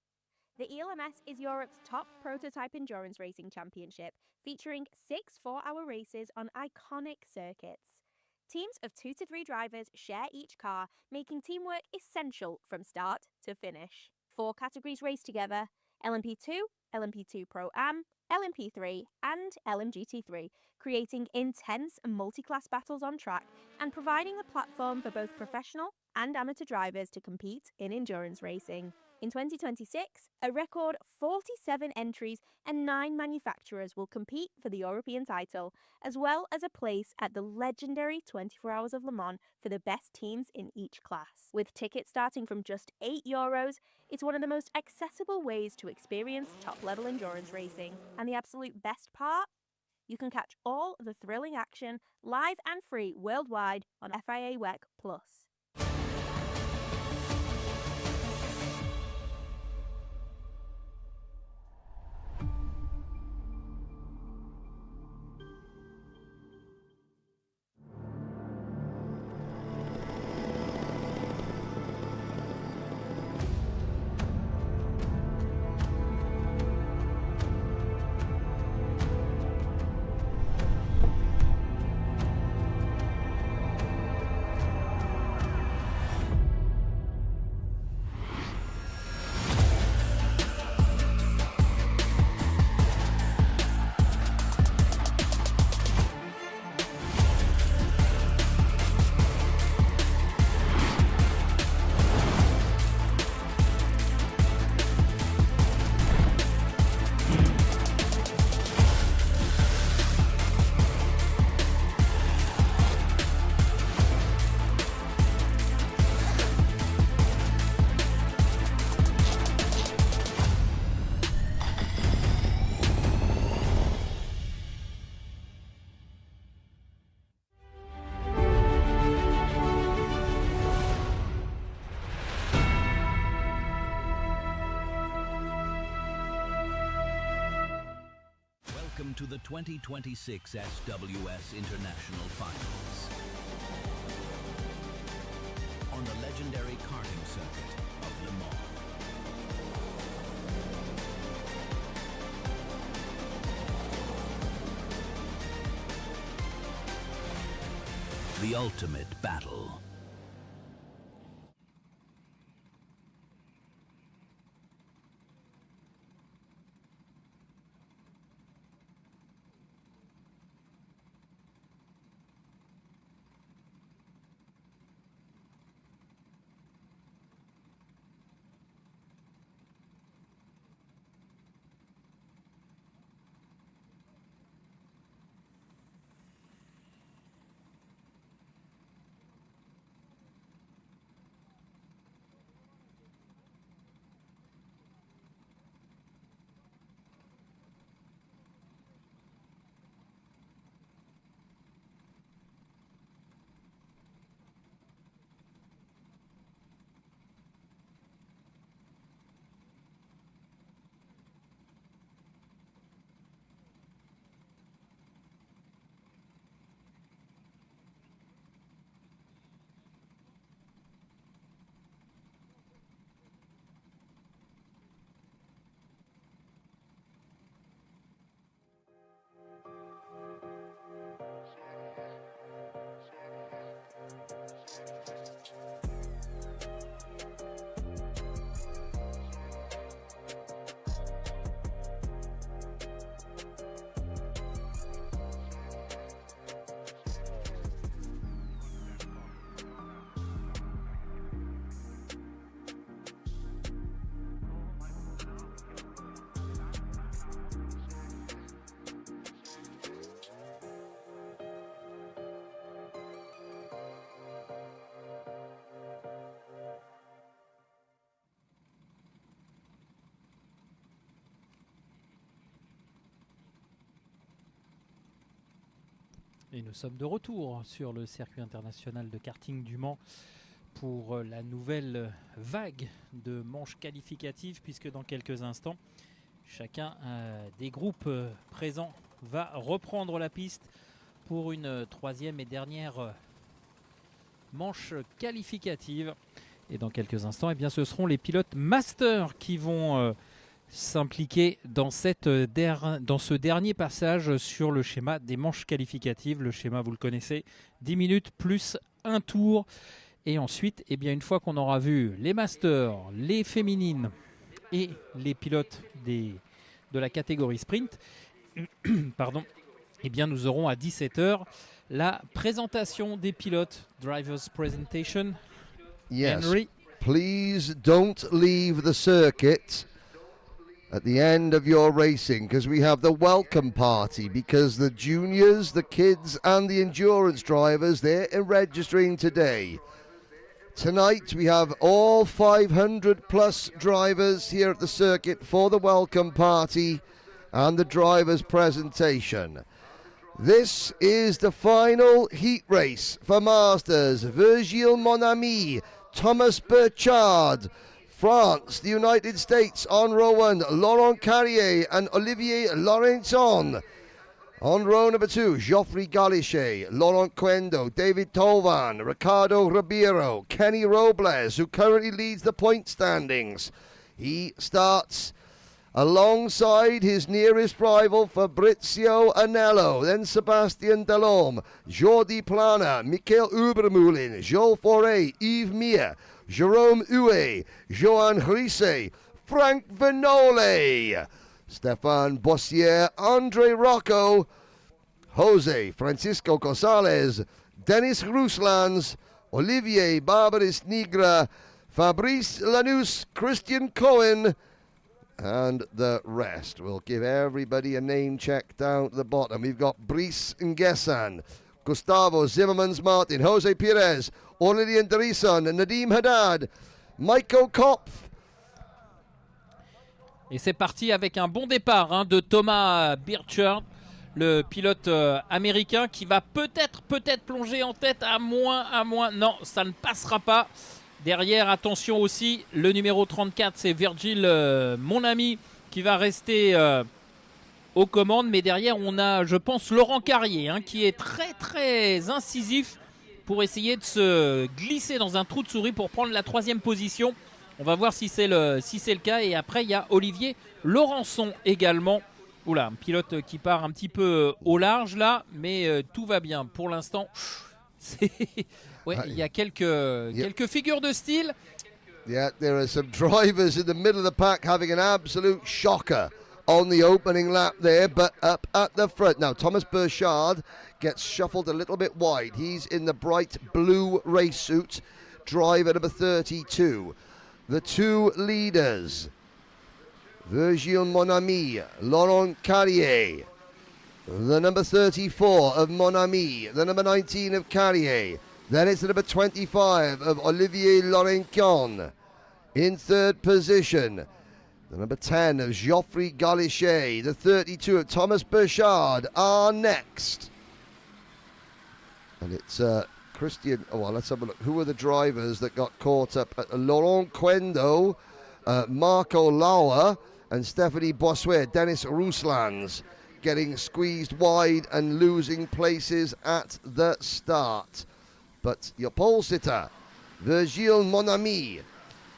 The ELMS is Europe's top prototype endurance racing championship, featuring 6 4-hour races on iconic circuits. Teams of 2 to 3 drivers share each car, making teamwork essential from start to finish. 4 categories race together: LMP2, LMP2 Pro-Am, LMP3 and LMGT3, creating intense multi-class battles on track and providing a platform for both professional and amateur drivers to compete in endurance racing. In 2026, a record 47 entries and 9 manufacturers will compete for the European title, as well as a place at the legendary 24 Hours of Le Mans for the best teams in each class. With tickets starting from just €8, it's one of the most accessible ways to experience top-level endurance racing. And the absolute best part? You can catch all the thrilling action live and free worldwide on FIA WEC+. Welcome to the 2026 SWS International Finals. On the legendary karting circuit of Le Mans. The ultimate battle. Et nous sommes de retour sur le circuit international de karting du Mans pour la nouvelle vague de manches qualificatives, puisque dans quelques instants, chacun des groupes présents va reprendre la piste pour une troisième et dernière manche qualificative. Et dans quelques instants, eh bien, ce seront les pilotes masters qui vont s'impliquer dans ce dernier passage sur le schéma des manches qualificatives. Le schéma, vous le connaissez, 10 minutes plus un tour. Et ensuite, eh bien, une fois qu'on aura vu les masters, les féminines et les pilotes de la catégorie sprint, pardon, eh bien, nous aurons à 17h la présentation des pilotes, Drivers Presentation. Yes, Henry. please don't leave the circuit at the end of your racing, because we have the welcome party, because the juniors, the kids and the endurance drivers, they're registering today. Tonight we have all 500 plus drivers here at the circuit for the welcome party and the drivers presentation. This is the final heat race for Masters. Virgile Monami, Thomas Burchard, France, the United States on row 1, Laurent Carrier and Olivier Laurenton. On row number 2, Geoffrey Galichet, Laurent Quendo, David Tolvan, Ricardo Ribeiro, Kenny Robles, who currently leads the point standings. He starts alongside his nearest rival Fabrizio Anello, then Sebastian Delorme, Jordi Plana, Michael Ubermoulin, Joel Foray, Yves Mir, Jerome Huet, Johan Grise, Frank Vinole, Stefan Bossier, Andre Rocco, Jose Francisco Gonzalez, Denis Ruslands, Olivier Barbaris Nigra, Fabrice Lanous, Christian Cohen, and the rest. We'll give everybody a name check down at the bottom. We've got Brice Nguessan, Gustavo Zimmermans Martin, Jose Perez, Aurelien Derison, Nadim Haddad, Maiko Kopf. Et c'est parti avec un bon départ de Thomas Birchard, le pilote américain qui va peut-être plonger en tête à moins. Non, ça ne passera pas. Derrière, attention aussi, le numéro 34, c'est Virgile Monami qui va rester aux commandes. Mais derrière, on a, je pense, Laurent Carrier qui est très incisif pour essayer de se glisser dans un trou de souris pour prendre la 3e position. On va voir si c'est le cas. Et après, il y a Olivier Laurençon également. Oula, un pilote qui part un petit peu au large là, mais tout va bien. Pour l'instant, ouais, il y a quelques figures de style. Yeah, there are some drivers in the middle of the pack having an absolute shocker on the opening lap there, but up at the front. Now, Thomas Burchard gets shuffled a little bit wide. He's in the bright blue race suit, driver number 32. The two leaders, Virgile Monami, Laurent Carrier, the number 34 of Monami, the number 19 of Carrier, then it's the number 25 of Olivier Laurenton. In third position, the number 10 of Geoffrey Galichet, the 32 of Thomas Burchard are next. And it's Christian, well, let's have a look. Who are the drivers that got caught up? Laurent Quendo, Marco Lauer, and Stephanie Bossuet, Denis Ruslands, getting squeezed wide and losing places at the start. But your pole sitter, Virgile Monami,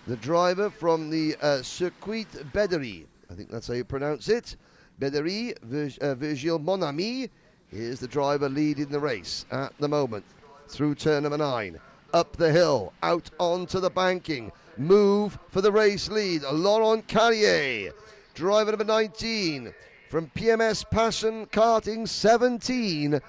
the driver from the Circuit Bederi, I think that's how you pronounce it. Bederi, Virgile Monami, is the driver leading the race at the moment. Through turn number 9, up the hill, out onto the banking, move for the race lead, Laurent Carrier, driver number 19, from PMS Passion Karting 17,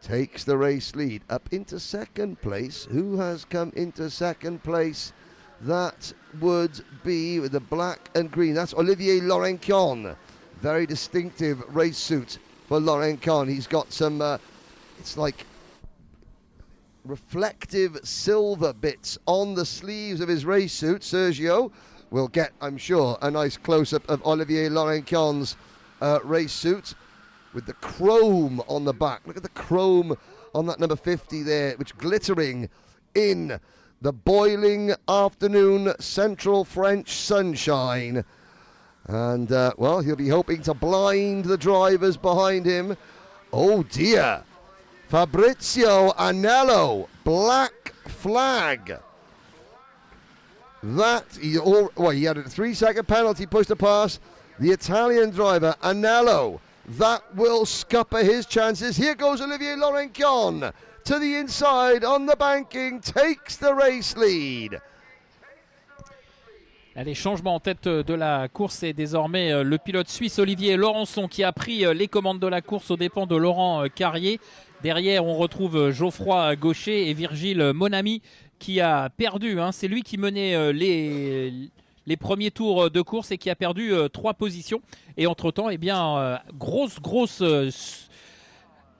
takes the race lead, up into second place. Who has come into second place? That would be with the black and green, that's Olivier Laurenton, very distinctive race suit for Laurenton. He's got some, it's like reflective silver bits on the sleeves of his race suit. Sergio will get, I'm sure, a nice close-up of Olivier Laurenton's race suit with the chrome on the back. Look at the chrome on that number 50 there, which glittering in the boiling afternoon central French sunshine. And, well, he'll be hoping to blind the drivers behind him. Oh, dear. Fabrizio Anello, black flag. he had a 3-second penalty push to pass the Italian driver, Anello. That will scupper his chances. Here goes Olivier Laurencon to the inside on the banking, takes the race lead. Allez, changement en tête de la course et désormais le pilote suisse Olivier Laurençon qui a pris les commandes de la course aux dépens de Laurent Carrier. Derrière, on retrouve Geoffroy Gaucher et Virgile Monami qui a perdu. C'est lui qui menait les premiers tours de course et qui a perdu 3 positions. Et entre-temps, eh bien, grosse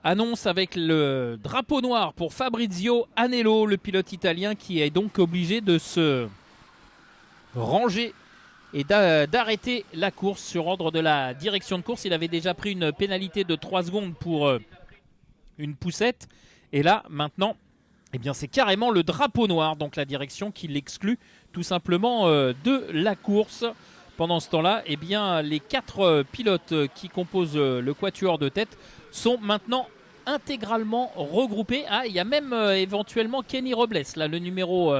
annonce avec le drapeau noir pour Fabrizio Anello, le pilote italien qui est donc obligé de se ranger et d'arrêter la course sur ordre de la direction de course. Il avait déjà pris une pénalité de 3 secondes pour une poussette. Et là, maintenant, eh bien, c'est carrément le drapeau noir, donc la direction qui l'exclut tout simplement de la course. Pendant ce temps-là, eh bien, les 4 pilotes qui composent le quatuor de tête sont maintenant intégralement regroupés. Il y a même éventuellement Kenny Robles, là, le numéro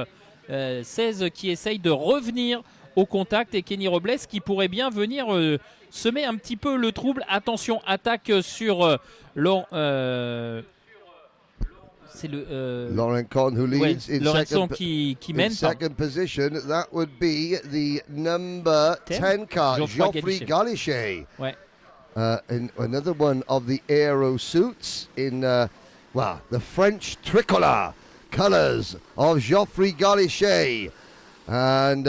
16 qui essaye de revenir au contact, et Kenny Robles qui pourrait bien venir semer un petit peu le trouble. Attention, attaque sur c'est le Laurencon who leads in qui mène. Second position, that would be the number 10 car, Geoffrey Galichet. Ouais. In another one of the aero suits in the French tricolor colours of Geoffrey Galichet. And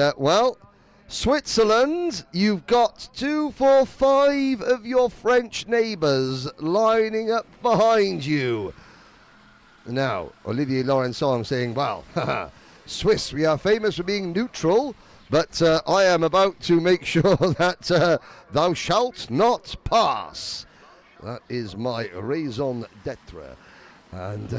Switzerland, you've got 2, 4, 5 of your French neighbours lining up behind you. Now, Olivier Laurençon saying, well, Swiss, we are famous for being neutral, but I am about to make sure that thou shalt not pass. That is my raison d'etre. And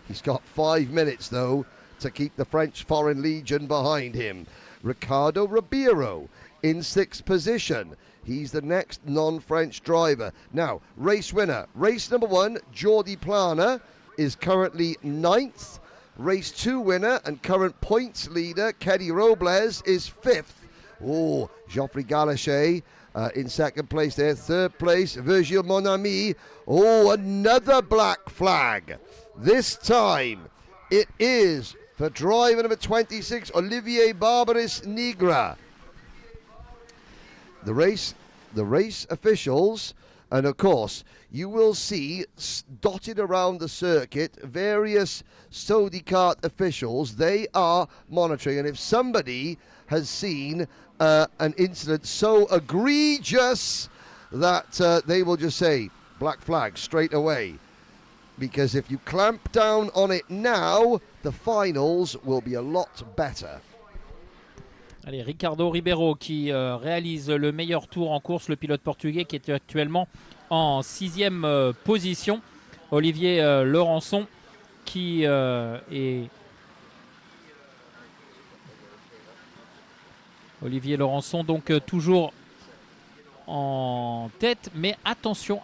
he's got 5 minutes, though, to keep the French Foreign Legion behind him. Ricardo Ribeiro in 6th position. He's the next non-French driver. Now, race winner. Race number 1, Jordi Plana, is currently 9th. Race 2 winner and current points leader, Kenny Robles, is 5th. Oh, Geoffrey Galichet in 2nd place there. 3rd place, Virgile Monami. Oh, another black flag. This time it is for driver number 26, Olivier Barbaris Nigra. The race officials, and of course, you will see dotted around the circuit various Saudi kart officials. They are monitoring, and if somebody has seen an incident so egregious that they will just say black flag straight away, because if you clamp down on it now, the finals will be a lot better. Allez, Ricardo Ribeiro qui réalise le meilleur tour en course, le pilote portugais qui est actuellement en 6e position. Olivier Laurençon qui est... Olivier Laurençon donc toujours en tête, mais attention,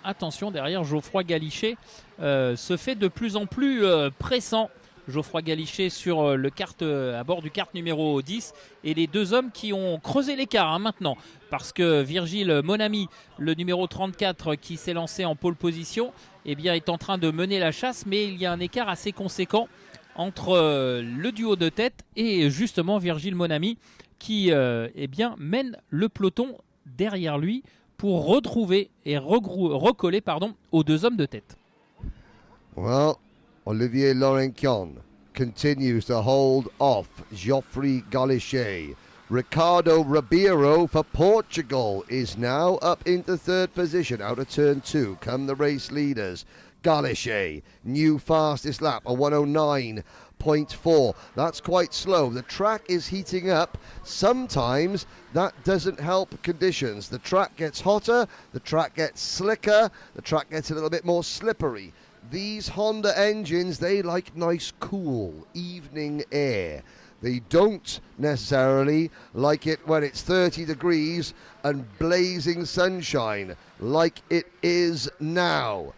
derrière Geoffroy Galichet se fait de plus en plus pressant. Geoffroy Galichet sur le kart, à bord du kart numéro 10, et les 2 hommes qui ont creusé l'écart maintenant, parce que Virgile Monami, le numéro 34 qui s'est lancé en pole position, eh bien, est en train de mener la chasse, mais il y a un écart assez conséquent entre le duo de tête et justement Virgile Monami qui eh bien, mène le peloton derrière lui pour retrouver et recoller aux 2 hommes de tête. Well, Olivier Laurencon continues to hold off Geoffrey Galichet. Ricardo Ribeiro for Portugal is now up into 3rd position. Out of turn 2 come the race leaders. Galichet, new fastest lap, a 109.4. That's quite slow. The track is heating up. Sometimes that doesn't help conditions. The track gets hotter, the track gets slicker, the track gets a little bit more slippery. These Honda engines, they like nice, cool, evening air. They don't necessarily like it when it's 30 degrees and blazing sunshine, like it is now.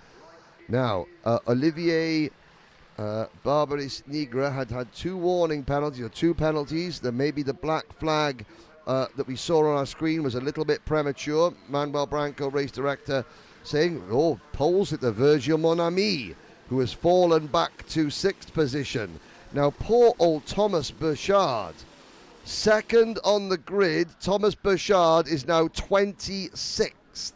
Now, Olivier Barbaris Nigra had two warning penalties, or two penalties. Then maybe the black flag that we saw on our screen was a little bit premature. Manuel Branco, race director, saying, oh, poles at the Virgil Monami, who has fallen back to 6th position. Now, poor old Thomas Burchard, second on the grid. Thomas Burchard is now 26th.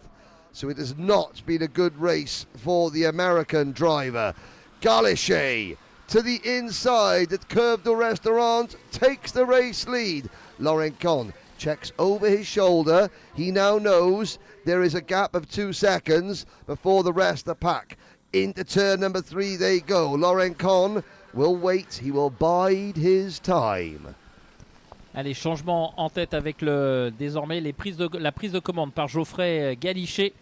So it has not been a good race for the American driver. Galichet to the inside at Curve du Restaurant, takes the race lead. Laurent Con checks over his shoulder. He now knows there is a gap of 2 seconds before the rest of the pack. Into turn number 3 they go. Laurent Con will wait. He will bide his time. Allez, changement en tête avec désormais la prise de commande par Geoffroy Galichet,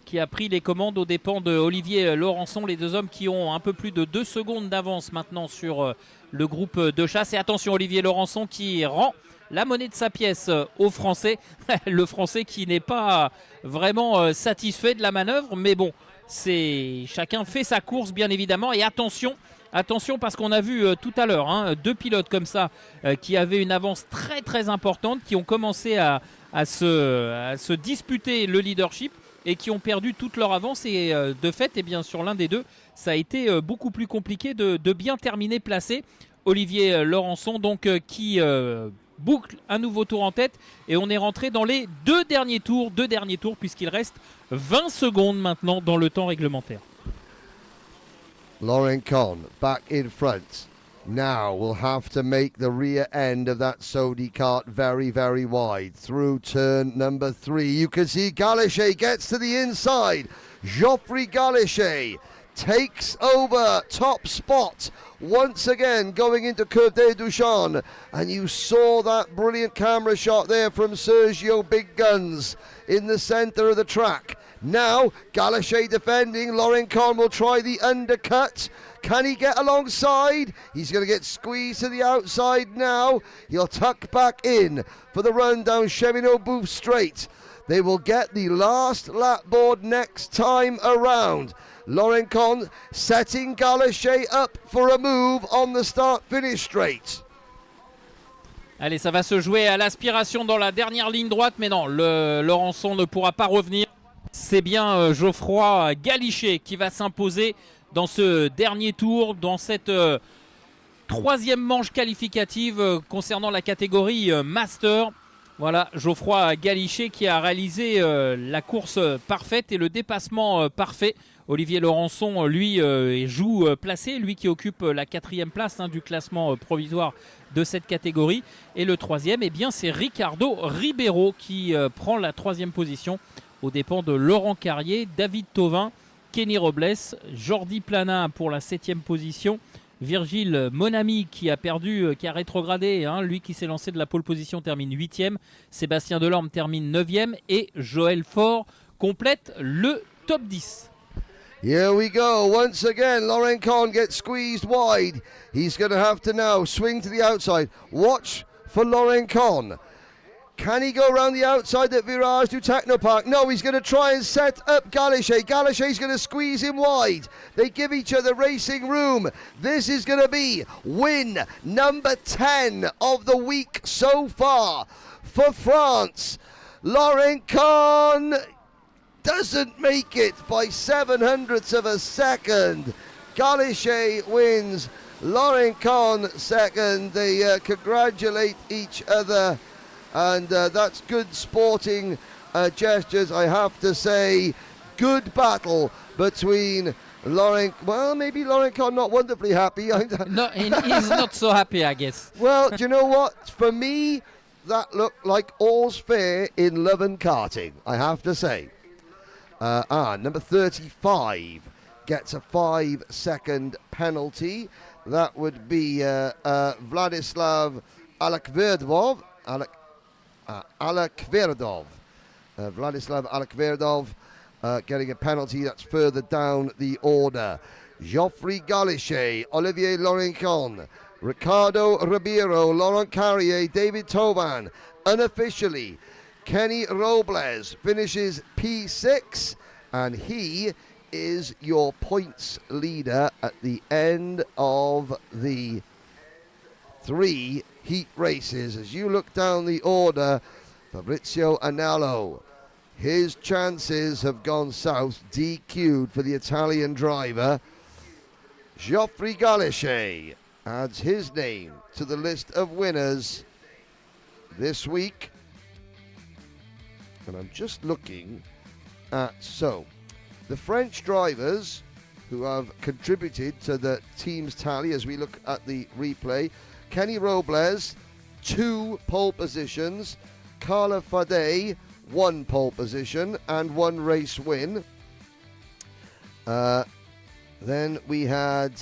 qui a pris les commandes aux dépens de Olivier Laurençon, les deux hommes qui ont un peu plus de 2 secondes d'avance maintenant sur le groupe de chasse. Et attention, Olivier Laurençon qui rend la monnaie de sa pièce au Français, le Français qui n'est pas vraiment satisfait de la manœuvre, mais bon, chacun fait sa course bien évidemment. Et attention parce qu'on a vu tout à l'heure 2 pilotes comme ça qui avaient une avance très très importante, qui ont commencé à se disputer le leadership et qui ont perdu toute leur avance. Et de fait, eh bien, sur l'un des deux, ça a été beaucoup plus compliqué de bien terminer placé. Olivier Laurençon donc qui boucle un nouveau tour en tête, et on est rentré dans les deux derniers tours puisqu'il reste 20 secondes maintenant dans le temps réglementaire. Laurent Con back in front. Now we'll have to make the rear end of that Sodi kart very, very wide. Through turn number 3. You can see Galichet gets to the inside. Geoffroy Galichet takes over top spot once again going into Curve des Duchamps. And you saw that brilliant camera shot there from Sergio Big Guns in the center of the track. Now, Galichet defending. Laurent Con will try the undercut. Can he get alongside? He's going to get squeezed to the outside now. He'll tuck back in for the run down Cheminot Booth Straight. They will get the last lap board next time around. Laurent Con setting Galichet up for a move on the start-finish straight. Allez, ça va se jouer à l'aspiration dans la dernière ligne droite, mais non, Laurençon ne pourra pas revenir. C'est bien Geoffroy Galichet qui va s'imposer dans ce dernier tour, dans cette troisième manche qualificative concernant la catégorie Master. Voilà, Geoffroy Galichet qui a réalisé la course parfaite et le dépassement parfait. Olivier Laurençon, lui, joue placé, lui qui occupe la 4e place du classement provisoire de cette catégorie. Et le 3e, eh bien, c'est Ricardo Ribeiro qui prend la 3e position aux dépens de Laurent Carrier, David Thauvin, Kenny Robles, Jordi Plana pour la 7e position, Virgile Monami qui a perdu, qui a rétrogradé, lui qui s'est lancé de la pole position termine 8e, Sébastien Delorme termine 9e et Joël Faure complète le top 10. Here we go. Once again, Laurent Con gets squeezed wide. He's going to have to now swing to the outside. Watch for Laurent Con. Can he go around the outside at Virage du Technopark? No, he's going to try and set up Galichet. Galichet's going to squeeze him wide. They give each other racing room. This is going to be win number 10 of the week so far for France. Laurent Con doesn't make it by 0.07 of a second. Galichet wins. Laurent Con second. They congratulate each other. And that's good sporting gestures, I have to say. Good battle between Laurent, well, maybe Laurent Con not wonderfully happy. No, he's not so happy, I guess. Well, do you know what? For me, that looked like all's fair in love and karting, I have to say. Number 35 gets a 5-second penalty. That would be Vladislav Alekverdov. Vladislav Alekverdov getting a penalty. That's further down the order. Geoffroy Galichet, Olivier Laurent Con, Ricardo Ribeiro, Laurent Carrier, David Thauvin. Unofficially, Kenny Robles finishes P6, and he is your points leader at the end of the 3 heat races. As you look down the order, Fabrizio Anello, his chances have gone south, DQ'd for the Italian driver. Geoffrey Galichet adds his name to the list of winners this week. And I'm just looking at, so, the French drivers who have contributed to the team's tally as we look at the replay. Kenny Robles, 2 pole positions. Carla Fadey, 1 pole position and 1 race win. Then we had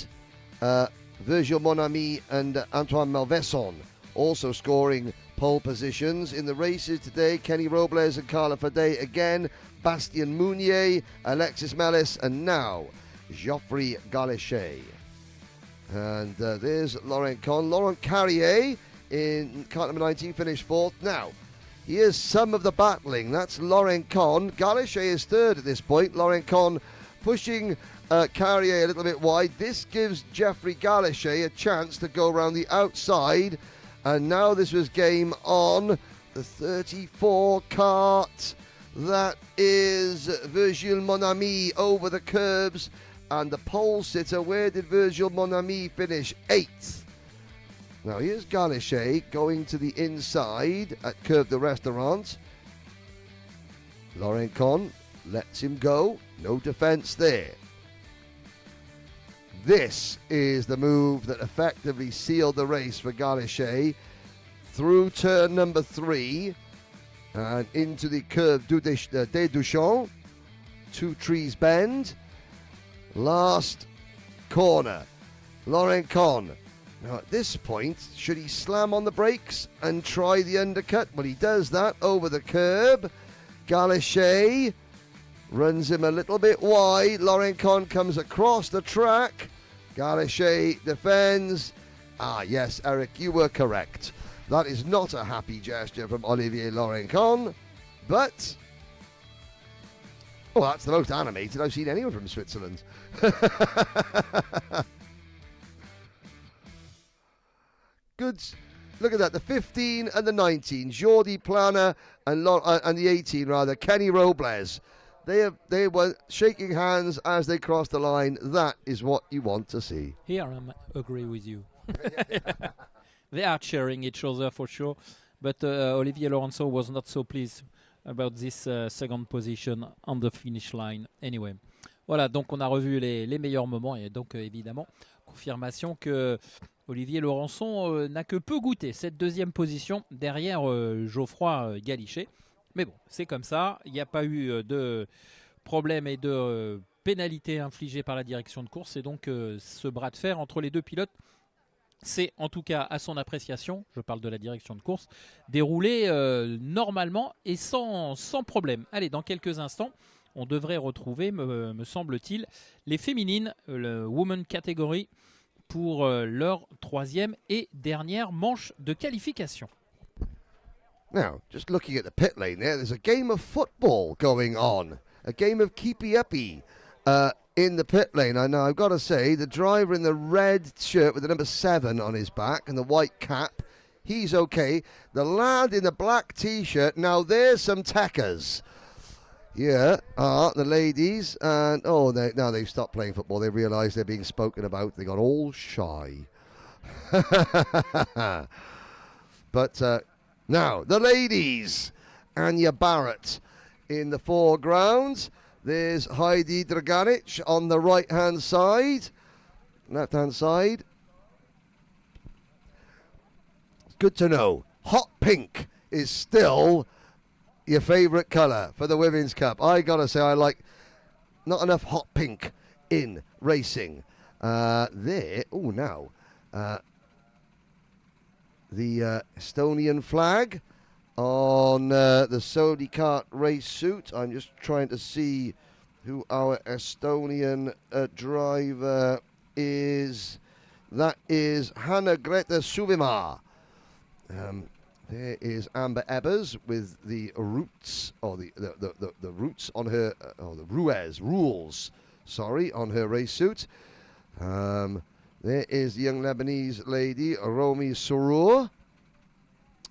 Virgil Monami and Antoine Malvesson also scoring pole positions. In the races today, Kenny Robles and Carla Fadey again, Bastien Mounier, Alexis Mellis, and now Geoffrey Galichet. And there's Laurent Con. Laurent Carrier in kart number 19 finished 4th. Now, here's some of the battling. That's Laurent Con. Galichet is 3rd at this point. Laurent Con pushing Carrier a little bit wide. This gives Geoffrey Galichet a chance to go around the outside. And now this was game on the 34 kart. That is Virgil Monami over the curbs. And the pole sitter, where did Virgil Monami finish? 8th. Now here's Galichet going to the inside at Curve de Restaurant. Laurent Con lets him go. No defence there. This is the move that effectively sealed the race for Galichet through turn number 3 and into the Curve des Duchamps. 2 trees bend. Last corner. Laurent Con. Now at this point, should he slam on the brakes and try the undercut? Well, he does that over the curb. Galichet runs him a little bit wide. Laurent Con comes across the track. Galichet defends. Ah, yes, Eric, you were correct. That is not a happy gesture from Olivier Laurent Con, but... oh, that's the most animated I've seen anyone from Switzerland. Good. Look at that. The 15 and the 19. Jordi Plana and the 18, rather. Kenny Robles. They were shaking hands as they crossed the line. That is what you want to see. Here I agree with you. They are cheering each other for sure. But Olivier Lorenzo was not so pleased about this second position on the finish line. Anyway, voilà, donc on a revu les meilleurs moments et donc évidemment, confirmation que Olivier Laurençon n'a que peu goûté cette deuxième position derrière Geoffroy Galichet. Mais bon, c'est comme ça, il n'y a pas eu de problème et de pénalité infligée par la direction de course et donc ce bras de fer entre les deux pilotes, c'est en tout cas à son appréciation, je parle de la direction de course, déroulé normalement et sans problème. Allez, dans quelques instants, on devrait retrouver, me semble-t-il, les féminines, le Women Category, pour leur troisième et dernière manche de qualification. Now, just looking at the pit lane there's a game of football going on, a game of keepy-uppy in the pit lane. I know, I've got to say, the driver in the red shirt with the number 7 on his back and the white cap, he's okay. The lad in the black T-shirt, now there's some techers. Here are the ladies, and now they've stopped playing football. They realise they're being spoken about. They got all shy. But now, the ladies. Anya Barrett in the foreground. There's Heidi Draganic on the right-hand side. Left-hand side. Good to know. Hot pink is still your favourite colour for the Women's Cup. I got to say, I like not enough hot pink in racing. The Estonian flag on the Sony Kart race suit. I'm just trying to see who our Estonian driver is. That is Hanna Greta Suvimaa. There is Amber Ebbers with the roots, or the roots on her, or the rules sorry, on her race suit. There is the young Lebanese lady, Romy Sarour.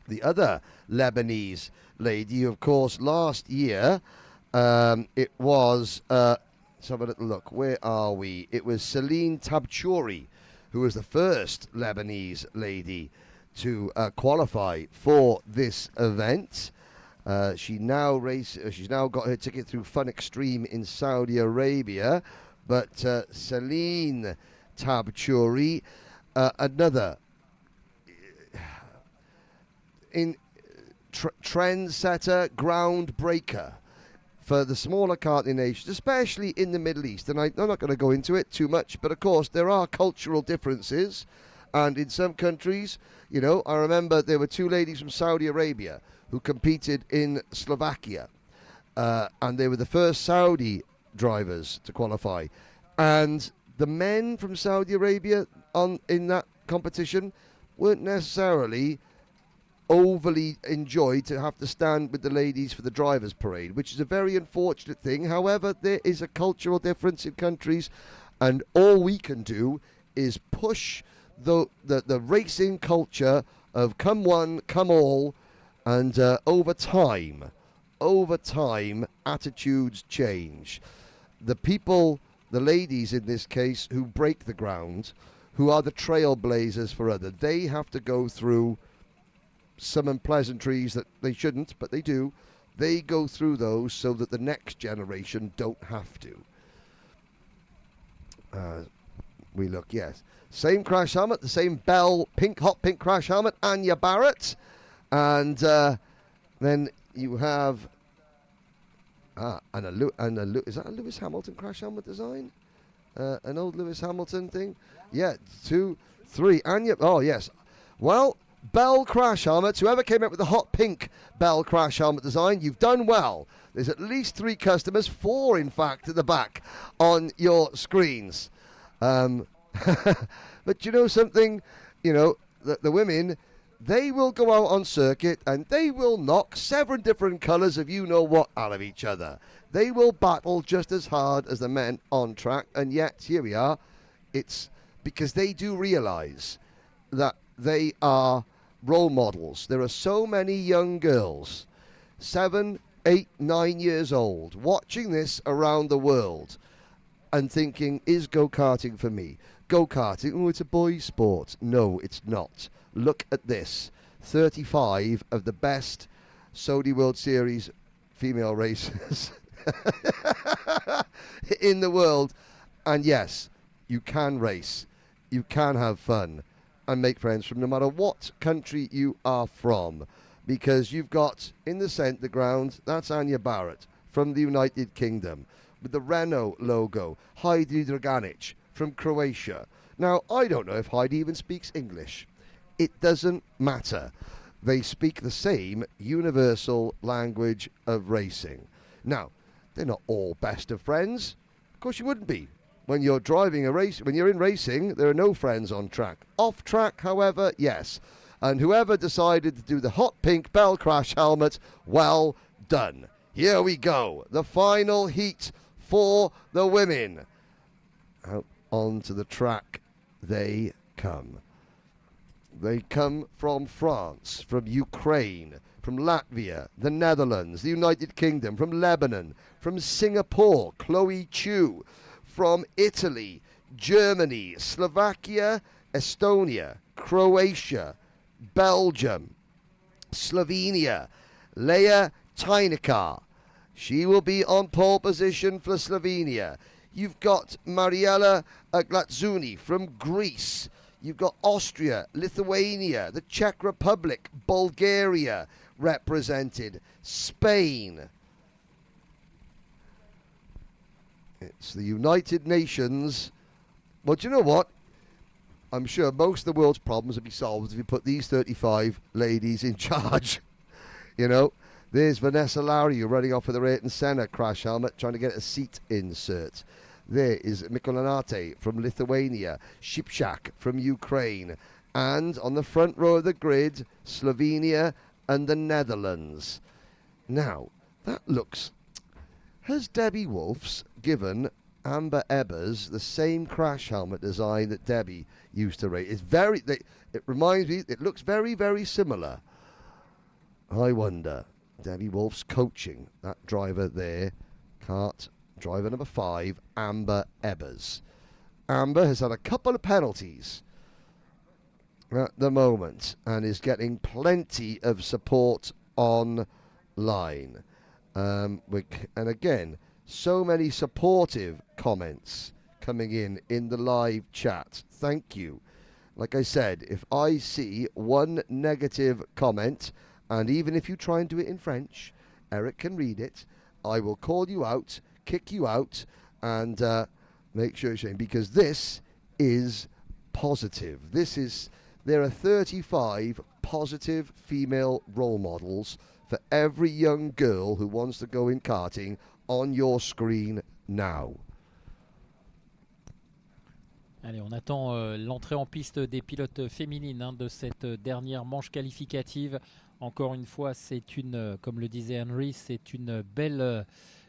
The other Lebanese lady, of course, last year, it was, let's have a little look, where are we? It was Celine Tabchouri, who was the first Lebanese lady to qualify for this event. She's now got her ticket through Fun Extreme in Saudi Arabia, but Celine Tabchouri, another trendsetter, groundbreaker for the smaller karting nations, especially in the Middle East. And I'm not going to go into it too much, but of course there are cultural differences. And in some countries, you know, I remember there were two ladies from Saudi Arabia who competed in Slovakia. And they were the first Saudi drivers to qualify. And the men from Saudi Arabia in that competition weren't necessarily overly enjoyed to have to stand with the ladies for the drivers' parade, which is a very unfortunate thing. However, there is a cultural difference in countries, and all we can do is push the racing culture of come one, come all, and over time, attitudes change. The people, the ladies in this case, who break the ground, who are the trailblazers for others, they have to go through some unpleasantries that they shouldn't, but they do. They go through those so that the next generation don't have to. We look, yes. Same crash helmet, the same Bell hot pink crash helmet, Anya Barrett. And then you have, is that a Lewis Hamilton crash helmet design? An old Lewis Hamilton thing? Yeah, 2, 3, Anya, oh yes. Well, Bell crash helmets, whoever came up with the hot pink Bell crash helmet design, you've done well. There's at least 3 customers, 4 in fact, at the back on your screens. But you know something, you know, the women, they will go out on circuit and they will knock 7 different colours of you-know-what out of each other. They will battle just as hard as the men on track, and yet here we are. It's because they do realise that they are role models. There are so many young girls, 7, 8, 9 years old, watching this around the world and thinking, is go-karting for me? Go-karting, oh, it's a boys' sport. No, it's not. Look at this. 35 of the best Saudi World Series female racers in the world. And yes, you can race. You can have fun and make friends from no matter what country you are from, because you've got in the centre ground, that's Anya Barrett from the United Kingdom with the Renault logo, Heidi Draganic from Croatia. Now, I don't know if Heidi even speaks English. It doesn't matter. They speak the same universal language of racing. Now, they're not all best of friends. Of course you wouldn't be. When you're driving a race, when you're in racing, there are no friends on track. Off track, however, yes. And whoever decided to do the hot pink Bell crash helmet, well done. Here we go. The final heat for the women. Out onto the track they come. They come from France, from Ukraine, from Latvia, the Netherlands, the United Kingdom, from Lebanon, from Singapore, Chloe Chu, from Italy, Germany, Slovakia, Estonia, Croatia, Belgium, Slovenia, Leia Tynekar. She will be on pole position for Slovenia. You've got Mariella Glatzuni from Greece. You've got Austria, Lithuania, the Czech Republic, Bulgaria represented, Spain. It's the United Nations. Well, do you know what? I'm sure most of the world's problems would be solved if you put these 35 ladies in charge. You know, there's Vanessa Lowry running off with her Ayrton Senna crash helmet, trying to get a seat insert. There is Mikolanate from Lithuania, Shipshak from Ukraine, and on the front row of the grid, Slovenia and the Netherlands. Now, that looks... Has Debbie Wolfs given Amber Ebbers the same crash helmet design that Debbie used to race. It reminds me, it looks very, very similar. I wonder, Debbie Wolf's coaching that driver there, kart driver number 5, Amber Ebbers. Amber has had a couple of penalties at the moment and is getting plenty of support online. And again, so many supportive comments coming in the live chat. Thank you. Like I said, if I see one negative comment, and even if you try and do it in French, Eric can read it, I will call you out, kick you out, and make sure you're saying, because this is positive. There are 35 positive female role models for every young girl who wants to go in karting on your screen now. Allez, on attend l'entrée en piste des pilotes féminines de cette dernière manche qualificative. Encore une fois, c'est une, comme le disait Henry, c'est une belle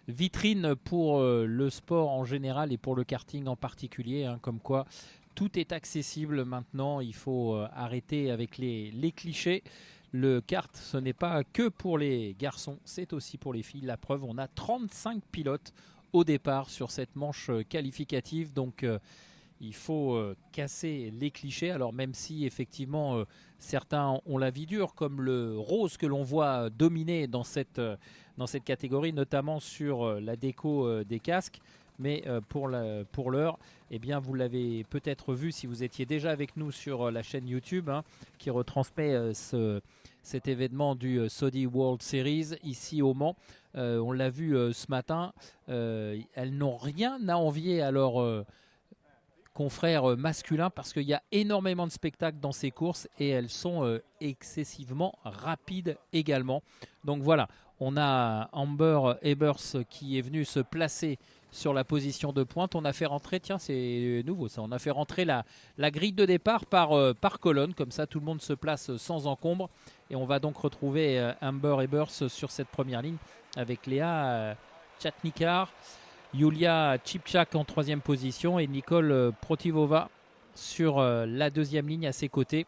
vitrine pour le sport en général et pour le karting en particulier, comme quoi tout est accessible maintenant. Il faut arrêter avec les clichés. Le kart, ce n'est pas que pour les garçons, c'est aussi pour les filles. La preuve, on a 35 pilotes au départ sur cette manche qualificative. Donc, il faut casser les clichés. Alors, même si effectivement, certains ont la vie dure, comme le rose que l'on voit dominer dans cette catégorie, notamment sur la déco des casques. Mais pour l'heure, eh bien, vous l'avez peut-être vu si vous étiez déjà avec nous sur la chaîne YouTube qui retransmet cet événement du Saudi World Series ici au Mans. On l'a vu ce matin. Elles n'ont rien à envier à leurs confrères masculins parce qu'il y a énormément de spectacles dans ces courses et elles sont excessivement rapides également. Donc voilà, on a Amber Ebbers qui est venue se placer sur la position de pointe. On a fait rentrer, tiens c'est nouveau ça, on a fait rentrer la grille de départ par colonne, comme ça tout le monde se place sans encombre et on va donc retrouver Amber Ebbers sur cette première ligne avec Léa Chatnikar, Yulia Chipchak en troisième position et Nicole Protivova sur la deuxième ligne à ses côtés.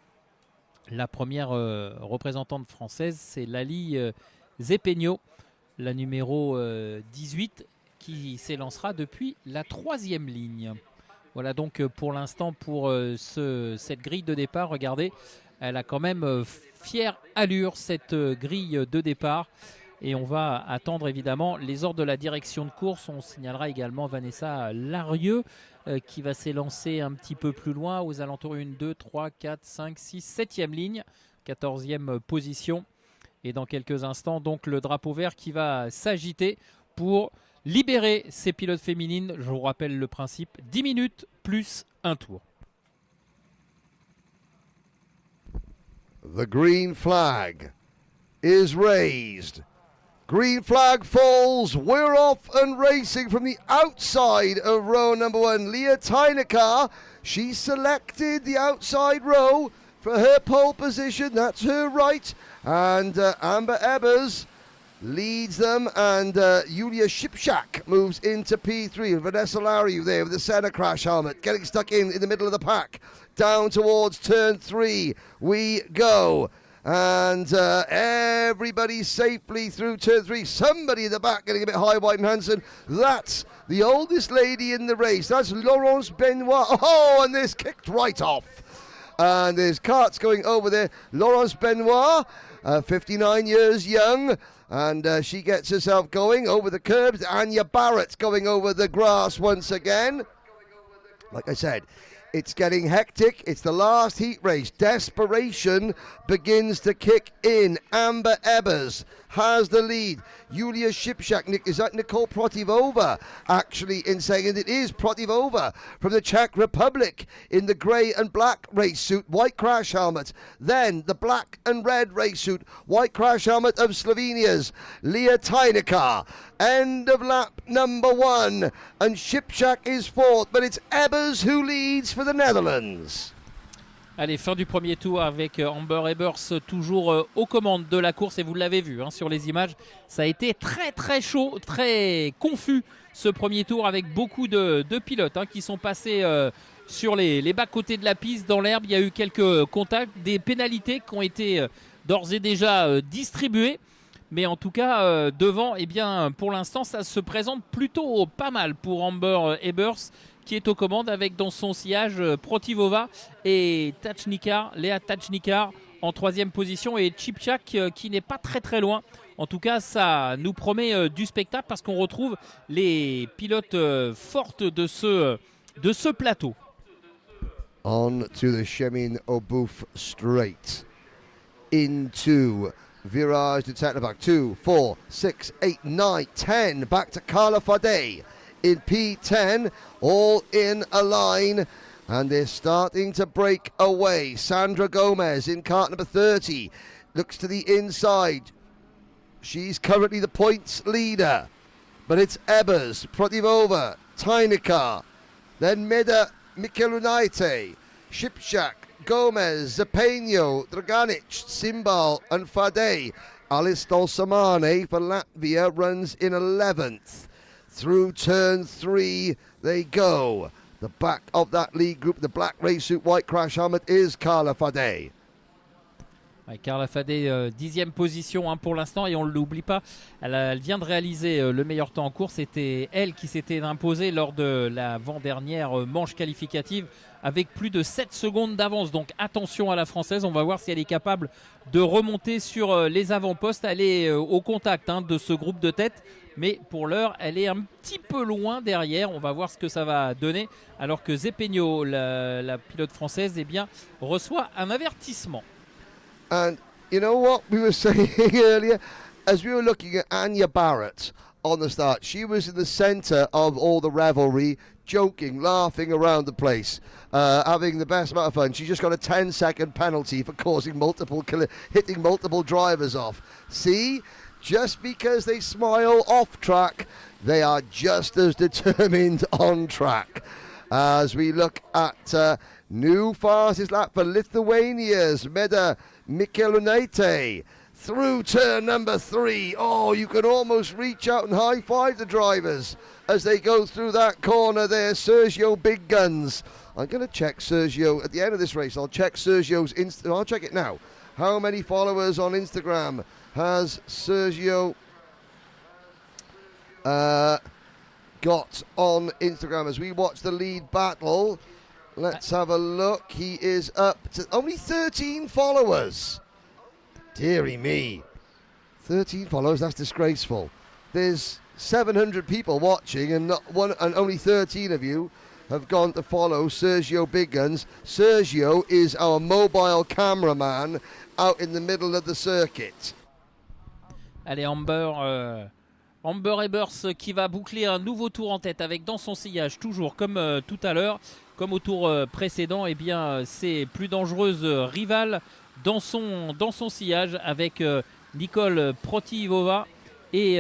La première représentante française, c'est Lali Zepegno, la numéro 18, qui s'élancera depuis la troisième ligne. Voilà donc pour l'instant pour cette grille de départ. Regardez, elle a quand même fière allure cette grille de départ. Et on va attendre évidemment les ordres de la direction de course. On signalera également Vanessa Larieux qui va s'élancer un petit peu plus loin aux alentours 1, 2, 3, 4, 5, 6, 7e ligne, 14e position. Et dans quelques instants, donc le drapeau vert qui va s'agiter pour libérer ces pilotes féminines. Je vous rappelle le principe, 10 minutes plus un tour. The green flag is raised. Green flag falls. We're off and racing from the outside of row number 1. Leah Tynekar, she selected the outside row for her pole position. That's her right. And Amber Ebbers leads them, and Yulia Shipshak moves into P3. And Vanessa Lariou there with the centre crash helmet, getting stuck in the middle of the pack. Down towards turn 3 we go. And everybody safely through turn 3. Somebody in the back getting a bit high, White and Hansen. That's the oldest lady in the race. That's Laurence Benoit. Oh, and this kicked right off. And there's carts going over there. Laurence Benoit, 59 years young. And she gets herself going over the curbs. Anya Barrett going over the grass once again. Like I said, it's getting hectic. It's the last heat race. Desperation begins to kick in. Amber Ebbers has the lead. Yulia Shipshak, is that Nicole Protivova? Actually, in second, it is Protivova from the Czech Republic in the grey and black race suit, white crash helmet. Then the black and red race suit, white crash helmet of Slovenia's Leah Tynekar. End of lap number 1, and Shipshak is fourth, but it's Ebbers who leads for the Netherlands. Allez, fin du premier tour avec Amber Ebers toujours aux commandes de la course. Et vous l'avez vu sur les images, ça a été très très chaud, très confus ce premier tour avec beaucoup de pilotes qui sont passés sur les bas-côtés de la piste, dans l'herbe. Il y a eu quelques contacts, des pénalités qui ont été d'ores et déjà distribuées. Mais en tout cas, devant, eh bien, pour l'instant, ça se présente plutôt pas mal pour Amber Ebers, qui est aux commandes avec dans son sillage Protivova et Léa Tachnikar en troisième position et Chipchak qui n'est pas très très loin. En tout cas, ça nous promet du spectacle parce qu'on retrouve les pilotes fortes de ce plateau. On to the Shemin Obouf straight into virage to Technoback 2, 4, 6, 8, 9, 10. Back to Carla Fadey in P10, all in a line, and they're starting to break away. Sandra Gomez in cart number 30 looks to the inside. She's currently the points leader, but it's Ebers, Protivova, Tynekar, then Meda Mikelunaite, Shipshak, Gomez, Zapeno, Draganic, Simbal and Fadey. Alice Dolsamane for Latvia runs in 11th. Through turn 3 they go. The back of that lead group, the black race suit, white crash helmet, is Carla Fadey. Carla Fadey, 10e position pour l'instant, et on ne l'oublie pas, elle vient de réaliser le meilleur temps en course. C'était elle qui s'était imposée lors de l'avant-dernière manche qualificative avec plus de 7 secondes d'avance. Donc attention à la française, on va voir si elle est capable de remonter sur les avant-postes. Elle est au contact de ce groupe de tête, mais pour l'heure elle est un petit peu loin derrière. On va voir ce que ça va donner, alors que Zapeno, la pilote française, reçoit un avertissement. And you know what we were saying earlier, as we were looking at Anya Barrett on the start, she was in the centre of all the revelry, joking, laughing around the place, having the best amount of fun. She just got a 10-second penalty for hitting multiple drivers off. See, just because they smile off track, they are just as determined on track. As we look at new fastest lap for Lithuania's Meda Mikelunaite through turn number 3. Oh, you can almost reach out and high-five the drivers as they go through that corner there. Sergio Big Guns. I'm going to check Sergio at the end of this race. I'll check Sergio's I'll check it now. How many followers on Instagram has Sergio got on Instagram as we watch the lead battle? Let's have a look. He is up to only 13 followers. Deary me. 13 followers, that's disgraceful. There's 700 people watching and only 13 of you have gone to follow Sergio Big Guns. Sergio is our mobile cameraman out in the middle of the circuit. Allez, Amber Ebers qui va boucler un nouveau tour en tête avec dans son sillage, toujours comme tout à l'heure, comme au tour précédent, ses plus dangereuses rivales dans son sillage avec Nicole Protivova et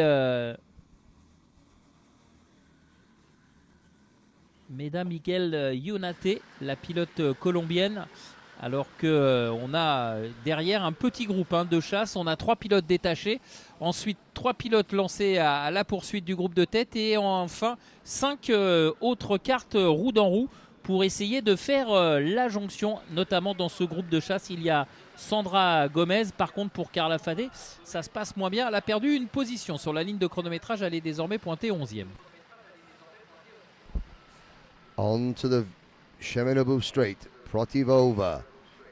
Meda Mikelunaite, la pilote colombienne. Alors qu'on a derrière un petit groupe de chasse. On a 3 pilotes détachés, ensuite 3 pilotes lancés à la poursuite du groupe de tête, et enfin 5 autres cartes roue dans roue pour essayer de faire la jonction. Notamment dans ce groupe de chasse, il y a Sandra Gomez. Par contre, pour Carla Fadey, ça se passe moins bien. Elle a perdu une position sur la ligne de chronométrage. Elle est désormais pointée 11e. On to the Shemin straight. Protivova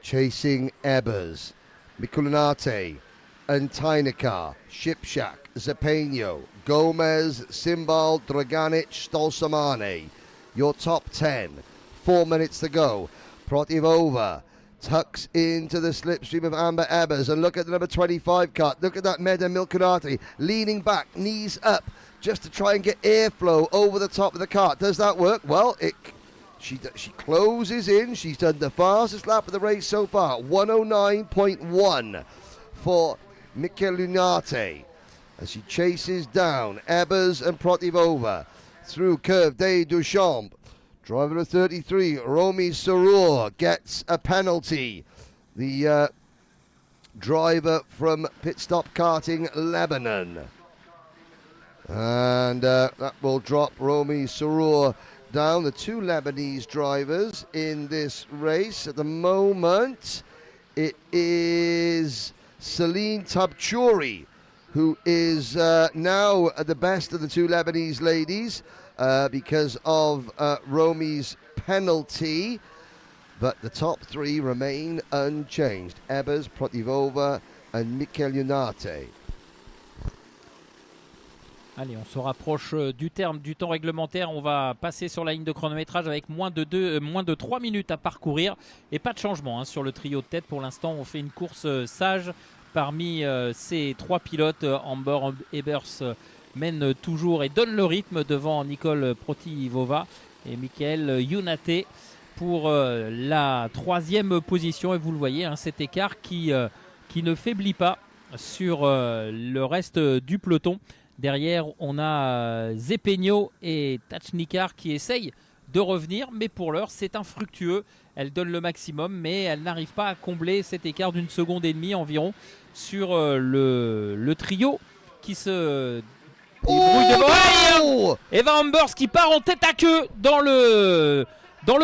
chasing Ebers, Mikelunaite and Tynekar, Shipshak, Zapeno, Gomez, Simbal, Draganic, Stolsamane. Your top 10. 4 minutes to go. Protivova tucks into the slipstream of Amber Ebers, and look at the number 25 cut. Look at that Meda Mikelunaite leaning back, knees up, just to try and get airflow over the top of the cart. Does that work? Well, she closes in. She's done the fastest lap of the race so far, 109.1 for Mikelunaite, as she chases down Ebers and Protivova through Curve des Duchamps. Driver of 33, Romy Seront, gets a penalty. The driver from Pit Stop Karting Lebanon. And that will drop Romy Seront down. The two Lebanese drivers in this race at the moment. It is Celine Tabchouri, who is now the best of the two Lebanese ladies because of Romy's penalty. But the top three remain unchanged. Ebers, Protivova and Mikel Yunate. Allez, on se rapproche du terme du temps réglementaire. On va passer sur la ligne de chronométrage avec moins de 3 minutes à parcourir. Et pas de changement sur le trio de tête. Pour l'instant, on fait une course sage. Parmi ces trois pilotes, Amber Ebers mène toujours et donne le rythme devant Nicole Protivova et Michael Yunate pour la troisième position. Et vous le voyez, cet écart qui ne faiblit pas sur le reste du peloton. Derrière, on a Zepegno et Tachnikar qui essayent de revenir, mais pour l'heure, c'est infructueux. Elle donne le maximum, mais elle n'arrive pas à combler cet écart d'une seconde et demie environ sur le trio qui se débrouille devant. Eva Ambers qui part en tête à queue dans le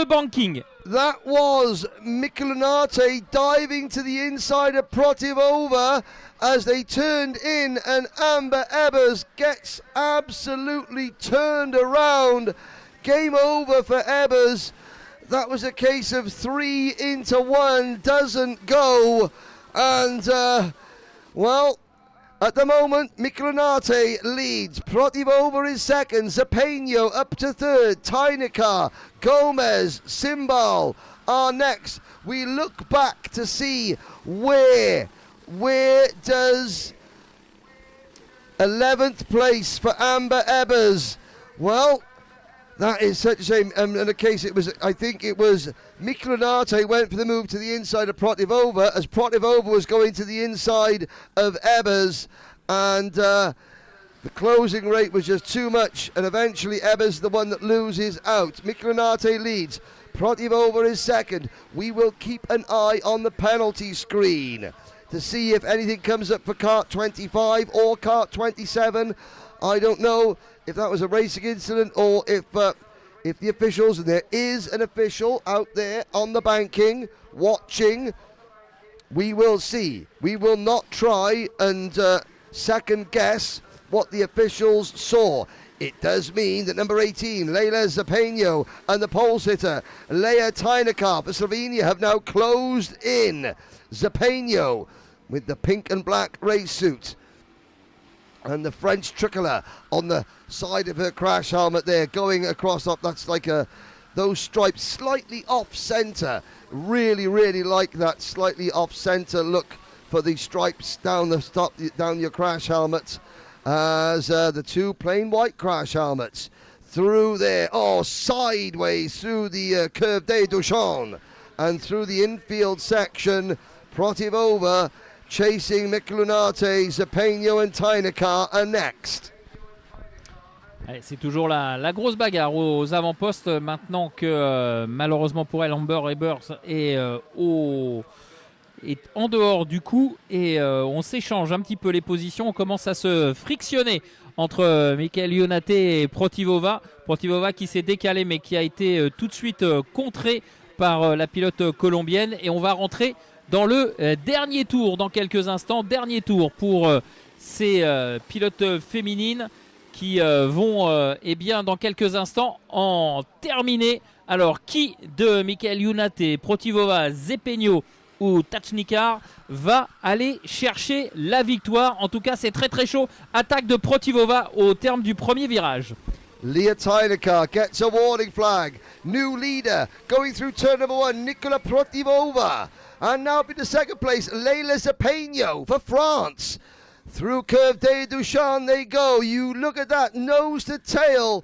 banking. That was Mikel Yunate diving to the inside of Protivova as they turned in, and Amber Ebers gets absolutely turned around. Game over for Ebers. That was a case of 3 into 1, doesn't go. And, well, at the moment, Mikel Yunate leads. Protivova is second. Zepegno up to third. Tynekar, Gomez, Simbal are next. We look back to see where does 11th place for Amber Ebers. Well, that is such a shame. In the case, I think it was Mikel Yunate went for the move to the inside of Protivova as Protivova was going to the inside of Ebers, and the closing rate was just too much, and eventually Ebers the one that loses out. Mikel Yunate leads. Protivova is second. We will keep an eye on the penalty screen to see if anything comes up for kart 25 or kart 27. I don't know if that was a racing incident or if the officials, and there is an official out there on the banking watching, we will see. We will not try and second guess what the officials saw. It does mean that number 18, Leila Zepegno, and the pole sitter, Leia Tynekar for Slovenia have now closed in. Zepegno with the pink and black race suit and the French tricolour on the side of her crash helmet there, going across up. That's like those stripes slightly off centre. Really, really like that slightly off centre look for the stripes down your crash helmet. As the two plain white crash helmets through there, sideways through the Curve des Duchamps and through the infield section. Protivova chasing Mikel Yunate, Zepegno and Tynekar are next. Allez, c'est toujours la grosse bagarre aux avant-postes maintenant que malheureusement pour elle, Amber Ebers est en dehors du coup et on s'échange un petit peu les positions. On commence à se frictionner entre Michael Yunate et Protivova. Protivova qui s'est décalé mais qui a été tout de suite contré par la pilote colombienne, et on va rentrer dans le dernier tour dans quelques instants. Dernier tour pour ces pilotes féminines qui vont dans quelques instants en terminer. Alors qui de Michael Yunate, Protivova, Zepegno ou Tachnikar va aller chercher la victoire? En tout cas, c'est très très chaud. Attaque de Protivova au terme du premier virage. Leah Tynekar gets a warning flag. New leader going through turn number 1, Nicola Protivova. And now up in the second place, Leila Zepegno for France. Through Curve des Duchamps they go. You look at that, nose to tail.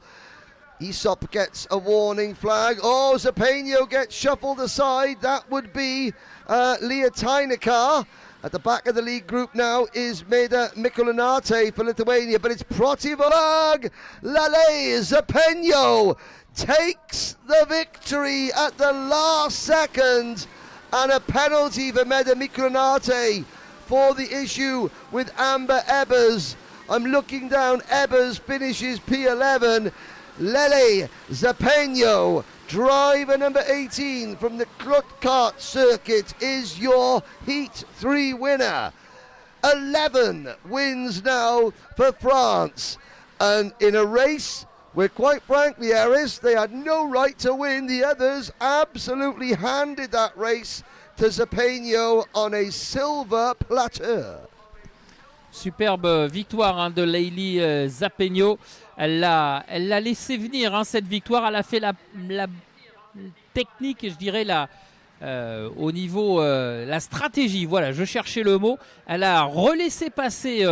Aesop gets a warning flag. Zepegno gets shuffled aside. That would be Leah Tynekar. At the back of the lead group now is Mikel Yunate for Lithuania, but it's Protivova. Lale Zepegno takes the victory at the last second, and a penalty for Meda Micronate for the issue with Amber Ebbers. I'm looking down, Ebbers finishes P11. Lele Zapeño, driver number 18 from the Kart circuit, is your Heat 3 winner. 11 wins now for France. And in a race where, quite frankly, Eris, they had no right to win, the others absolutely handed that race to Zapeño on a silver platter. Superbe victoire de Leili Zapeño. Elle l'a laissé venir, cette victoire. Elle a fait la technique, je dirais, au niveau la stratégie. Voilà, je cherchais le mot. Elle a relaissé passer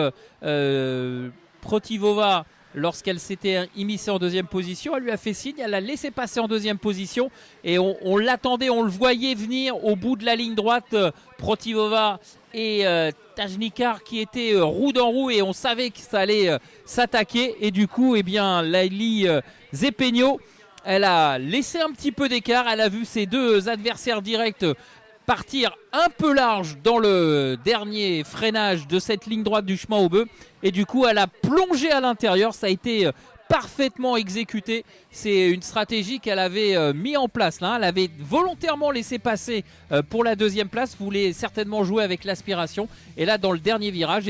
Protivova lorsqu'elle s'était immiscée en deuxième position. Elle lui a fait signe, elle l'a laissé passer en deuxième position et on l'attendait, on le voyait venir au bout de la ligne droite, Protivova et Tajnikar qui étaient roue dans roue, et on savait que ça allait s'attaquer, et du coup Leili Zapeño, elle a laissé un petit peu d'écart, elle a vu ses deux adversaires directs partir un peu large dans le dernier freinage de cette ligne droite du chemin aux bœufs, et du coup elle a plongé à l'intérieur. Ça a été parfaitement exécuté. C'est une stratégie qu'elle avait mis en place là. Elle avait volontairement laissé passer pour la deuxième place, voulait certainement jouer avec l'aspiration, et là dans le dernier virage,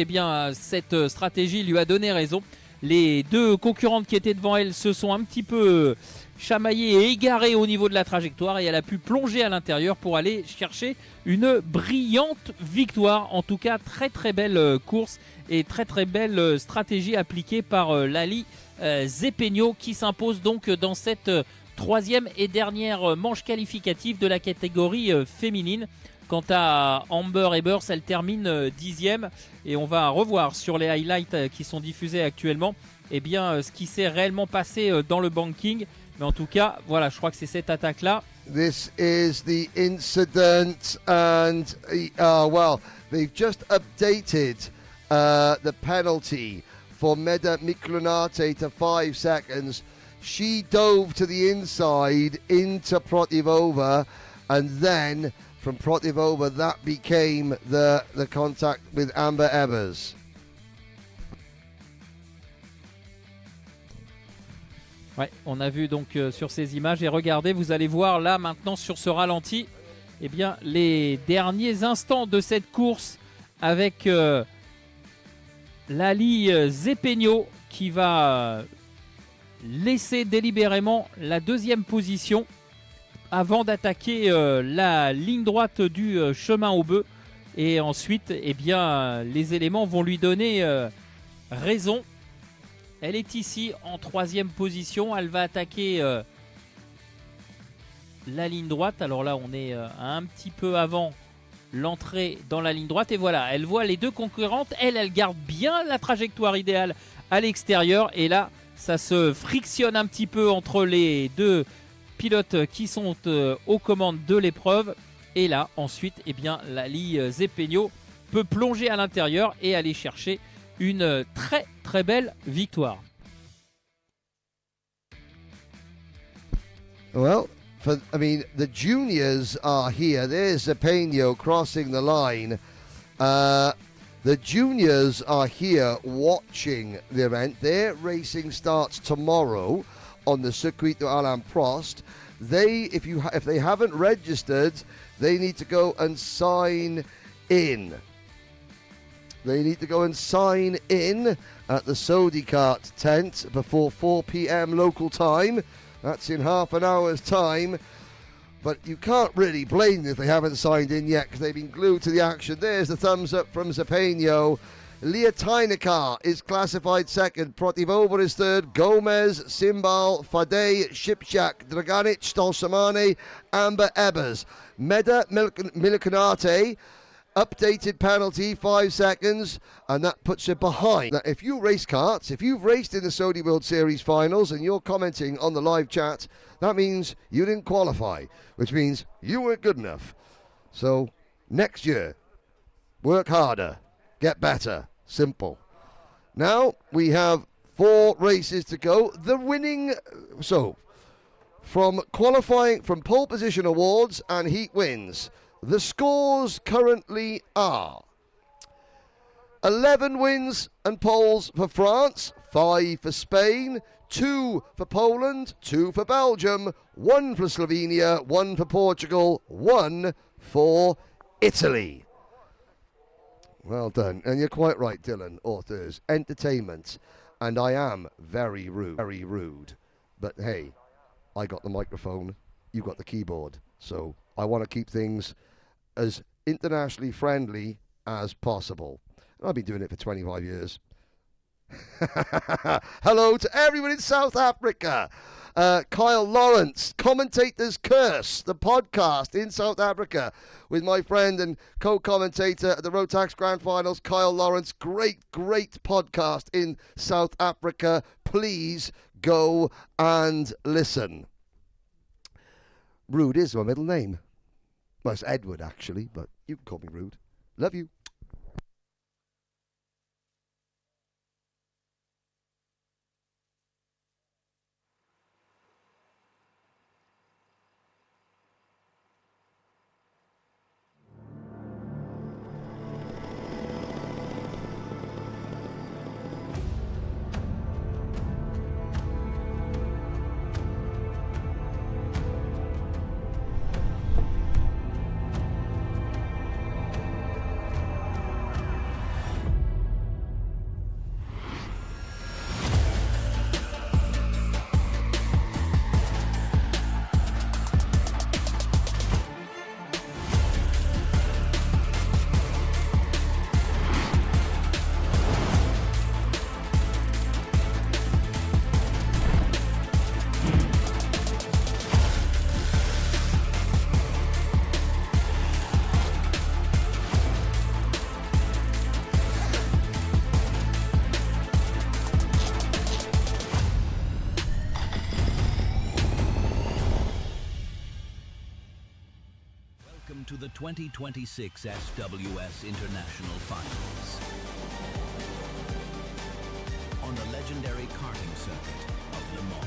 cette stratégie lui a donné raison. Les deux concurrentes qui étaient devant elle se sont un petit peu chamaillées et égarées au niveau de la trajectoire, et elle a pu plonger à l'intérieur pour aller chercher une brillante victoire. En tout cas, très très belle course et très très belle stratégie appliquée par Leili Zapeño, qui s'impose donc dans cette troisième et dernière manche qualificative de la catégorie féminine. Quant à Amber Ebbers, elle termine 10e, et on va revoir sur les highlights qui sont diffusés actuellement ce qui s'est réellement passé dans le banking. Mais en tout cas, voilà, je crois que c'est cette attaque-là. This is the incident, and well, they've just updated the penalty for Meda Micronate to 5 seconds. She dove to the inside into Protivova, and then from Protivova that became the contact with Amber Ebbers. Ouais, on a vu donc sur ces images, et regardez, vous allez voir là maintenant sur ce ralenti, les derniers instants de cette course avec Leili Zapeño qui va laisser délibérément la deuxième position avant d'attaquer la ligne droite du chemin aux bœufs, et ensuite les éléments vont lui donner raison. Elle est ici en troisième position. Elle va attaquer la ligne droite. Alors là, on est un petit peu avant l'entrée dans la ligne droite. Et voilà, elle voit les deux concurrentes. Elle garde bien la trajectoire idéale à l'extérieur. Et là, ça se frictionne un petit peu entre les deux pilotes qui sont aux commandes de l'épreuve. Et là, ensuite, Leili Zapeño peut plonger à l'intérieur et aller chercher une très très belle victoire. Well, the juniors are here. There's Zapeño crossing the line. The juniors are here watching the event. Their racing starts tomorrow on the Circuit Alain Prost. If they haven't registered, they need to go and sign in. They need to go and sign in at the Saudi Kart tent before 4 p.m. local time. That's in half an hour's time. But you can't really blame them if they haven't signed in yet, because they've been glued to the action. There's the thumbs up from Zapeño. Leah Tynekar is classified second. Protivova is third. Gomez, Simbal, Fadej, Shipshak, Draganic, Stolsamane, Amber Ebbers. Meda Milikanate, updated penalty, 5 seconds, and that puts her behind. Now, if you race karts, if you've raced in the Saudi World Series Finals and you're commenting on the live chat, that means you didn't qualify, which means you weren't good enough. So, next year, work harder, get better, simple. Now, we have 4 races to go. The winning, so, from qualifying from pole position awards and heat wins. The scores currently are 11 wins and poles for France, 5 for Spain, 2 for Poland, 2 for Belgium, 1 for Slovenia, 1 for Portugal, 1 for Italy. Well done. And you're quite right, Dylan, authors. Entertainment. And I am very rude. Very rude. But hey, I got the microphone, you got the keyboard. So I want to keep things as internationally friendly as possible. And I've been doing it for 25 years. Hello to everyone in South Africa. Kyle Lawrence, Commentator's Curse, the podcast in South Africa with my friend and co-commentator at the Rotax Grand Finals, Kyle Lawrence. Great podcast in South Africa. Please go and listen. Rude is my middle name. Well, it's Edward, actually, but you can call me Rude. Love you. To the 2026 SWS International Finals on the legendary karting circuit of Le Mans.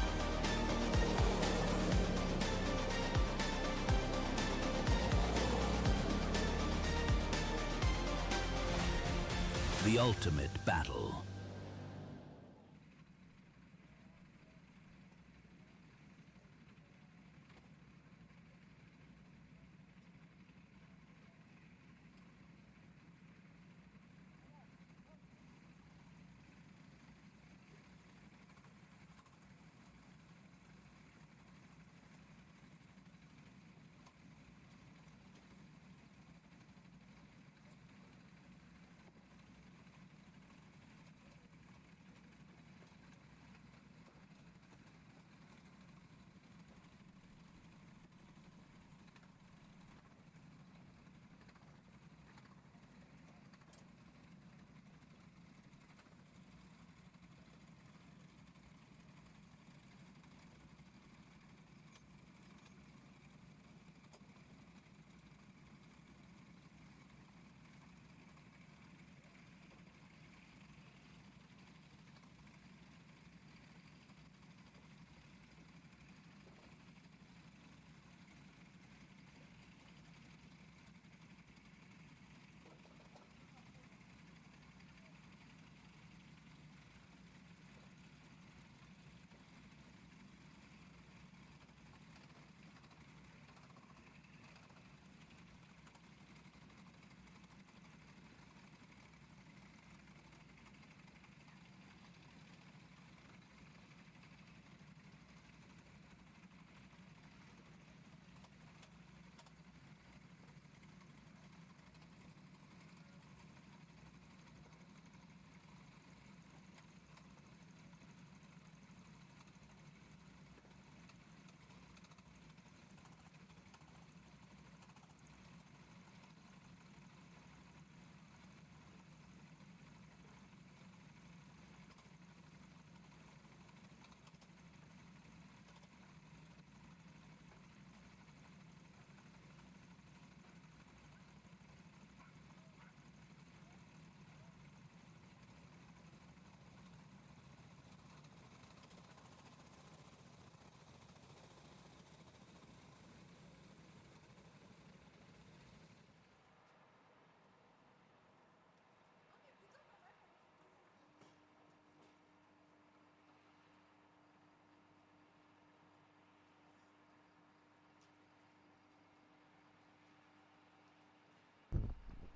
The ultimate battle.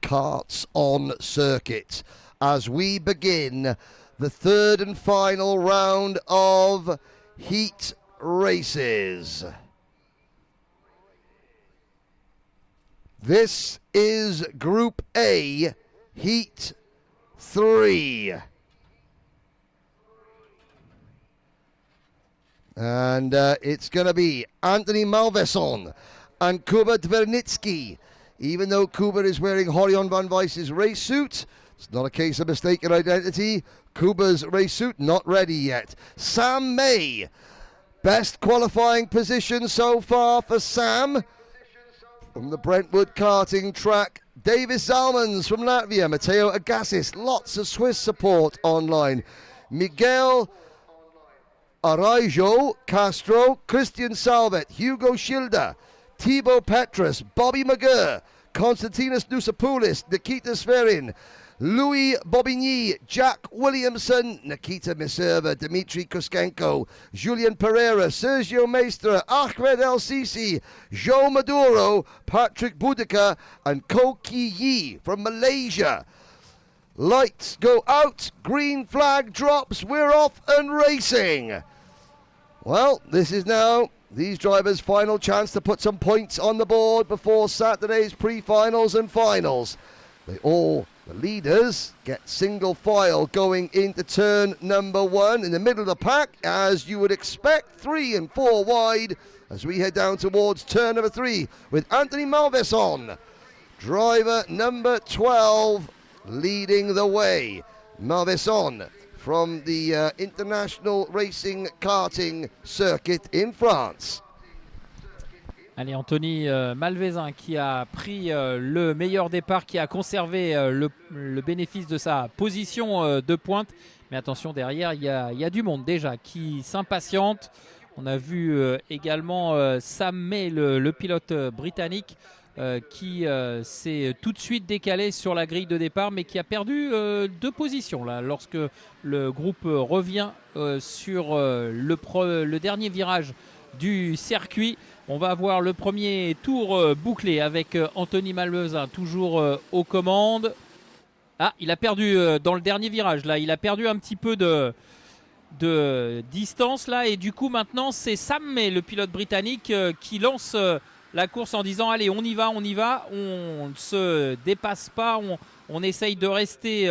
karts on circuit as we begin the third and final round of heat races. This is Group A, Heat 3. And it's going to be Anthony Malveson and Kuba Dvernitsky. Even though Kuba is wearing Horion van Weiss's race suit, it's not a case of mistaken identity. Kuba's race suit not ready yet. Sam May, best qualifying position so far for Sam. From the Brentwood karting track, Davis Zalmans from Latvia, Matteo Agassis, lots of Swiss support online. Miguel Araujo Castro, Christian Salvet, Hugo Schilder, Thibaut Petrus, Bobby McGurr, Konstantinos Nusapoulis, Nikita Sverin, Louis Bobigny, Jack Williamson, Nikita Miserva, Dmitry Kuskenko, Julian Pereira, Sergio Maestra, Ahmed El Sisi, Joe Maduro, Patrick Boudica, and Ko Ki Yi from Malaysia. Lights go out, green flag drops, we're off and racing. Well, this is now these drivers' final chance to put some points on the board before Saturday's pre-finals and finals. The leaders get single file going into turn number 1 in the middle of the pack, as you would expect, 3 and 4 wide, as we head down towards turn number 3 with Anthony Malveson, driver number 12, leading the way. Malveson from the International Racing Karting Circuit in France. Allez, Anthony Malveson qui a pris le meilleur départ, qui a conservé le bénéfice de sa position de pointe. Mais attention, derrière, il y a du monde déjà qui s'impatiente. On a vu également Sam May, le pilote britannique, qui s'est tout de suite décalé sur la grille de départ, mais qui a perdu 2 positions là, lorsque le groupe revient sur le dernier virage du circuit. On va avoir le premier tour bouclé avec Anthony Malveson toujours aux commandes. Ah, il a perdu dans le dernier virage là, il a perdu un petit peu de distance là, et du coup maintenant c'est Sam May, le pilote britannique, qui lance la course en disant allez, on y va, on ne se dépasse pas, on essaye de rester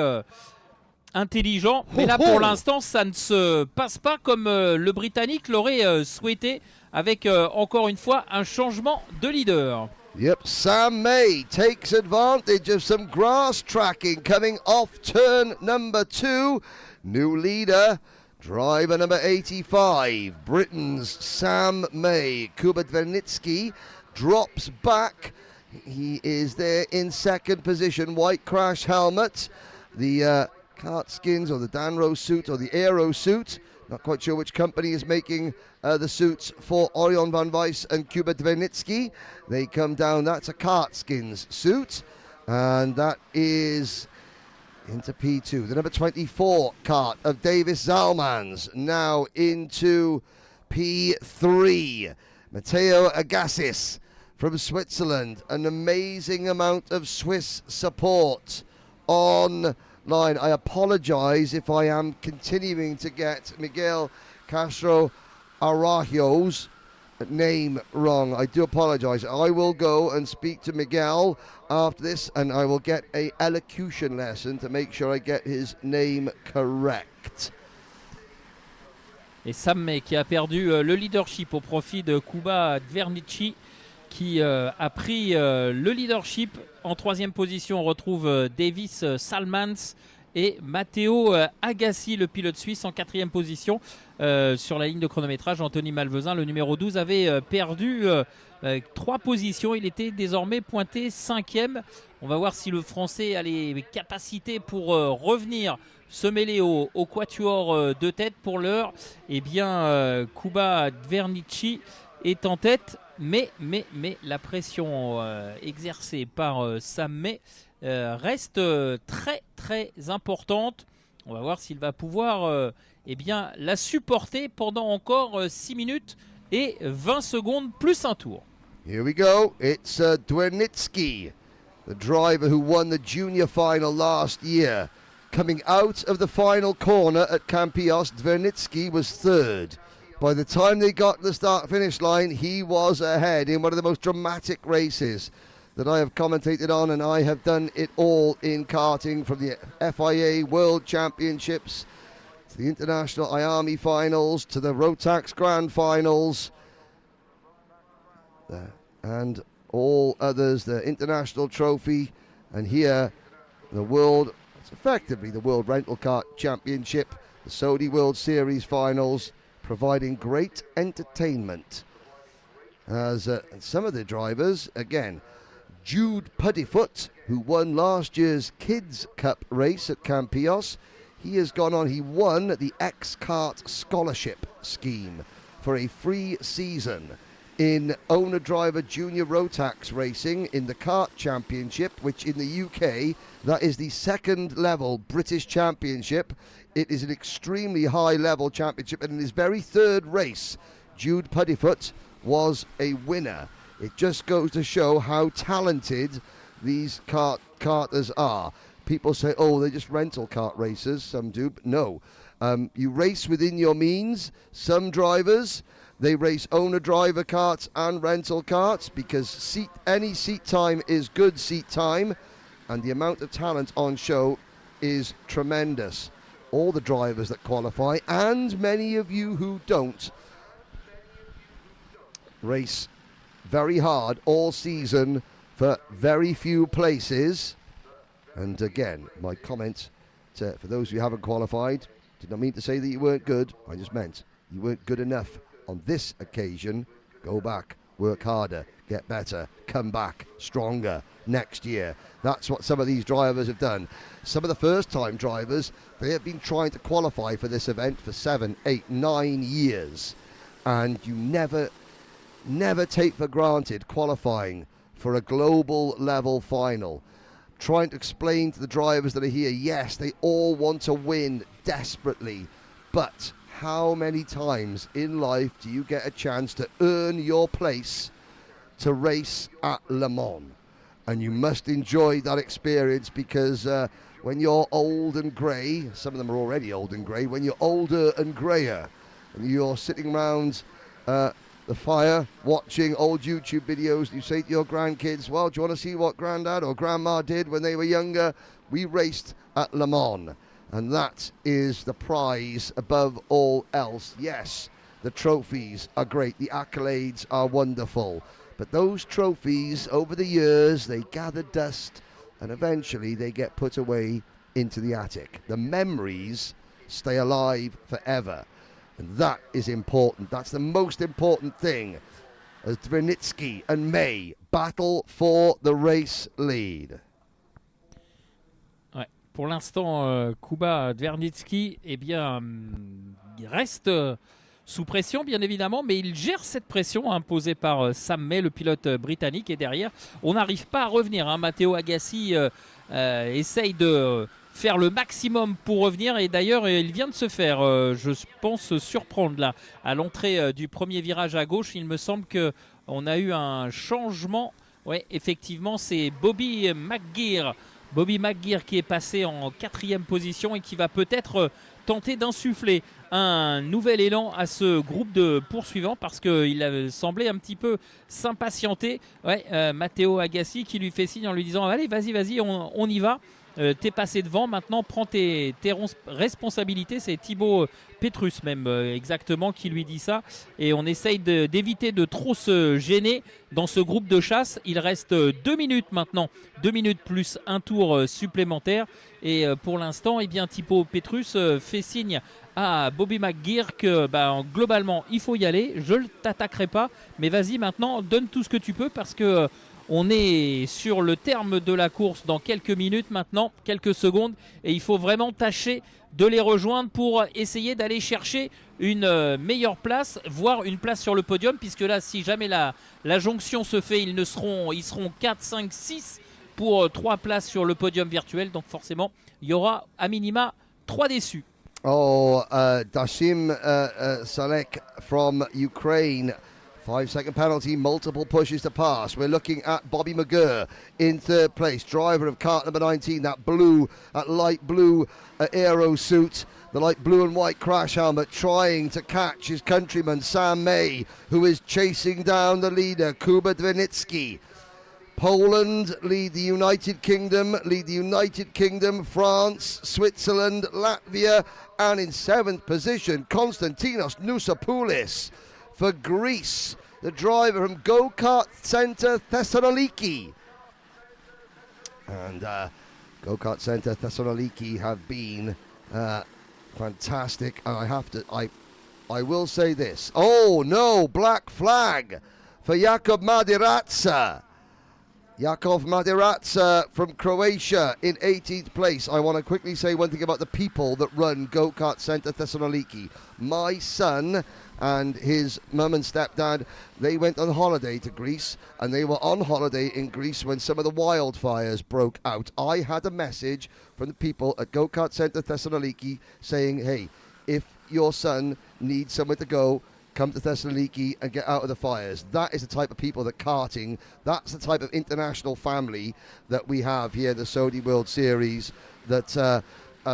intelligent. Mais là pour l'instant ça ne se passe pas comme le Britannique l'aurait souhaité, avec encore une fois un changement de leader. Yep, Sam May takes advantage of some grass tracking coming off turn number 2. New leader, driver number 85, Britain's Sam May. Kuba Dvernitsky drops back. He is there in second position, white crash helmet, the kart skins or the Danro suit or the Aero suit. Not quite sure which company is making the suits for Orion van Weiss and Kuba Dvernitsky. They come down, that's a kart skins suit, and that is into P2. The number 24 kart of Davis Zalmans now into P3. Matteo Agassis from Switzerland, an amazing amount of Swiss support online. I apologize if I am continuing to get Miguel Castro Araujo's name wrong. I do apologize. I will go and speak to Miguel after this, and I will get a elocution lesson to make sure I get his name correct. Et Sam May qui a perdu le leadership au profit de Kuba Dvernitsky, qui a pris le leadership. En 3e position, on retrouve Davis Salmans et Matteo Agassi, le pilote suisse, en 4e position. Sur la ligne de chronométrage, Anthony Malveson, le numéro 12, avait perdu 3 positions. Il était désormais pointé 5e. On va voir si le Français a les capacités pour revenir se mêler au quatuor de tête. Pour l'heure, eh bien, Kuba Dvernitsky est en tête. Mais la pression exercée par Sam May reste très très importante. On va voir s'il va pouvoir eh bien, la supporter pendant encore 6 minutes et 20 secondes plus un tour. Here we go. It's Dvernitsky the driver who won the junior final last year. Coming out of the final corner at Campillos, Dvernitsky was third. By the time they got to the start-finish line, he was ahead in one of the most dramatic races that I have commentated on, and I have done it all in karting, from the FIA World Championships to the International IAMI Finals to the Rotax Grand Finals and all others, the International Trophy, and here the World, it's effectively the World Rental Kart Championship, the Saudi World Series Finals, providing great entertainment. As some of the drivers, again, Jude Puddifoot, who won last year's Kids Cup race at Campillos, he has gone on, he won the X-Kart Scholarship Scheme for a free season in owner-driver junior Rotax racing in the Kart Championship, which in the UK, that is the second level British Championship. It is an extremely high-level championship, and in his very third race, Jude Puddifoot was a winner. It just goes to show how talented these karters are. People say, oh, they're just rental kart racers. Some do, but no. You race within your means. Some drivers, they race owner-driver karts and rental karts because any seat time is good seat time, and the amount of talent on show is tremendous. All the drivers that qualify, and many of you who don't, race very hard all season for very few places. And again, my comment for those who haven't qualified, did not mean to say that you weren't good. I just meant you weren't good enough on this occasion. Go back, work harder, get better, come back stronger next year. That's what some of these drivers have done. Some of the first-time drivers, they have been trying to qualify for this event for 7, 8, 9 years. And you never take for granted qualifying for a global level final. Trying to explain to the drivers that are here, yes, they all want to win desperately, but how many times in life do you get a chance to earn your place to race at Le Mans? And you must enjoy that experience, because when you're old and grey, some of them are already old and grey, when you're older and greyer and you're sitting around the fire watching old YouTube videos, you say to your grandkids, well, do you want to see what granddad or grandma did when they were younger? We raced at Le Mans, and that is the prize above all else. Yes, the trophies are great, the accolades are wonderful, but those trophies over the years, they gather dust and eventually they get put away into the attic. The memories stay alive forever. And that is important. That's the most important thing. As Dvernitsky and May battle for the race lead. Ouais, pour l'instant, Kuba Dvernitsky, eh bien, il reste sous pression, bien évidemment, mais il gère cette pression imposée par Sam May, le pilote britannique. Et derrière, on n'arrive pas à revenir. Hein. Matteo Agassi essaye de faire le maximum pour revenir, et d'ailleurs il vient de se faire, je pense, surprendre là à l'entrée du premier virage à gauche. Il me semble qu'on a eu un changement. Ouais, effectivement, c'est Bobby McGear qui est passé en 4e position et qui va peut-être tenter d'insuffler un nouvel élan à ce groupe de poursuivants, parce qu'il avait semblé un petit peu s'impatienter. Ouais, Matteo Agassi qui lui fait signe en lui disant allez, vas-y, on y va. T'es passé devant, maintenant prends tes responsabilités. C'est Thibaut Petrus même exactement qui lui dit ça, et on essaye d'éviter de trop se gêner dans ce groupe de chasse. Il reste 2 minutes maintenant, 2 minutes plus un tour supplémentaire, et pour l'instant, eh bien, Thibaut Petrus fait signe à Bobby McGear que globalement il faut y aller, je ne t'attaquerai pas, mais vas-y maintenant, donne tout ce que tu peux, parce que on est sur le terme de la course dans quelques minutes maintenant, quelques secondes, et il faut vraiment tâcher de les rejoindre pour essayer d'aller chercher une meilleure place, voire une place sur le podium, puisque là, si jamais la jonction se fait, ils seront 4, 5, 6 pour 3 places sur le podium virtuel. Donc forcément, il y aura à minima 3 déçus. Oh, Dashim Salek from Ukraine 5-second penalty, multiple pushes to pass. We're looking at Bobby McGurr in third place, driver of cart number 19, that light blue aero suit, the light blue and white crash helmet, trying to catch his countryman Sam May, who is chasing down the leader, Kuba Dwernicki. Poland lead the United Kingdom, France, Switzerland, Latvia, and in 7th position, Konstantinos Nousapoulis for Greece, the driver from Go-Kart Center Thessaloniki. And Go-Kart Center Thessaloniki have been fantastic. And I will say this. Oh no, black flag for Jakub Madiratsa. Jakub Madiratsa from Croatia in 18th place. I want to quickly say one thing about the people that run Go-Kart Center Thessaloniki. My son and his mum and stepdad, they went on holiday to Greece, and they were on holiday in Greece when some of the wildfires broke out. I had a message from the people at Go-Kart Center Thessaloniki saying, hey, if your son needs somewhere to go, come to Thessaloniki and get out of the fires. That is the type of people that karting, that's the type of international family that we have here at the Saudi World Series, that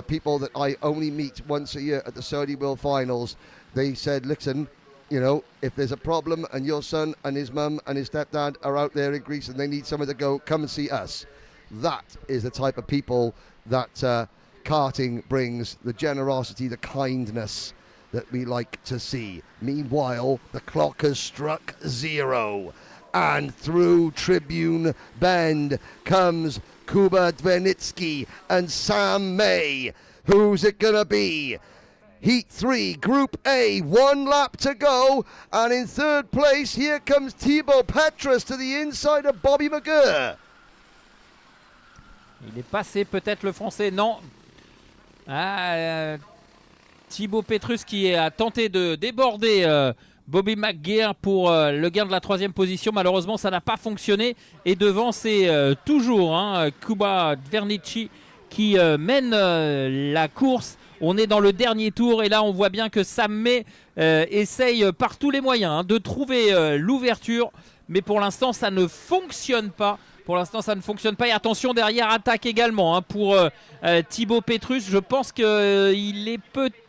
people that I only meet once a year at the Saudi World Finals. They said, listen, you know, if there's a problem and your son and his mum and his stepdad are out there in Greece and they need somewhere to go, come and see us. That is the type of people that karting brings, the generosity, the kindness that we like to see. Meanwhile, the clock has struck 0. And through Tribune Bend comes Kuba Dwernicki and Sam May. Who's it going to be? Heat 3, Group A, 1 lap to go, and in third place, here comes Thibaut Petrus to the inside of Bobby McGurr. Il est passé peut-être le français, non. Thibaut Petrus qui a tenté de déborder Bobby McGuire pour le gain de la 3e position. Malheureusement, ça n'a pas fonctionné. Et devant, c'est toujours Kuba Dwernicki qui mène la course. On est dans le dernier tour et là on voit bien que Sam May essaye par tous les moyens de trouver l'ouverture, mais pour l'instant ça ne fonctionne pas. Et attention, derrière attaque également pour Thibaut Petrus. Je pense qu'il est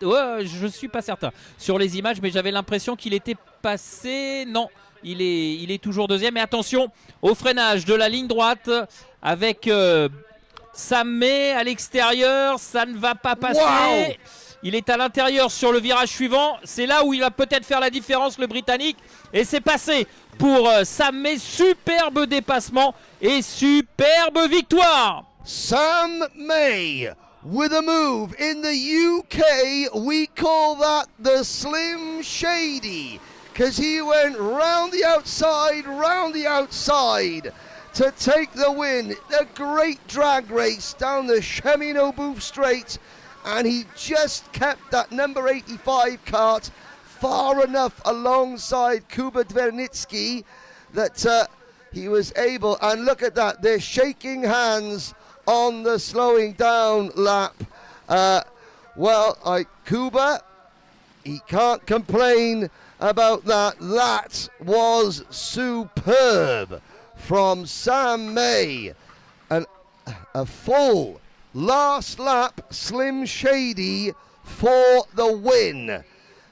je suis pas certain sur les images, mais j'avais l'impression qu'il était passé. Non, il est toujours deuxième. Et attention au freinage de la ligne droite avec Sam May à l'extérieur, ça ne va pas passer. Wow. Il est à l'intérieur sur le virage suivant. C'est là où il va peut-être faire la différence, le Britannique. Et c'est passé pour Sam May. Superbe dépassement et superbe victoire. Sam May with a move in the UK. We call that the Slim Shady, because he went round the outside. To take the win, a great drag race down the Cheminot Bouffe Straight, and he just kept that number 85 kart far enough alongside Kuba Dwernicki that he was able, and look at that, they're shaking hands on the slowing down lap. Kuba, he can't complain about that. That was superb from Sam May, and a full last lap Slim Shady for the win.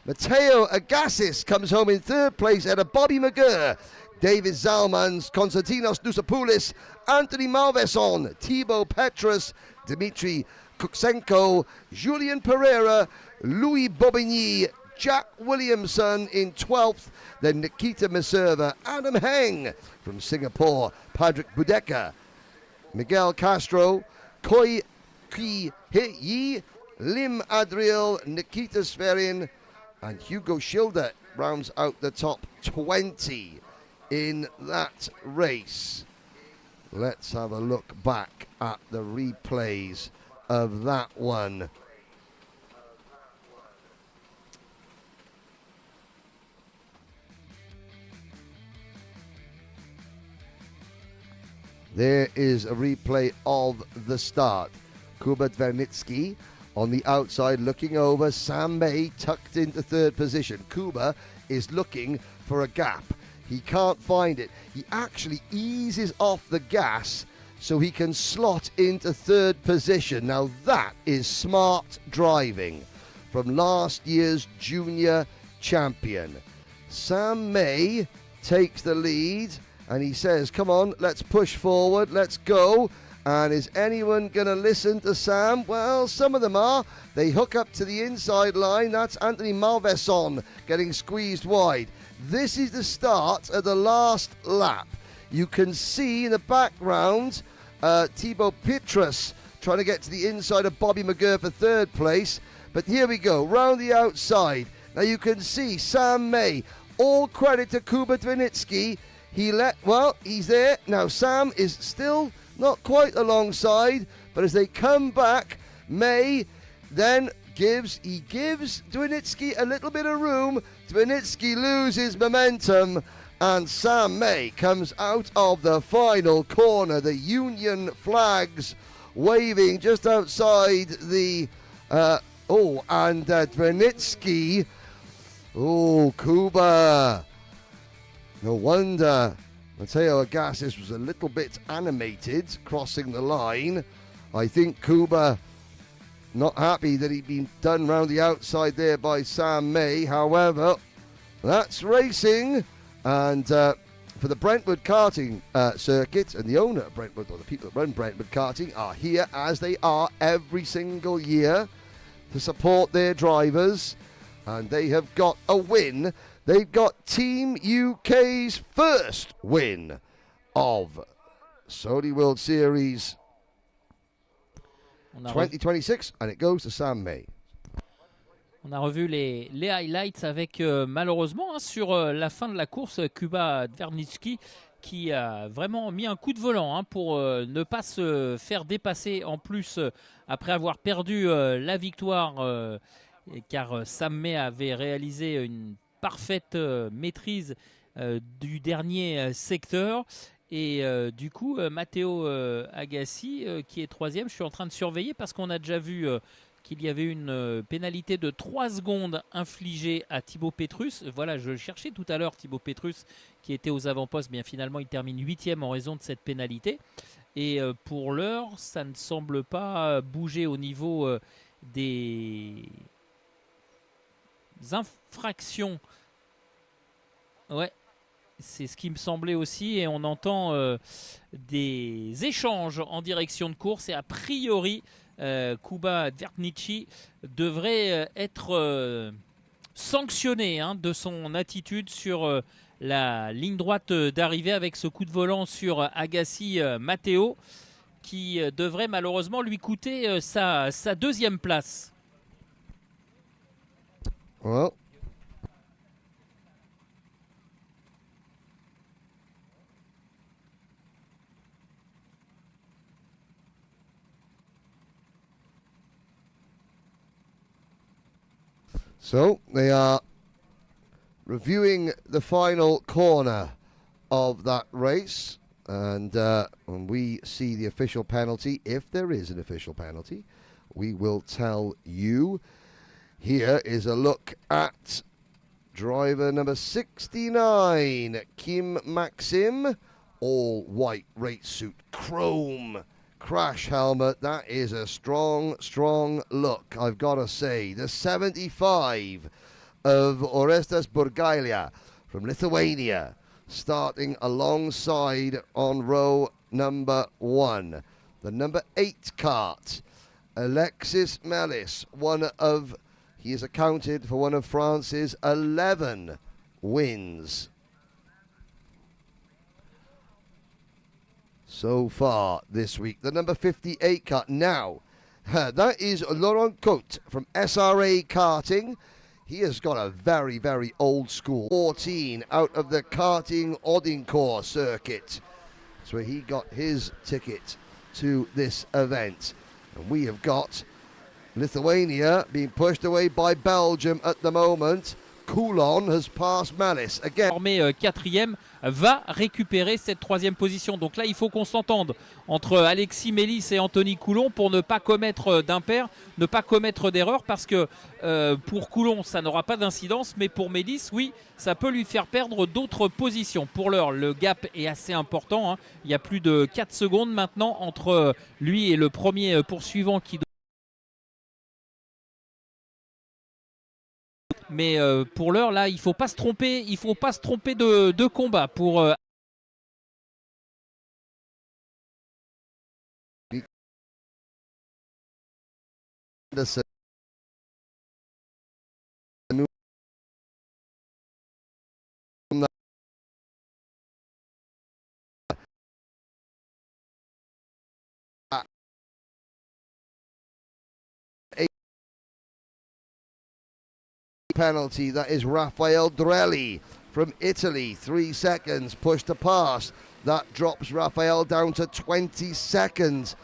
Matteo Agassis comes home in third place at a Bobby McGurr, David Zalmans, Konstantinos Nousapoulis, Anthony Malveson, Thibaut Petrus, Dmitry Kuksenko, Julien Pereira, Louis Bobigny, Jack Williamson in 12th, then Nikita Miserva, Adam Heng from Singapore, Patrick Budeka, Miguel Castro, Koi Ki Yi, Lim Adriel, Nikita Sverin, and Hugo Schilder rounds out the top 20 in that race. Let's have a look back at the replays of that one. There is a replay of the start. Kuba Dwernicki on the outside looking over. Sam May tucked into third position. Kuba is looking for a gap. He can't find it. He actually eases off the gas so he can slot into third position. Now that is smart driving from last year's junior champion. Sam May takes the lead and he says, come on, let's push forward, let's go. And is anyone going to listen to Sam? Well, some of them are. They hook up to the inside line. That's Anthony Malveson getting squeezed wide. This is the start of the last lap. You can see in the background Thibaut Petrus trying to get to the inside of Bobby McGurr for third place. But here we go, round the outside. Now you can see Sam May. All credit to Kuba Dvinitsky. He's there. Now Sam is still not quite alongside, but as they come back, May then gives Dvinitsky a little bit of room. Dvinitsky loses momentum, and Sam May comes out of the final corner. The Union flags waving just outside the... and Dvinitsky. Oh, Kuba. No wonder. Matteo Agassis was a little bit animated crossing the line. I think Kuba not happy that he'd been done round the outside there by Sam May. However, that's racing. And for the Brentwood karting circuit, and the owner of Brentwood, or the people that run Brentwood karting, are here as they are every single year to support their drivers. And they have got a win. They've got Team UK's first win of Saudi World Series 2026, and it goes to Sam May. On a revu les highlights avec malheureusement sur la fin de la course, Kuba Dvinitsky qui a vraiment mis un coup de volant pour ne pas se faire dépasser en plus après avoir perdu la victoire car Sam May avait réalisé une parfaite maîtrise du dernier secteur. Et du coup, Matteo Agassi, qui est troisième, je suis en train de surveiller parce qu'on a déjà vu qu'il y avait une pénalité de 3 secondes infligée à Thibaut Petrus. Voilà, je cherchais tout à l'heure Thibaut Petrus qui était aux avant-postes. Bien finalement, il termine 8e en raison de cette pénalité. Et pour l'heure, ça ne semble pas bouger au niveau des infractions. Ouais. C'est ce qui me semblait aussi, et on entend des échanges en direction de course, et a priori Kuba Dvinitsky devrait être sanctionné de son attitude sur la ligne droite d'arrivée avec ce coup de volant sur Agassi Matteo qui devrait malheureusement lui coûter sa deuxième place. Well. So they are reviewing the final corner of that race, and when we see the official penalty, if there is an official penalty, we will tell you. Here is a look at driver number 69, Kim Maxim, all white race suit, chrome crash helmet. That is a strong, strong look, I've got to say. The 75 of Orestas Burgalia from Lithuania, starting alongside on row number 1. The number 8 kart, Alexis Melis, he is accounted for one of France's 11 wins so far this week. The number 58 kart. Now, that is Laurent Cote from SRA Karting. He has got a very, very old school 14 out of the Karting Audincourt circuit. That's where he got his ticket to this event. And we have got Lithuania being pushed away by Belgium at the moment. Coulon has passed Malice. Again. Formé quatrième, va récupérer cette troisième position. Donc là, il faut qu'on s'entende entre Alexis Mélis et Anthony Coulon pour ne pas commettre d'impair, ne pas commettre d'erreur, parce que pour Coulon, ça n'aura pas d'incidence, mais pour Mélis, oui, ça peut lui faire perdre d'autres positions. Pour l'heure, le gap est assez important, hein. Il y a plus de 4 secondes maintenant entre lui et le premier poursuivant qui... Mais pour l'heure, là, il ne faut pas se tromper, de combat pour... Penalty, that is Raffaele Drelli from Italy. 3 seconds, push to pass. That drops Raffaele down to 20 seconds.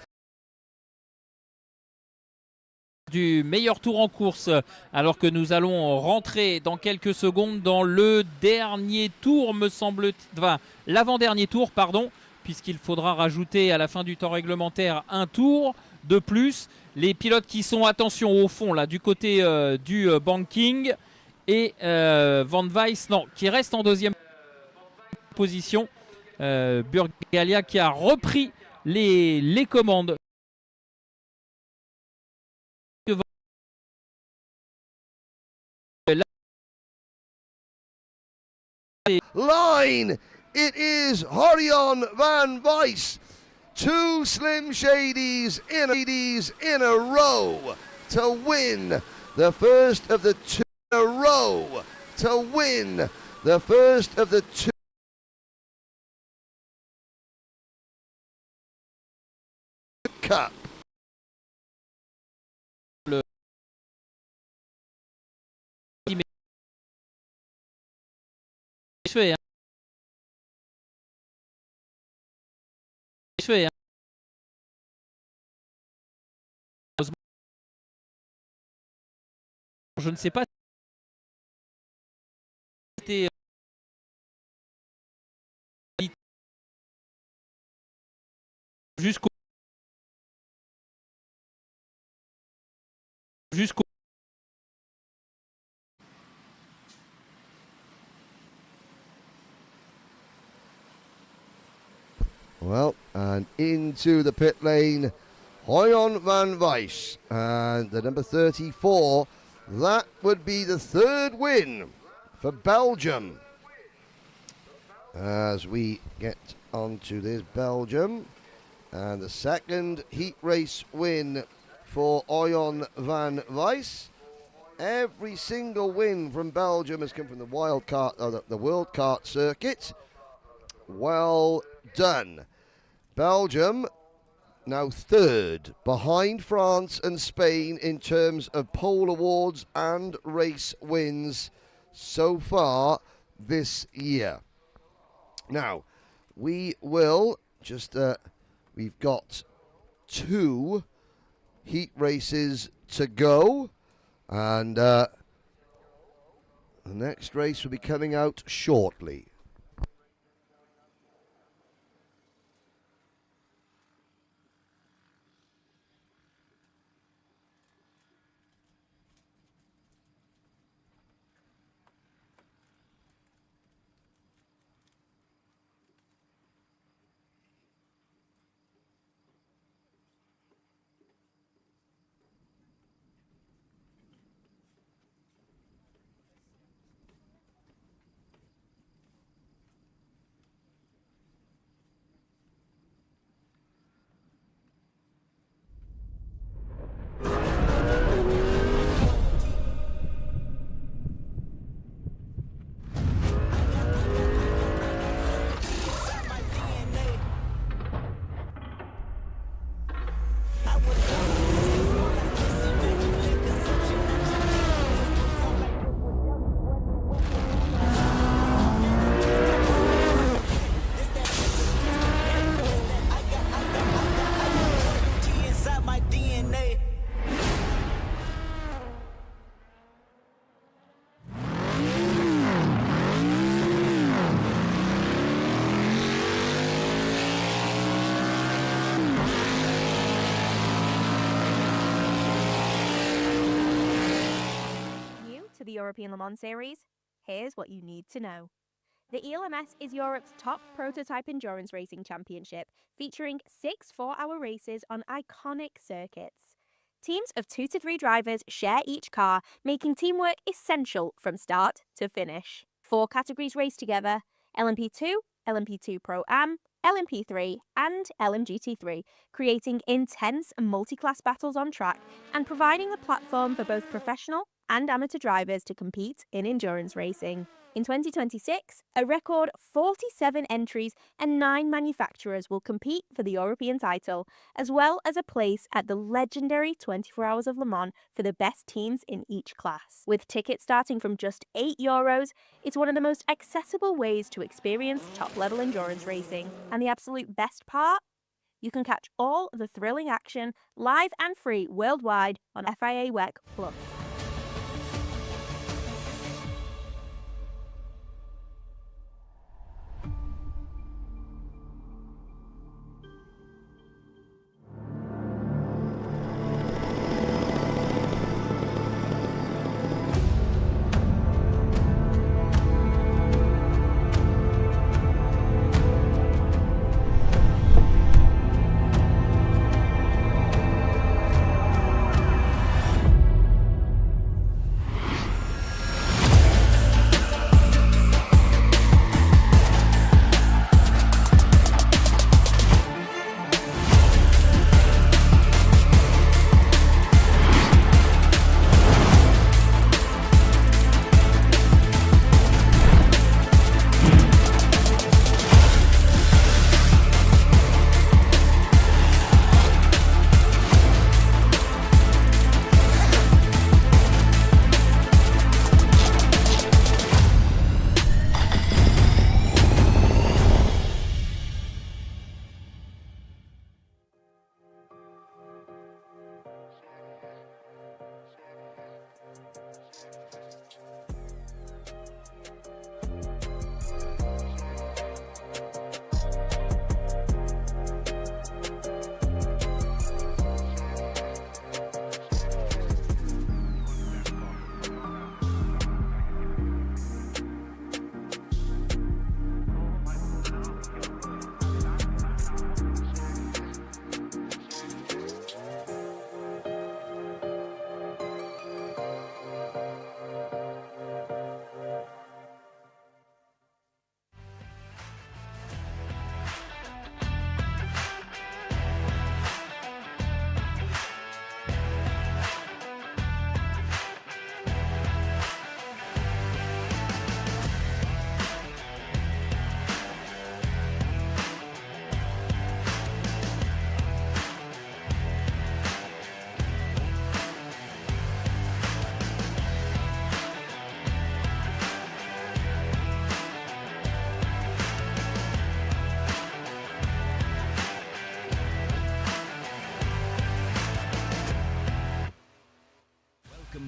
Du meilleur tour en course, alors que nous allons rentrer dans quelques secondes dans le dernier tour, me semble-t-il, enfin l'avant-dernier tour, pardon, puisqu'il faudra rajouter à la fin du temps réglementaire un tour de plus. Les pilotes qui sont, attention, au fond, là, du côté du banking, et Van Weiss, non, qui reste en deuxième position. Burgalia qui a repris les commandes. Line, it is Horion Van Weiss. 2 Slim Shadies in a row to win the first of the 2 in a row to win the first of the 2 Cup. Je ne sais pas si c'était jusqu'au Well, and into the pit lane, Horion Van Weiss, and the number 34. That would be the 3rd win for Belgium. As we get onto this Belgium, and the 2nd heat race win for Horion Van Weiss. Every single win from Belgium has come from the the World Kart circuit. Well done. Belgium now 3rd, behind France and Spain in terms of pole awards and race wins so far this year. Now, we will just, we've got 2 heat races to go, and the next race will be coming out shortly. European Le Mans Series? Here's what you need to know. The ELMS is Europe's top prototype endurance racing championship, featuring 6 4-hour races on iconic circuits. Teams of 2 to 3 drivers share each car, making teamwork essential from start to finish. 4 categories race together: LMP2, LMP2 Pro-Am, LMP3 and LMGT3, creating intense multi-class battles on track and providing the platform for both professional and amateur drivers to compete in endurance racing. In 2026, a record 47 entries and 9 manufacturers will compete for the European title, as well as a place at the legendary 24 Hours of Le Mans for the best teams in each class. With tickets starting from just €8, it's one of the most accessible ways to experience top-level endurance racing. And the absolute best part? You can catch all of the thrilling action live and free worldwide on FIA WEC Plus.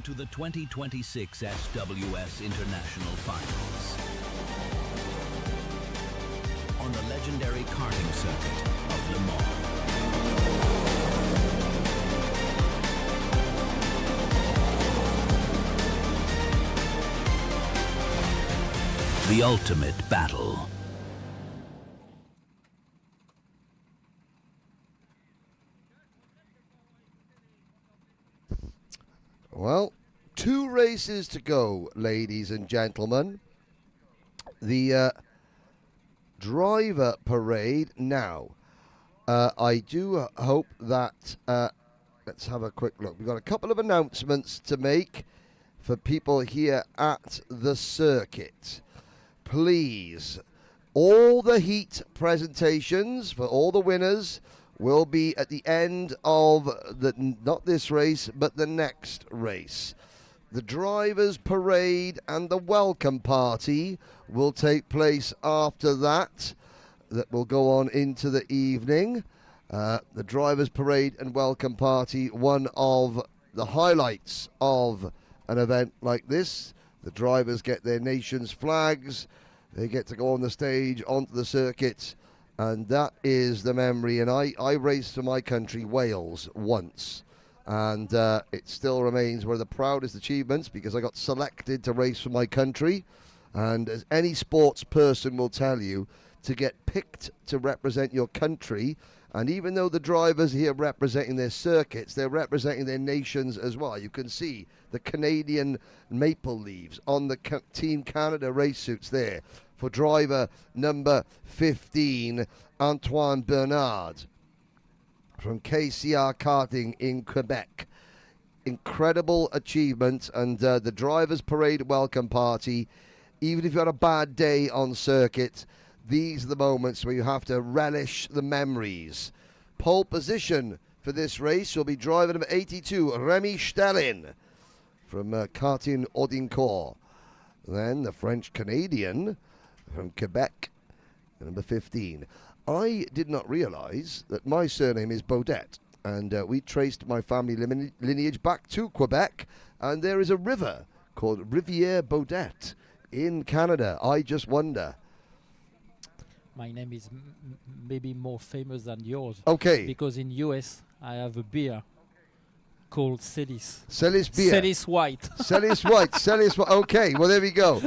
To the 2026 SWS International Finals on the legendary karting circuit of Le Mans. The ultimate battle. Well, 2 races to go, ladies and gentlemen. The driver parade now. I do hope that, let's have a quick look. We've got a couple of announcements to make for people here at the circuit. Please, all the heat presentations for all the winners will be at the end of not this race, but the next race. The drivers' parade and the welcome party will take place after that. That will go on into the evening. The drivers' parade and welcome party, one of the highlights of an event like this. The drivers get their nation's flags. They get to go on the stage, onto the circuit. And that is the memory. And I raced for my country, Wales, once. And it still remains one of the proudest achievements because I got selected to race for my country. And as any sports person will tell you, to get picked to represent your country, and even though the drivers here representing their circuits, they're representing their nations as well. You can see the Canadian maple leaves on the Team Canada race suits there for driver number 15, Antoine Bernard from KCR Karting in Quebec. Incredible achievement, and the Drivers' Parade welcome party. Even if you had a bad day on circuit, these are the moments where you have to relish the memories. Pole position for this race will be driver number 82, Remy Stellin from Karting Audincourt. Then the French-Canadian from Quebec, number 15. I did not realise that my surname is Baudet, and we traced my family lineage back to Quebec, and there is a river called Rivière Baudet in Canada. I just wonder. My name is maybe more famous than yours. Okay. Because in US I have a beer called Celis. Celis beer. Celis White. Celis White. Celis White. Okay. Well, there we go.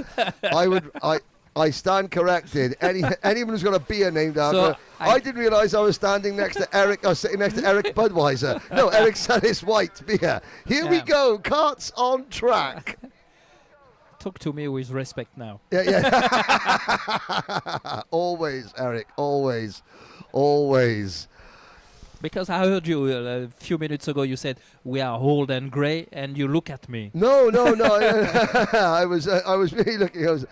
I stand corrected. Anyone who's got a beer named after. So I didn't realise I was standing next to Eric. I was sitting next to Eric Budweiser. No, Eric Celis White beer. Here we go. Karts on track. Talk to me with respect now. Yeah. Always, Eric. Always. Because I heard you a few minutes ago, you said, we are old and grey, and you look at me. No. I was really looking.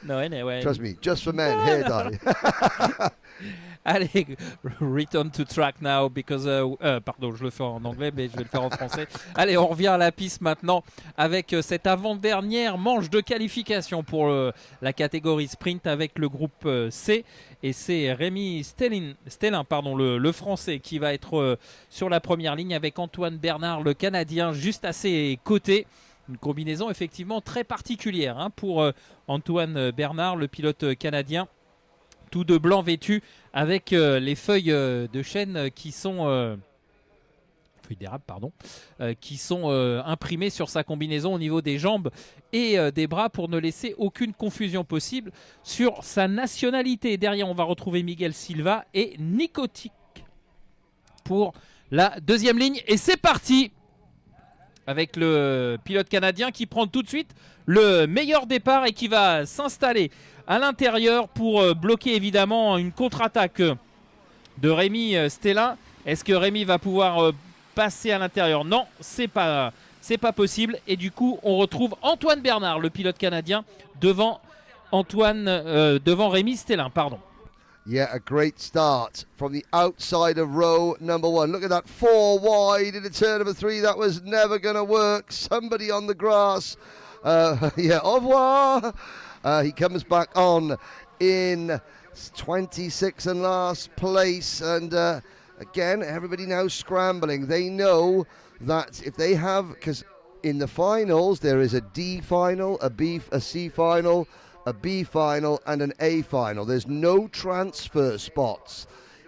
No, anyway. Trust me, just for men, hair dye. Allez, return to track now, because... pardon, je le fais en anglais, mais je vais le faire en français. Allez, on revient à la piste maintenant avec cette avant-dernière manche de qualification pour la catégorie sprint avec le groupe C. Et c'est Rémi Stellin, le français, qui va être sur la première ligne avec Antoine Bernard, le Canadien, juste à ses côtés. Une combinaison effectivement très particulière pour Antoine Bernard, le pilote canadien. Tout de blanc vêtu avec les feuilles de chêne qui sont feuilles d'érable, pardon, qui sont imprimées sur sa combinaison au niveau des jambes et des bras pour ne laisser aucune confusion possible sur sa nationalité. Derrière, on va retrouver Miguel Silva et Nicotique pour la deuxième ligne. Et c'est parti avec le pilote canadien qui prend tout de suite le meilleur départ et qui va s'installer à l'intérieur pour bloquer évidemment une contre-attaque de Rémi Stellin. Est-ce que Rémi va pouvoir passer à l'intérieur? Non, c'est pas possible. Et du coup, on retrouve Antoine Bernard, le pilote canadien, devant Rémi Stellin, pardon. Yeah, a great start from the outside of row number 1. Look at that, 4 wide into turn number 3. That was never going to work. Somebody on the grass. Yeah, au revoir. He comes back on in 26 and last place. And again, everybody now scrambling. They know that if they have, because in the finals, there is a D final, a C final, a B final and an A final. There's no transfer spots.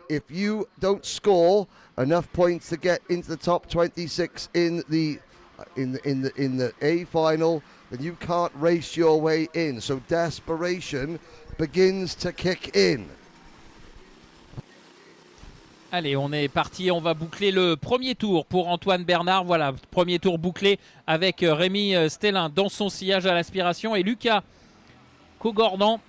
If you don't score enough points to get into the top 26 in the A final, then you can't race your way in. So desperation begins to kick in. Allez, on est parti, on va boucler le premier tour pour Antoine Bernard. Voilà, premier tour bouclé avec Rémi Stellin dans son sillage à l'aspiration et Lucas Concordant,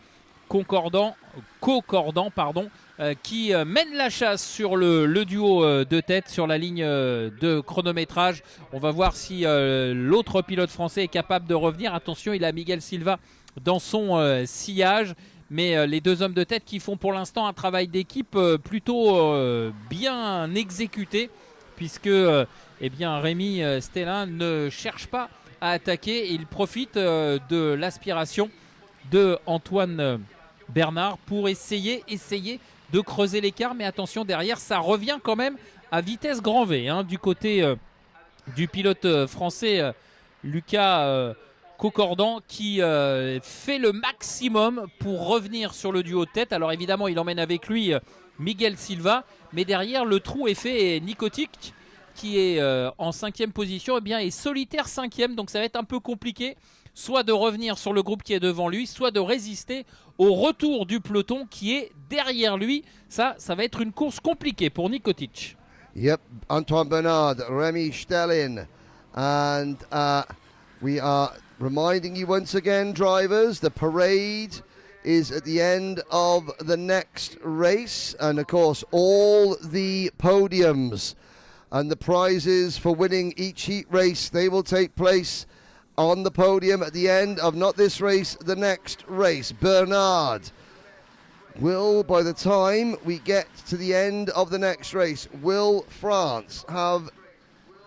qui mène la chasse sur le duo de tête sur la ligne de chronométrage. On va voir si l'autre pilote français est capable de revenir. Attention, il a Miguel Silva dans son sillage. Mais les deux hommes de tête qui font pour l'instant un travail d'équipe plutôt bien exécuté. Puisque Rémi Stellin ne cherche pas à attaquer. Il profite de l'aspiration de Antoine Bernard pour essayer de creuser l'écart, mais attention derrière ça revient quand même à vitesse grand V du côté du pilote français Lucas Concordant qui fait le maximum pour revenir sur le duo de tête. Alors évidemment il emmène avec lui Miguel Silva, mais derrière le trou est fait et Nicotique qui est en 5e position, eh bien, est solitaire 5e. Donc ça va être un peu compliqué, soit de revenir sur le groupe qui est devant lui, soit de résister au retour du peloton qui est derrière lui. Ça va être une course compliquée pour Nicotic. Yep, Antoine Bernard, Remy Stellin, and we are reminding you once again, drivers, the parade is at the end of the next race, and of course all the podiums and the prizes for winning each heat race, they will take place on the podium at the end of not this race, the next race. Bernard will, by the time we get to the end of the next race, will France have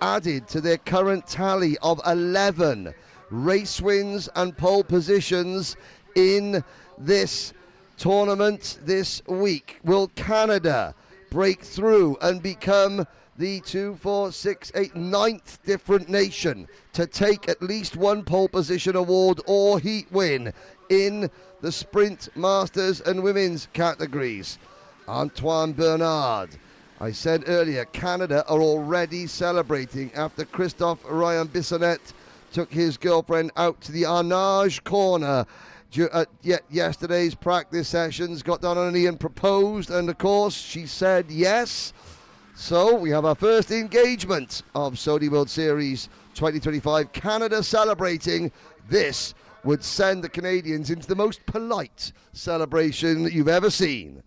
added to their current tally of 11 race wins and pole positions in this tournament this week? Will Canada break through and become the 9th different nation to take at least one pole position award or heat win in the sprint, masters and women's categories? Antoine Bernard. I said earlier, Canada are already celebrating after Christophe Ryan Bissonnette took his girlfriend out to the Arnage corner at yesterday's practice sessions, got down on a knee and proposed, and of course she said yes. So we have our first engagement of Saudi World Series 2025. Canada celebrating. This would send the Canadians into the most polite celebration you've ever seen.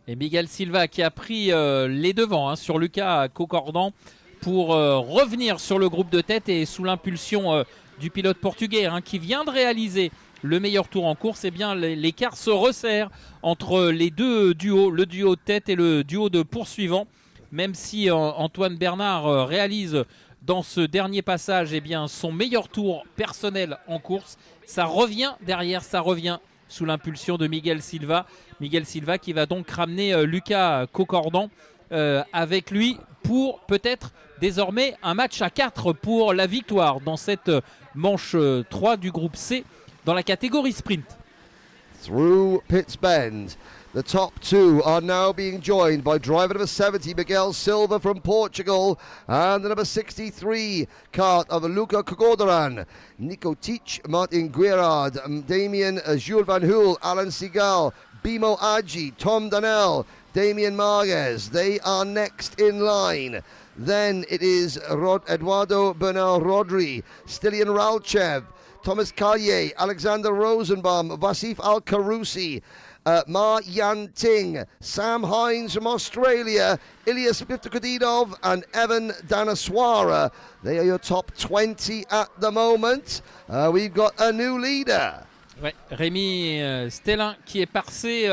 Et Miguel Silva qui a pris les devants sur Lucas Cocordan pour revenir sur le groupe de tête, et sous l'impulsion du pilote portugais qui vient de réaliser le meilleur tour en course, eh bien l'écart se resserre entre les deux duos, le duo de tête et le duo de poursuivants. Même si Antoine Bernard réalise dans ce dernier passage bien, son meilleur tour personnel en course, ça revient derrière, ça revient sous l'impulsion de Miguel Silva. Miguel Silva qui va donc ramener Lucas Cocordan avec lui pour peut-être désormais un match à 4 pour la victoire dans cette manche 3 du groupe C dans la catégorie sprint. Through Pitts Bend, the top two are now being joined by driver number 70, Miguel Silva from Portugal, and the number 63 kart of Luca Cocordan, Nicotic, Martin Guerard, Damien Jules Van Hool, Alan Seagal, Bimo Aji, Tom Donnell, Damien Marquez. They are next in line. Then it is Eduardo Bernal Rodri, Stilian Ralchev, Thomas Kalye, Alexander Rosenbaum, Vasif Al-Karousi, Ma Yan Ting, Sam Hines from Australia, Ilyas Biftokudinov and Evan Danaswara. They are your top 20 at the moment. We've got a new leader. Ouais, Rémi Stellin qui est passé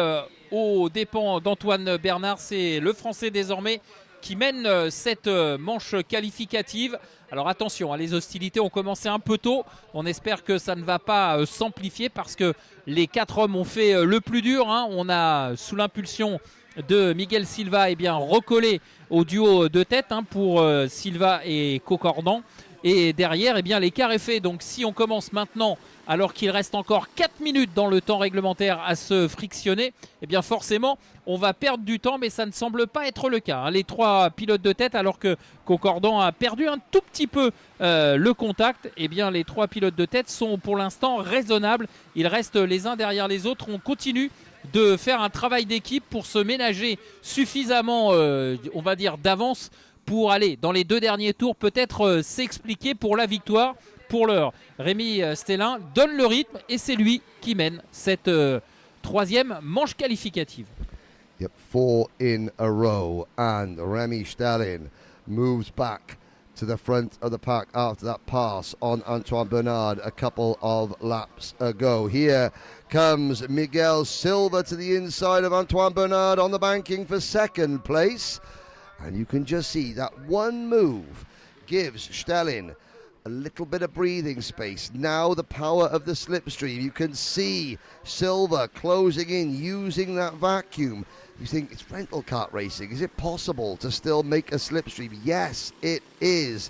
aux dépens d'Antoine Bernard. C'est le Français désormais qui mène cette manche qualificative. Alors attention, les hostilités ont commencé un peu tôt. On espère que ça ne va pas s'amplifier parce que les 4 hommes ont fait le plus dur. On a, sous l'impulsion de Miguel Silva, recollé au duo de tête pour Silva et Cocordan. Et derrière, l'écart est fait. Donc si on commence maintenant, alors qu'il reste encore 4 minutes dans le temps réglementaire à se frictionner, forcément, on va perdre du temps, mais ça ne semble pas être le cas. Les 3 pilotes de tête, alors que Cocordan a perdu un tout petit peu le contact, les 3 pilotes de tête sont pour l'instant raisonnables. Ils restent les uns derrière les autres. On continue de faire un travail d'équipe pour se ménager suffisamment, on va dire, d'avance pour aller dans les 2 derniers tours, peut-être s'expliquer pour la victoire. Pour l'heure, Rémi Stellin donne le rythme et c'est lui qui mène cette 3e manche qualificative. Yep, 4 in a row, and Remy Stellin moves back to the front of the pack after that pass on Antoine Bernard a couple of laps ago. Here comes Miguel Silva to the inside of Antoine Bernard on the banking for 2nd place. And you can just see that one move gives Stellin a little bit of breathing space. Now the power of the slipstream. You can see Silva closing in, using that vacuum. You think it's rental kart racing. Is it possible to still make a slipstream? Yes, it is.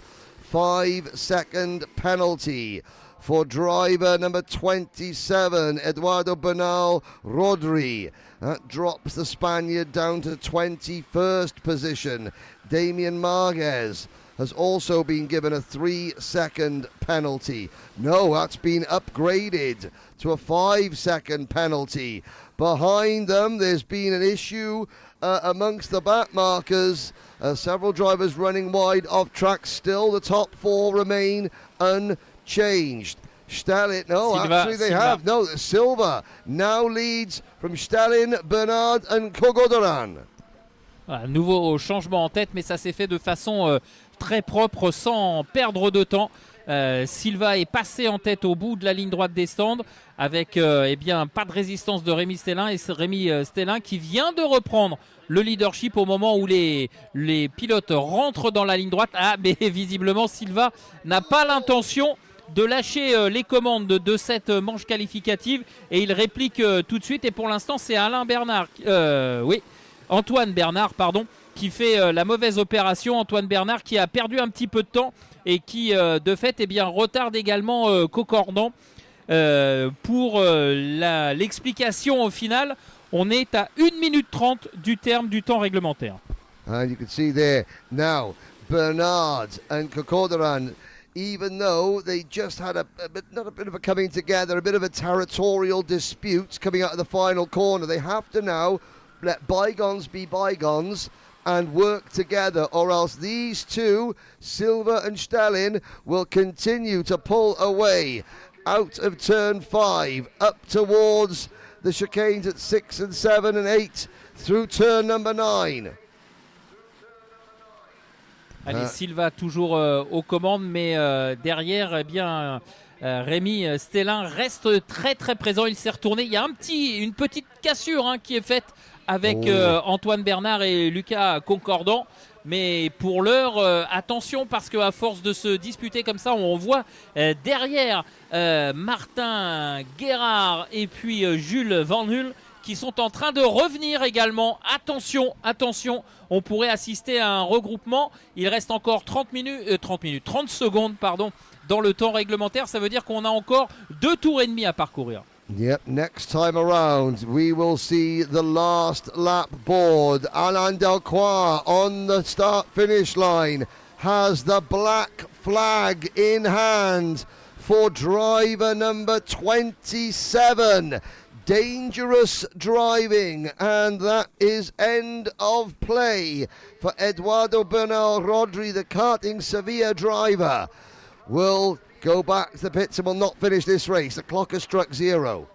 5-second penalty for driver number 27, Eduardo Bernal Rodri. That drops the Spaniard down to 21st position. Damien Marquez has also been given a 3-second penalty. No, that's been upgraded to a 5-second penalty. Behind them, there's been an issue amongst the back markers. Several drivers running wide of track. Still, the top 4 remain unchanged. Stalin, no, Silva, actually they have. No, Silva now leads from Stalin, Bernard and Kogodoran. Voilà, nouveau changement en tête, mais ça s'est fait de façon très propre, sans perdre de temps. Silva est passé en tête au bout de la ligne droite des stands avec eh bien, pas de résistance de Rémi Stellin, et c'est Rémi Stellin qui vient de reprendre le leadership au moment où les pilotes rentrent dans la ligne droite. Ah, mais visiblement Silva n'a pas l'intention de lâcher les commandes de cette manche qualificative, et il réplique tout de suite, et pour l'instant c'est Antoine Bernard qui fait la mauvaise opération. Antoine Bernard qui a perdu un petit peu de temps et qui de fait eh bien, retarde également Concordant. Pour l'explication au final, on est à 1 minute 30 du terme du temps réglementaire. And you can see there now Bernard and Kokodaran, even though they just had a bit of a coming together, a bit of a territorial dispute coming out of the final corner, they have to now let bygones be bygones and work together, or else these two, Silva and Stalin, will continue to pull away out of turn 5, up towards the chicanes at 6 and 7 and 8, through turn number 9. Allez, Silva toujours aux commandes, mais derrière, eh bien, Rémi Stellin reste très très présent. Il s'est retourné. Il y a une petite cassure qui est faite avec Antoine Bernard et Lucas Concordant. Mais pour l'heure, attention, parce qu'à force de se disputer comme ça, on voit derrière Martin Guérard et puis Jules Van Hul qui sont en train de revenir également. Attention, attention, on pourrait assister à un regroupement. Il reste encore 30 secondes dans le temps réglementaire. Ça veut dire qu'on a encore 2 tours et demi à parcourir. Yep, next time around we will see the last lap board. Alain Delcroix on the start-finish line has the black flag in hand for driver number 27. Dangerous driving, and that is end of play for Eduardo Bernal Rodri, the karting Sevilla driver. Will go back to the pits and will not finish this race. The clock has struck 0.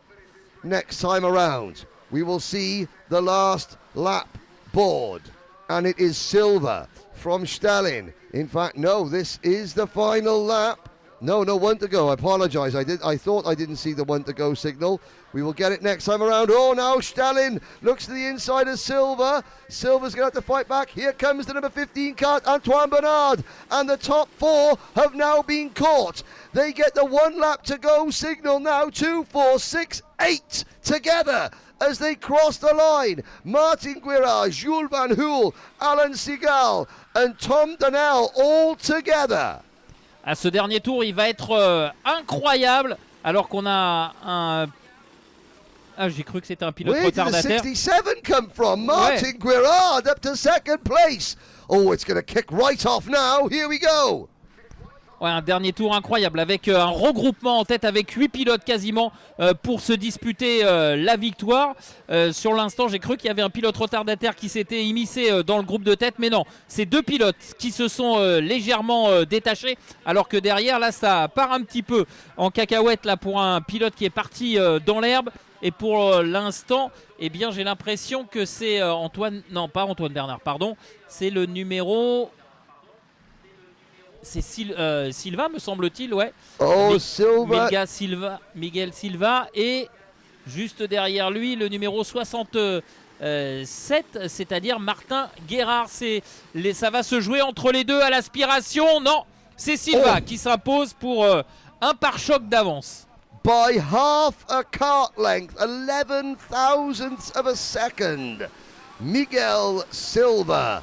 Next time around, we will see the last lap board, and it is Silva from Stalin. In fact, no, this is the final lap. No, 1 to go. I apologise. I thought I didn't see the 1 to go signal. We will get it next time around. Oh, now Stalin looks to the inside of Silva. Silva's going to have to fight back. Here comes the number 15 kart, Antoine Bernard. And the top 4 have now been caught. They get the 1 lap to go signal now. 2, 4, 6, 8 together as they cross the line. Martin Guerra, Jules Van Hul, Alan Seagal and Tom Donnell all together. À ce dernier tour, il va être incroyable, alors qu'on a un... Ah, j'ai cru que c'était un pilote retardataire. Where did the 67 come from? Martin Guerrard up to second place. Oh, it's going to kick right off now. Here we go. Ouais, un dernier tour incroyable avec un regroupement en tête avec 8 pilotes quasiment pour se disputer la victoire. Sur l'instant, j'ai cru qu'il y avait un pilote retardataire qui s'était immiscé dans le groupe de tête, mais non, c'est 2 pilotes qui se sont légèrement détachés, alors que derrière, là, ça part un petit peu en cacahuète là pour un pilote qui est parti dans l'herbe. Et pour l'instant, eh bien, j'ai l'impression que c'est pas Antoine Bernard, pardon, c'est le numéro... C'est Silva, me semble-t-il, ouais. Oh, Silva. Miguel Silva. Et juste derrière lui, le numéro 67, c'est-à-dire Martin Guérard. Ça va se jouer entre les deux à l'aspiration. Non, c'est Silva qui s'impose pour un pare-choc d'avance. By half a kart length, 11 thousandths of a second. Miguel Silva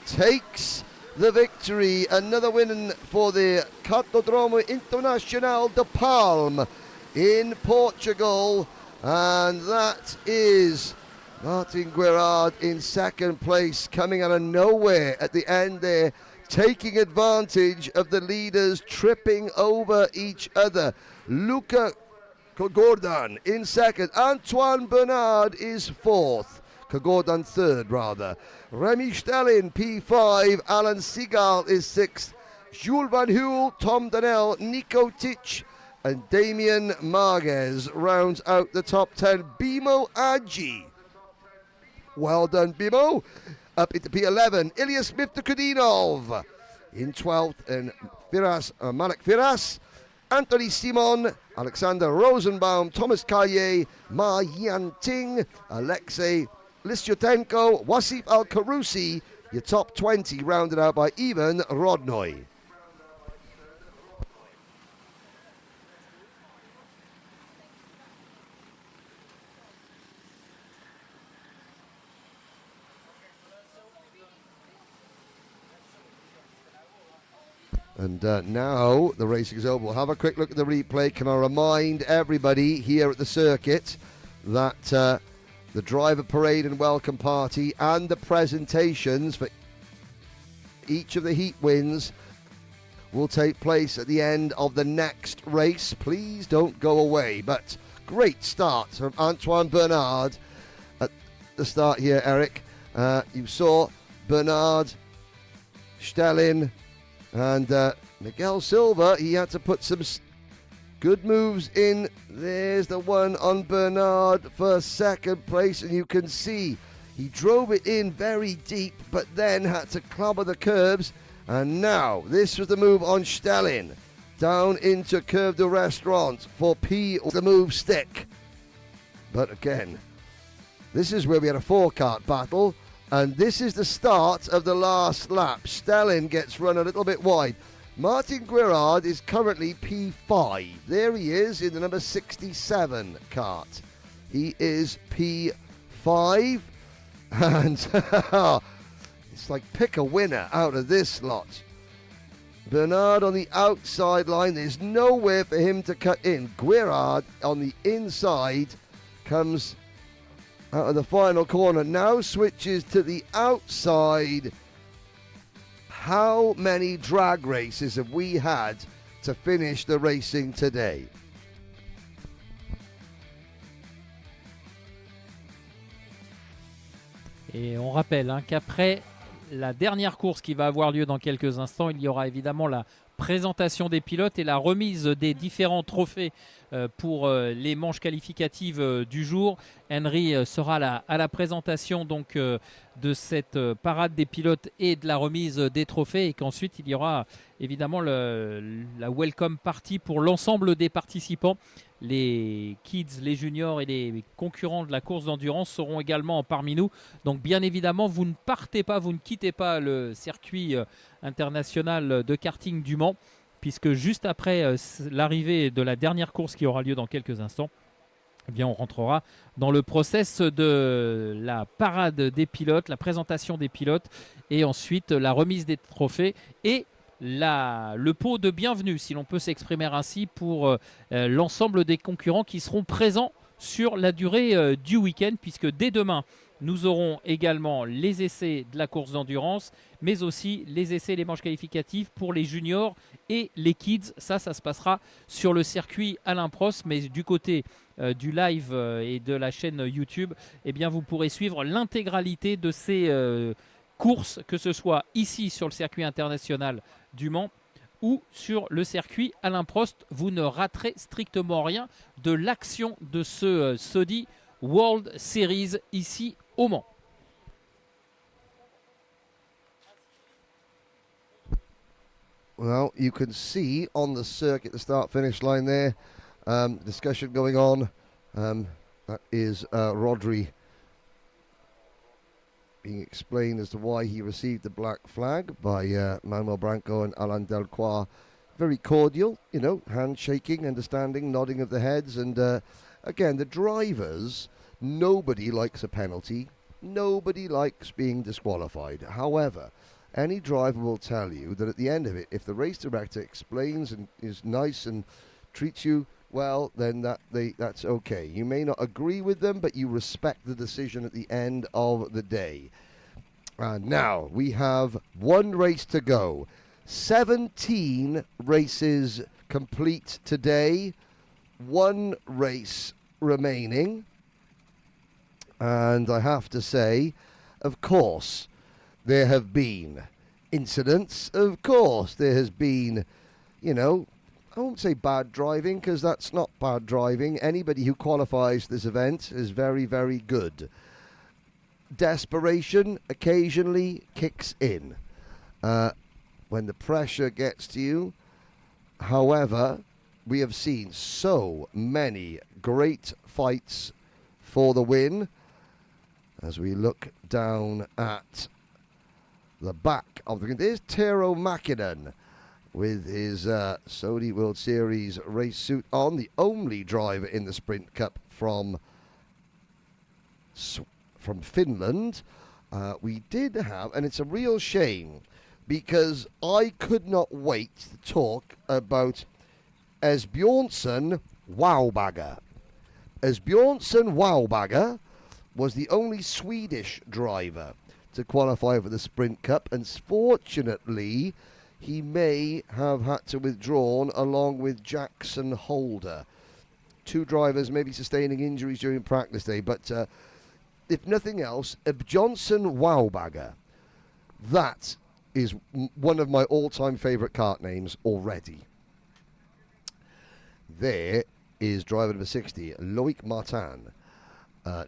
takes the victory. Another win for the Cartódromo Internacional de Palma in Portugal, and that is Martin Guerrard in second place, coming out of nowhere at the end there taking advantage of the leaders tripping over each other. Luca Kogordan in second. Antoine Bernard is fourth. Kogordan third, rather. Remy Stellin, P5. Alan Seagal is sixth. Jules Van Huel, Tom Donnell, Nico Titch, and Damien Marquez rounds out the top 10. Bimo Adji. Well done, Bimo. Up into P11. Ilya Smith-Kudinov in 12th. And Malek Firas, Anthony Simon, Alexander Rosenbaum, Thomas Kaye, Ma Yanting, Alexei Lisyutenko, Wasif Al-Karousi. Your top 20 rounded out by Ivan Rodnoy. And now the racing is over. We'll have a quick look at the replay. Can I remind everybody here at the circuit that the driver parade and welcome party and the presentations for each of the heat wins will take place at the end of the next race. Please don't go away. But great start from Antoine Bernard at the start here, Eric. You saw Bernard, Stellin, and Miguel Silva. He had to put some good moves in. There's the one on Bernard for second place, and you can see he drove it in very deep, but then had to clobber the curbs. And now this was the move on Stellin, down into Curve de Restaurant for P, the move stick. But again, this is where we had a four-kart battle. And this is the start of the last lap. Stellin gets run a little bit wide. Martin Guerard is currently P5. There he is in the number 67 kart. He is P5. And it's like pick a winner out of this lot. Bernard on the outside line. There's nowhere for him to cut in. Guerard on the inside comes out of the final corner, now switches to the outside. How many drag races have we had to finish the racing today? Et on rappelle qu'après la dernière course qui va avoir lieu dans quelques instants, il y aura évidemment la présentation des pilotes et la remise des différents trophées pour les manches qualificatives du jour. Henry sera à la présentation donc de cette parade des pilotes et de la remise des trophées, et qu'ensuite il y aura évidemment la welcome party pour l'ensemble des participants. Les kids, les juniors et les concurrents de la course d'endurance seront également parmi nous. Donc bien évidemment, vous ne partez pas, vous ne quittez pas le circuit international de karting du Mans, puisque juste après l'arrivée de la dernière course qui aura lieu dans quelques instants, eh bien on rentrera dans le process de la parade des pilotes, la présentation des pilotes, et ensuite la remise des trophées et le pot de bienvenue, si l'on peut s'exprimer ainsi, pour l'ensemble des concurrents qui seront présents sur la durée du week-end, puisque dès demain, nous aurons également les essais de la course d'endurance, mais aussi les essais et les manches qualificatives pour les juniors et les kids. Ça se passera sur le circuit Alain Prost, mais du côté du live et de la chaîne YouTube, eh bien, vous pourrez suivre l'intégralité de ces courses, que ce soit ici sur le circuit international du Mans ou sur le circuit Alain Prost. Vous ne raterez strictement rien de l'action de ce Saudi World Series ici au Mans. Well, you can see on the circuit, the start-finish line there, discussion going on. That is Rodri being explained as to why he received the black flag by Manuel Branco and Alain Delcroix. Very cordial, you know, handshaking, understanding, nodding of the heads. And again, the drivers, nobody likes a penalty. Nobody likes being disqualified. However, any driver will tell you that at the end of it, if the race director explains and is nice and treats you well, then that's okay. You may not agree with them, but you respect the decision at the end of the day. And now we have one race to go. 17 races complete today. One race remaining. And I have to say, of course, there have been incidents. Of course, there has been, you know, I won't say bad driving, because that's not bad driving. Anybody who qualifies this event is very, very good. Desperation occasionally kicks in when the pressure gets to you. However, we have seen so many great fights for the win. As we look down at the back of the... There's Tero Mäkinen with his Saudi World Series race suit on, the only driver in the Sprint Cup from Finland. We did have, and it's a real shame, because I could not wait to talk about Esbjörnsson Wowbagger. Esbjörnsson Wowbagger was the only Swedish driver to qualify for the Sprint Cup, and fortunately he may have had to withdraw along with Jackson Holder. Two drivers maybe sustaining injuries during practice day, but if nothing else, Esbjörnsson Wowbagger, that is one of my all-time favourite kart names already. There is driver number 60, Loic Martin,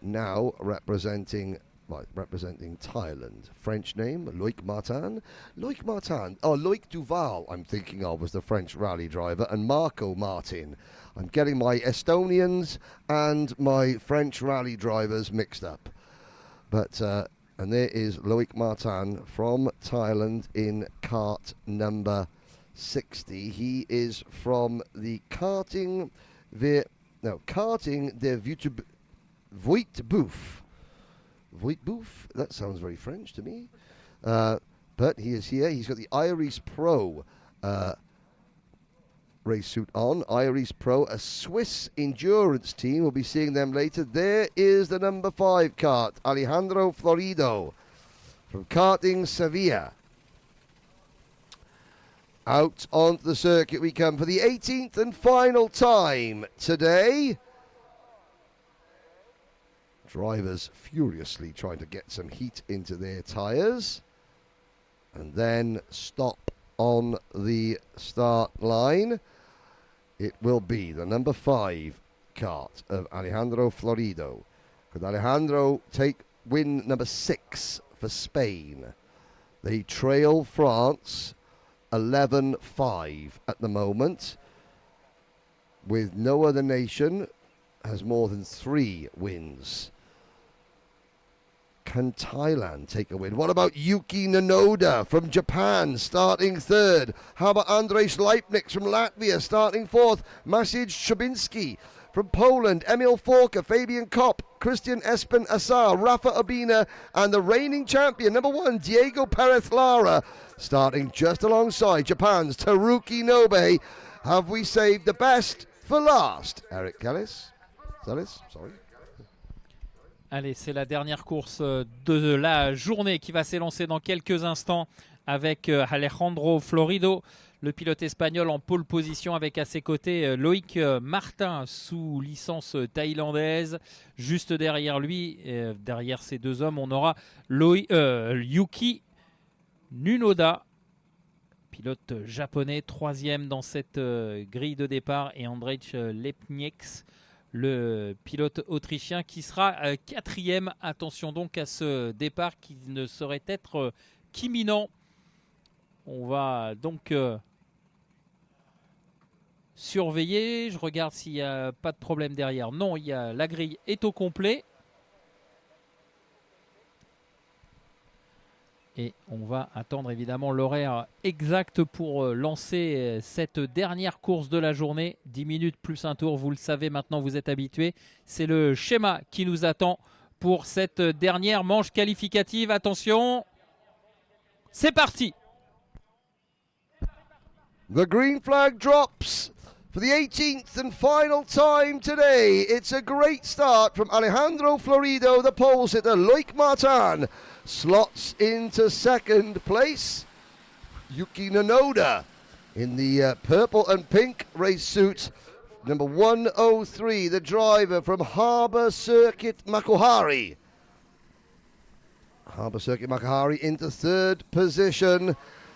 now representing Thailand. French name, Loic Martin. Loic Martin. Oh, Loic Duval, I'm thinking of, was the French rally driver, and Marco Martin. I'm getting my Estonians and my French rally drivers mixed up. But, and there is Loic Martin from Thailand in kart number 60. He is from the Karting der Vuitbouf. Vuitbouf? That sounds very French to me. But he is here. He's got the Iris Pro race suit on. Iris Pro, a Swiss endurance team. We'll be seeing them later. There is the number 5 kart, Alejandro Florido from Karting Sevilla. Out onto the circuit we come for the 18th and final time today. Drivers furiously trying to get some heat into their tyres. And then stop on the start line. It will be the number 5 kart of Alejandro Florido. Could Alejandro take win number 6 for Spain? They trail France 11-5 at the moment, with no other nation has more than 3 wins. Can Thailand take a win? What about Yuki Tsunoda from Japan starting 3rd? How about Andrzej Leipniks from Latvia starting 4th? Maciej Szczebinski from Poland, Emil Forker, Fabian Kopp, Christian Espen Assar, Rafa Obina, and the reigning champion, number 1, Diego Perez Lara, starting just alongside Japan's Teruki Nobe. Have we saved the best for last? Eric Kellis? Sorry. Allez, c'est la dernière course de la journée qui va s'élancer dans quelques instants avec Alejandro Florido, le pilote espagnol en pole position, avec à ses côtés Loic Martin sous licence thaïlandaise. Juste derrière lui, derrière ces deux hommes, on aura Yuki Tsunoda, pilote japonais, 3e dans cette grille de départ, et Andrzej Leipniks, le pilote autrichien, qui sera 4e. Attention donc à ce départ qui ne saurait être qu'imminent. On va donc surveiller. Je regarde s'il n'y a pas de problème derrière. Non, la grille est au complet. Et on va attendre évidemment l'horaire exact pour lancer cette dernière course de la journée. 10 minutes plus un tour, vous le savez maintenant, vous êtes habitués. C'est le schéma qui nous attend pour cette dernière manche qualificative. Attention, c'est parti! The green flag drops For the 18th and final time today, it's a great start from Alejandro Florido, the pole sitter. Loic Martin slots into second place. Yuki Nonoda in the purple and pink race suit. Number 103, the driver from Harbour Circuit Makuhari. Harbour Circuit Makuhari into third position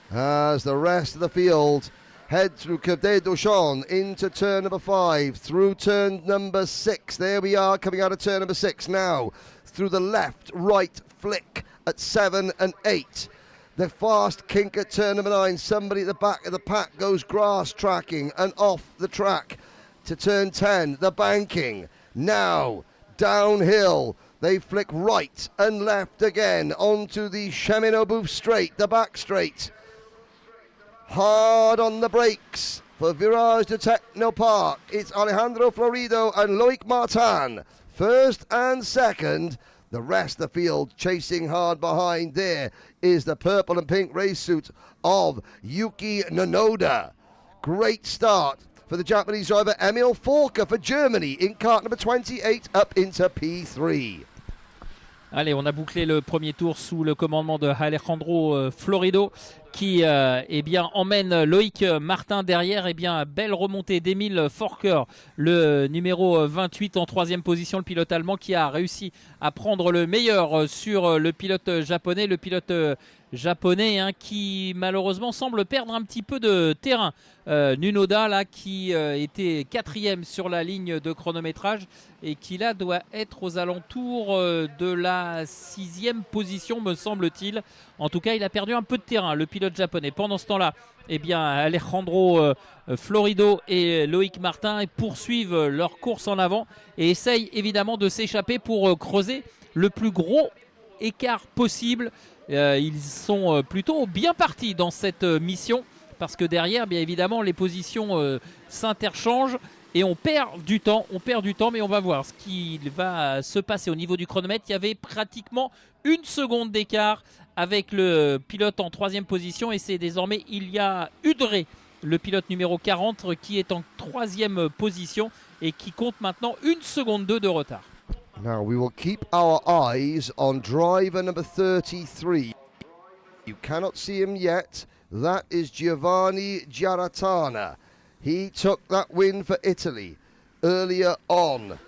as the rest of the field head through Cadet d'Auchan into turn number 5, through turn number 6. There we are, coming out of turn number 6 now. Through the left-right flick at 7 and 8. The fast kink at turn number 9. Somebody at the back of the pack goes grass tracking and off the track to turn 10. The banking. Now, downhill. They flick right and left again onto the Cheminot Bouffe straight, the back straight. Hard on the brakes for Virage de Technopark. It's Alejandro Florido and Loic Martin. First and second. The rest of the field chasing hard behind. There is the purple and pink race suit of Yuki Nonoda. Great start for the Japanese driver Emil Forker for Germany in kart number 28 up into P3. Allez, on a bouclé le premier tour sous le commandement de Alejandro Florido qui eh bien, emmène Loic Martin derrière. Eh bien, belle remontée d'Emil Forker, le numéro 28 en troisième position, le pilote allemand qui a réussi à prendre le meilleur sur le pilote japonais. Le pilote japonais qui malheureusement semble perdre un petit peu de terrain. Nunoda là qui était quatrième sur la ligne de chronométrage et qui là doit être aux alentours de la 6e position me semble-t-il. En tout cas il a perdu un peu de terrain le pilote japonais. Pendant ce temps-là eh bien, Alejandro Florido et Loic Martin poursuivent leur course en avant et essayent évidemment de s'échapper pour creuser le plus gros écart possible. Ils sont plutôt bien partis dans cette mission parce que derrière, bien évidemment, les positions s'interchangent et on perd du temps, mais on va voir ce qui va se passer au niveau du chronomètre. Il y avait pratiquement 1 seconde d'écart avec le pilote en troisième position et c'est désormais Ilya Udre, le pilote numéro 40, qui est en troisième position et qui compte maintenant 1 seconde 2 de retard. Now we will keep our eyes on driver number 33. You cannot see him yet. That is Giovanni Giaratana. He took that win for Italy earlier on.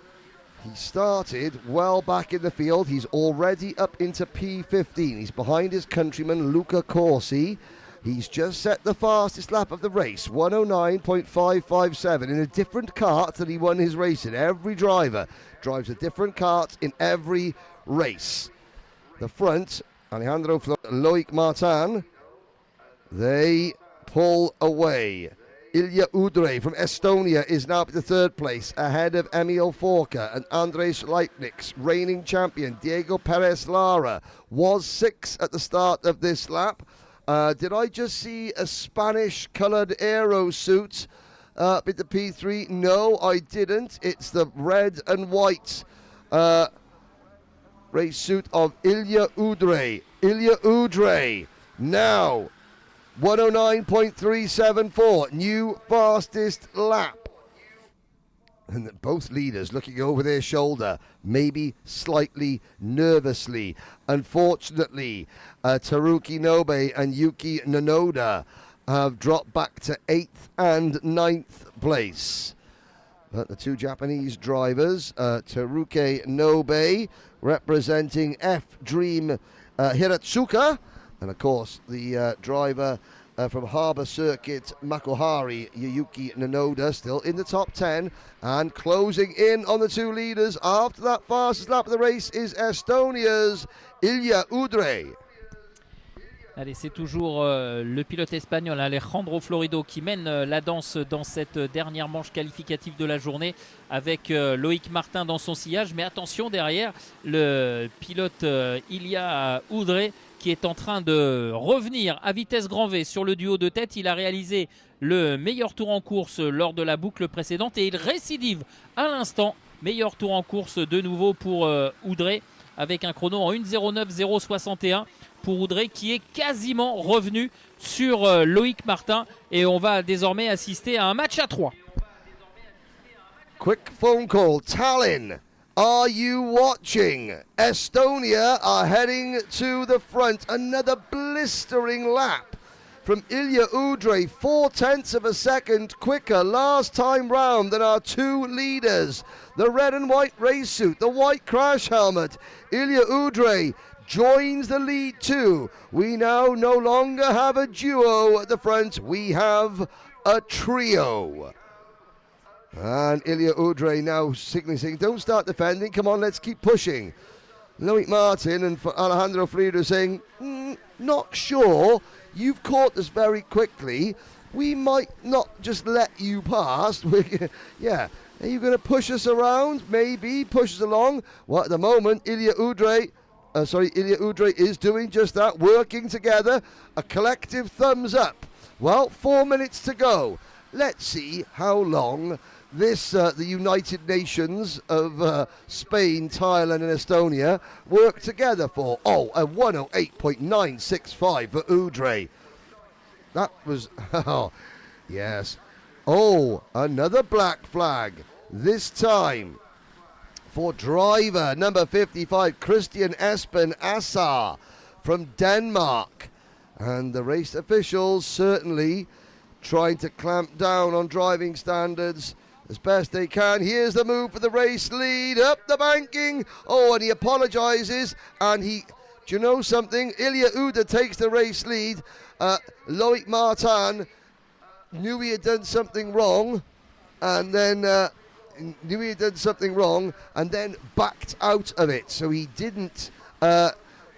He started well back in the field. He's already up into P15. He's behind his countryman Luca Corsi. He's just set the fastest lap of the race, 109.557, in a different kart that he won his race in. Every driver drives a different kart in every race. The front, Alejandro Loic Martin, they pull away. Ilya Udre from Estonia is now up to third place, ahead of Emil Forker and Andres Leipniks. Reigning champion Diego Perez Lara was 6 at the start of this lap. Did I just see a Spanish-coloured aero suit up at the P3? No, I didn't. It's the red and white race suit of Ilya Udre. Ilya Udre now 109.374, new fastest lap. And both leaders looking over their shoulder, maybe slightly nervously. Unfortunately, Teruki Nobe and Yuki Nonoda have dropped back to 8th and 9th place. But the two Japanese drivers, Teruki Nobe representing F-Dream Hiratsuka, and of course the driver from Harbour Circuit Makuhari, Yuyuki Nonoda, still in the top 10 and closing in on the two leaders. After that fastest lap of the race is Estonia's Ilya Udre. Allez, c'est toujours le pilote espagnol Alejandro Florido qui mène la danse dans cette dernière manche qualificative de la journée avec Loic Martin dans son sillage. Mais attention derrière, le pilote Ilya Udre qui est en train de revenir à vitesse grand V sur le duo de tête. Il a réalisé le meilleur tour en course lors de la boucle précédente et il récidive à l'instant. Meilleur tour en course de nouveau pour Udre avec un chrono en 1:09.061 pour Udre qui est quasiment revenu sur Loic Martin et on va désormais assister à un match à 3. Quick phone call. Tallinn, are you watching? Estonia are heading to the front. Another blistering lap from Ilya Udre, 0.4 of a second quicker last time round than our two leaders. The red and white race suit, the white crash helmet. Ilya Udre joins the lead too. We now no longer have a duo at the front, we have a trio. And Ilya Udre now signaling, saying, don't start defending, come on, let's keep pushing. Loic Martin and Alejandro Friedo saying, not sure, you've caught us very quickly, we might not just let you pass. Yeah, are you going to push us around? Maybe, push us along. Well, at the moment, Ilya Udre is doing just that, working together, a collective thumbs up. Well, 4 minutes to go. Let's see how long this, the United Nations of Spain, Thailand and Estonia work together for. Oh, a 108.965 for Udre. That was, oh, yes. Oh, another black flag. This time for driver number 55, Christian Espen Assar from Denmark. And the race officials certainly trying to clamp down on driving standards as best they can. Here's the move for the race lead, up the banking. Oh, and he apologizes, and do you know something? Ilya Udre takes the race lead. Loic Martin knew he had done something wrong, and then backed out of it. So he didn't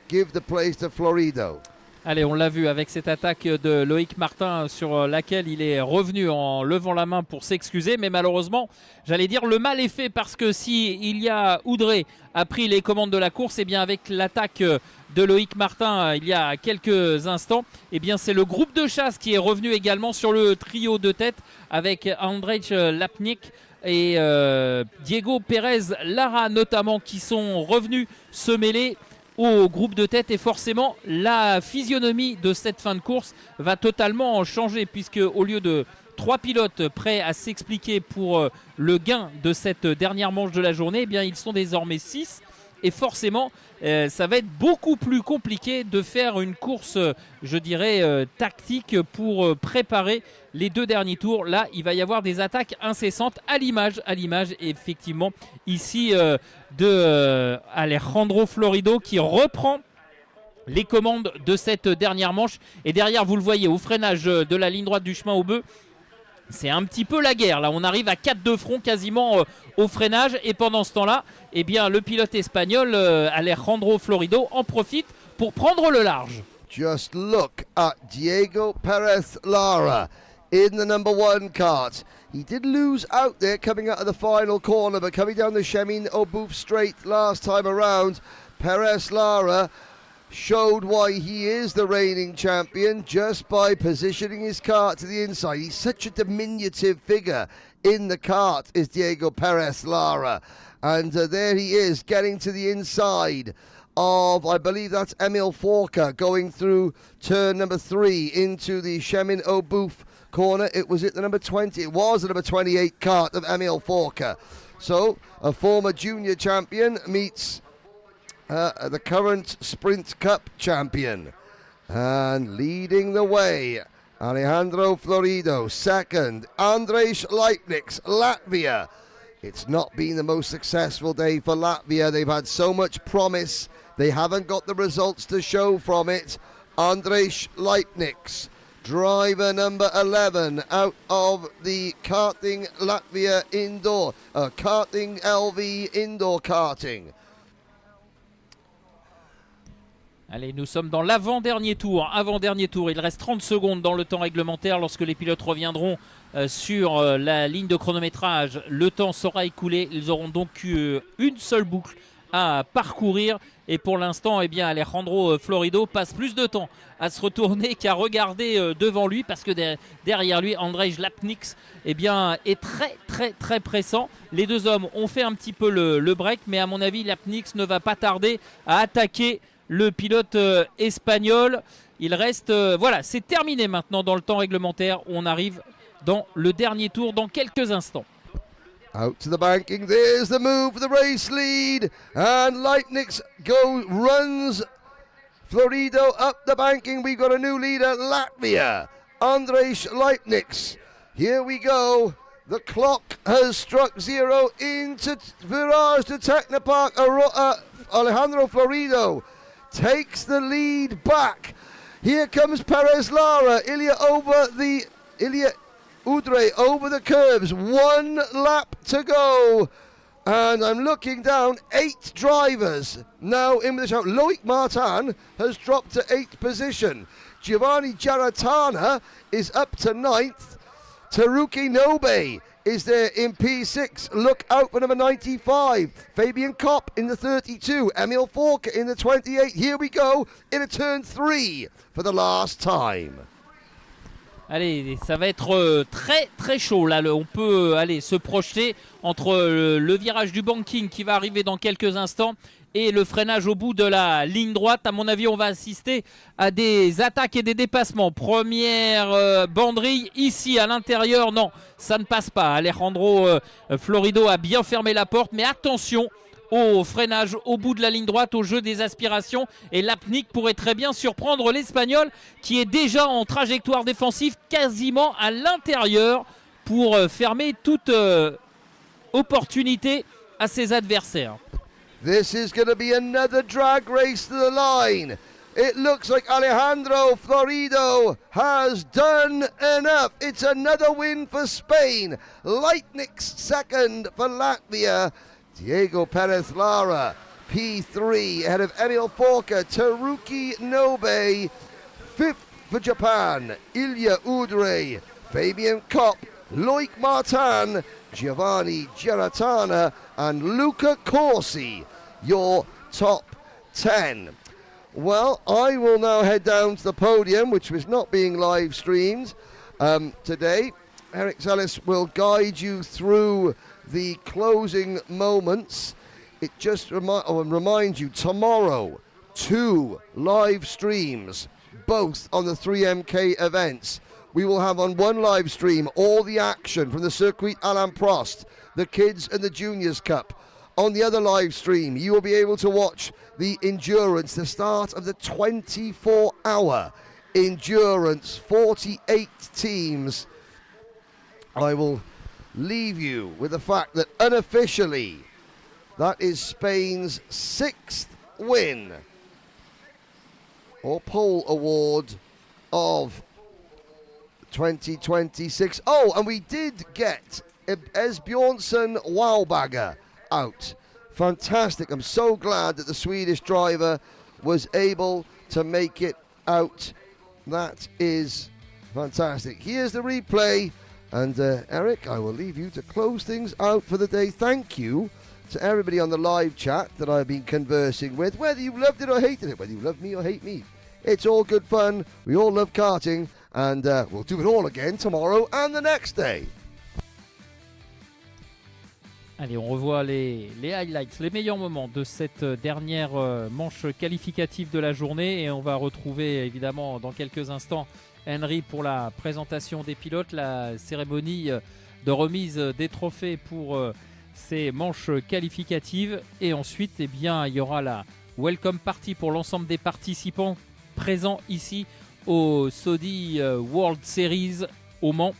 give the place to Florido. Allez, on l'a vu avec cette attaque de Loic Martin sur laquelle il est revenu en levant la main pour s'excuser. Mais malheureusement, j'allais dire, le mal est fait parce que si Ilya Udre a pris les commandes de la course, et bien avec l'attaque de Loic Martin il y a quelques instants, et bien c'est le groupe de chasse qui est revenu également sur le trio de tête avec Andrej Lapnik et Diego Pérez Lara notamment qui sont revenus se mêler au groupe de tête, et forcément la physionomie de cette fin de course va totalement changer puisque au lieu de 3 pilotes prêts à s'expliquer pour le gain de cette dernière manche de la journée, eh bien ils sont désormais 6. Et forcément, ça va être beaucoup plus compliqué de faire une course, je dirais, tactique pour préparer les 2 derniers tours. Là, il va y avoir des attaques incessantes à l'image effectivement, ici de Alejandro Florido qui reprend les commandes de cette dernière manche. Et derrière, vous le voyez, au freinage de la ligne droite du chemin au bœuf, c'est un petit peu la guerre. Là, on arrive à 4 de front quasiment au freinage. Et pendant ce temps-là, eh bien, le pilote espagnol, Alejandro Florido, en profite pour prendre le large. Just look at Diego Perez Lara in the number 1 kart. He did lose out there coming out of the final corner, but coming down the Chemin au Boeuf straight last time around, Perez Lara showed why he is the reigning champion just by positioning his kart to the inside. He's such a diminutive figure in the kart, is Diego Perez Lara. And there he is, getting to the inside of, I believe that's Emil Forker, going through turn number 3 into the Chemin au Boeuf corner. It was the number 20, it was the number 28 kart of Emil Forker. So, a former junior champion meets the current Sprint Cup champion. And leading the way, Alejandro Florido. Second, Andrej Leipniks, Latvia. It's not been the most successful day for Latvia. They've had so much promise. They haven't got the results to show from it. Andrej Leipniks, driver number 11 out of the Karting Latvia indoor, Karting LV indoor karting. Allez, nous sommes dans l'avant-dernier tour. Avant-dernier tour, il reste 30 secondes dans le temps réglementaire. Lorsque les pilotes reviendront sur la ligne de chronométrage, le temps sera écoulé. Ils auront donc une seule boucle à parcourir. Et pour l'instant, eh bien, Alejandro Florido passe plus de temps à se retourner qu'à regarder devant lui, parce que derrière lui, Andrej Lapniks eh bien, est très pressant. Les deux hommes ont fait un petit peu le break, mais à mon avis, Lapniks ne va pas tarder à attaquer le pilote espagnol. Il reste, voilà, c'est terminé maintenant dans le temps réglementaire. On arrive dans le dernier tour dans quelques instants. Out to the banking, there's the move for the race lead, and Leibniz runs Florido up the banking. We've got a new leader, Latvia, Andrzej Leibniz. Here we go. The clock has struck 0 into Virage to Technopark. Alejandro Florido takes the lead back. Here comes Perez Lara. Ilya Udre over the curbs. 1 lap to go. And I'm looking down, 8 drivers now in with the shout. Loic Martin has dropped to 8th position. Giovanni Giarratana is up to 9th. Taruki Nobe is there in P6. Look out for number 95. Fabian Kopp in the 32. Emil Forker in the 28. Here we go in a turn 3 for the last time. Allez, ça va être très très chaud là. On peut aller se projeter entre le virage du banking qui va arriver dans quelques instants et le freinage au bout de la ligne droite. À mon avis, on va assister à des attaques et des dépassements. Première banderille ici à l'intérieur. Non, ça ne passe pas. Alejandro Florido a bien fermé la porte, mais attention au freinage au bout de la ligne droite, au jeu des aspirations, et Lapnik pourrait très bien surprendre l'Espagnol qui est déjà en trajectoire défensive quasiment à l'intérieur pour fermer toute opportunité à ses adversaires. This is going to be another drag race to the line. It looks like Alejandro Florido has done enough. It's another win for Spain. Leitniks second for Latvia. Diego Perez Lara, P3, ahead of Emil Forker. Taruki Nobe, 5th for Japan. Ilya Udre, Fabian Kopp, Loic Martin, Giovanni Giarratana, and Luca Corsi, your top 10. Well, I will now head down to the podium, which was not being live streamed today. Eric Zellis will guide you through the closing moments. It just remind you, tomorrow, 2 live streams, both on the 3MK events. We will have on one live stream all the action from the Circuit Alain Prost, the Kids and the Juniors Cup. On the other live stream, you will be able to watch the endurance, the start of the 24-hour endurance, 48 teams. I will leave you with the fact that unofficially, that is Spain's 6th win or pole award of 2026. Oh, and we did get Esbjornsson Wowbagger out. Fantastic. I'm so glad that the Swedish driver was able to make it out. That is fantastic. Here's the replay. And Eric, I will leave you to close things out for the day. Thank you to everybody on the live chat that I've been conversing with, whether you loved it or hated it, whether you love me or hate me. It's all good fun. We all love karting, and we'll do it all again tomorrow and the next day. Allez, on revoit les highlights, les meilleurs moments de cette dernière manche qualificative de la journée, et on va retrouver évidemment dans quelques instants Henry pour la présentation des pilotes, la cérémonie de remise des trophées pour ces manches qualificatives, et ensuite eh bien, il y aura la welcome party pour l'ensemble des participants présents ici au Saudi World Series au Mans.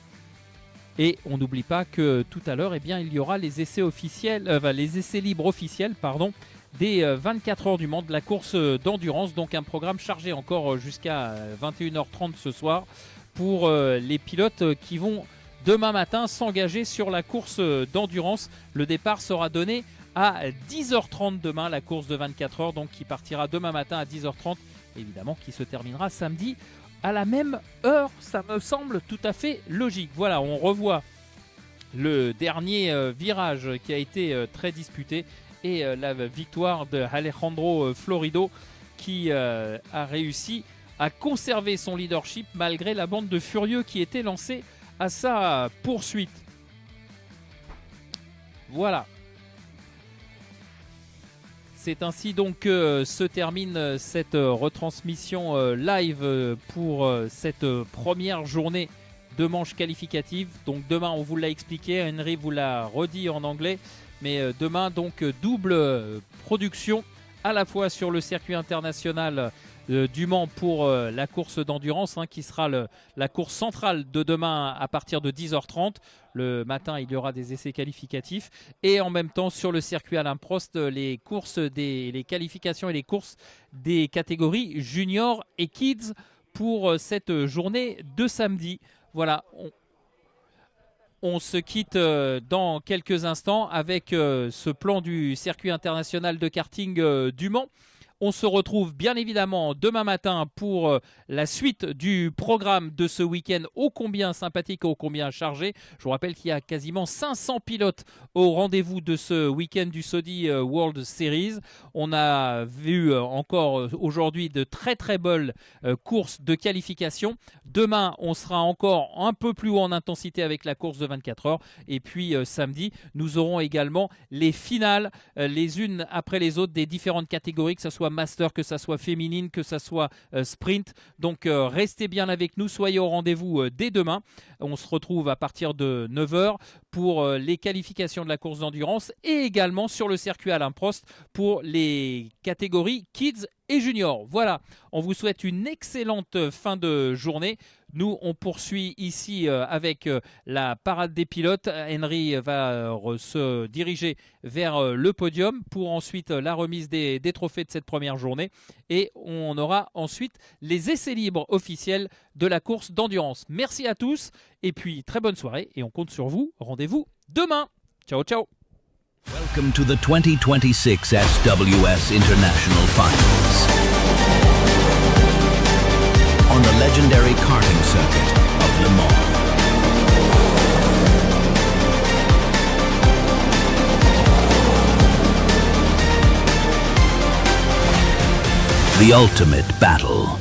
Et on n'oublie pas que tout à l'heure, eh bien, il y aura les essais officiels, les essais libres officiels, des 24 heures du Mans, de la course d'endurance. Donc un programme chargé encore jusqu'à 21h30 ce soir pour les pilotes qui vont demain matin s'engager sur la course d'endurance. Le départ sera donné à 10h30 demain, la course de 24 heures, donc qui partira demain matin à 10h30, évidemment qui se terminera samedi à la même heure. Ça me semble tout à fait logique. Voilà, on revoit le dernier virage qui a été très disputé, et la victoire de Alejandro Florido qui a réussi à conserver son leadership malgré la bande de furieux qui était lancée à sa poursuite. Voilà. C'est ainsi donc que se termine cette retransmission live pour cette première journée 2 manches qualificatives. Donc demain, on vous l'a expliqué, Henry vous l'a redit en anglais, mais demain, donc double production à la fois sur le circuit international du Mans pour la course d'endurance, qui sera la course centrale de demain à partir de 10h30. Le matin, il y aura des essais qualificatifs. Et en même temps, sur le circuit Alain Prost, les qualifications et les courses des catégories junior et kids pour cette journée de samedi. Voilà, on se quitte dans quelques instants avec ce plan du circuit international de karting du Mans. On se retrouve bien évidemment demain matin pour la suite du programme de ce week-end ô combien sympathique, ô combien chargé. Je vous rappelle qu'il y a quasiment 500 pilotes au rendez-vous de ce week-end du Saudi World Series. On a vu encore aujourd'hui de très très belles courses de qualification. Demain, on sera encore un peu plus haut en intensité avec la course de 24 heures. Et puis samedi, nous aurons également les finales les unes après les autres des différentes catégories, que ce soit master, que ça soit féminine, que ça soit sprint. Donc restez bien avec nous, soyez au rendez-vous dès demain. On se retrouve à partir de 9h pour les qualifications de la course d'endurance et également sur le circuit Alain Prost pour les catégories kids et juniors. Voilà, on vous souhaite une excellente fin de journée. Nous, on poursuit ici avec la parade des pilotes. Henry va se diriger vers le podium pour ensuite la remise des trophées de cette première journée. Et on aura ensuite les essais libres officiels de la course d'endurance. Merci à tous et puis très bonne soirée et on compte sur vous. Rendez-vous demain. Ciao, ciao. Welcome to the 2026 SWS International Finals. On the legendary karting circuit of Le Mans. The ultimate battle.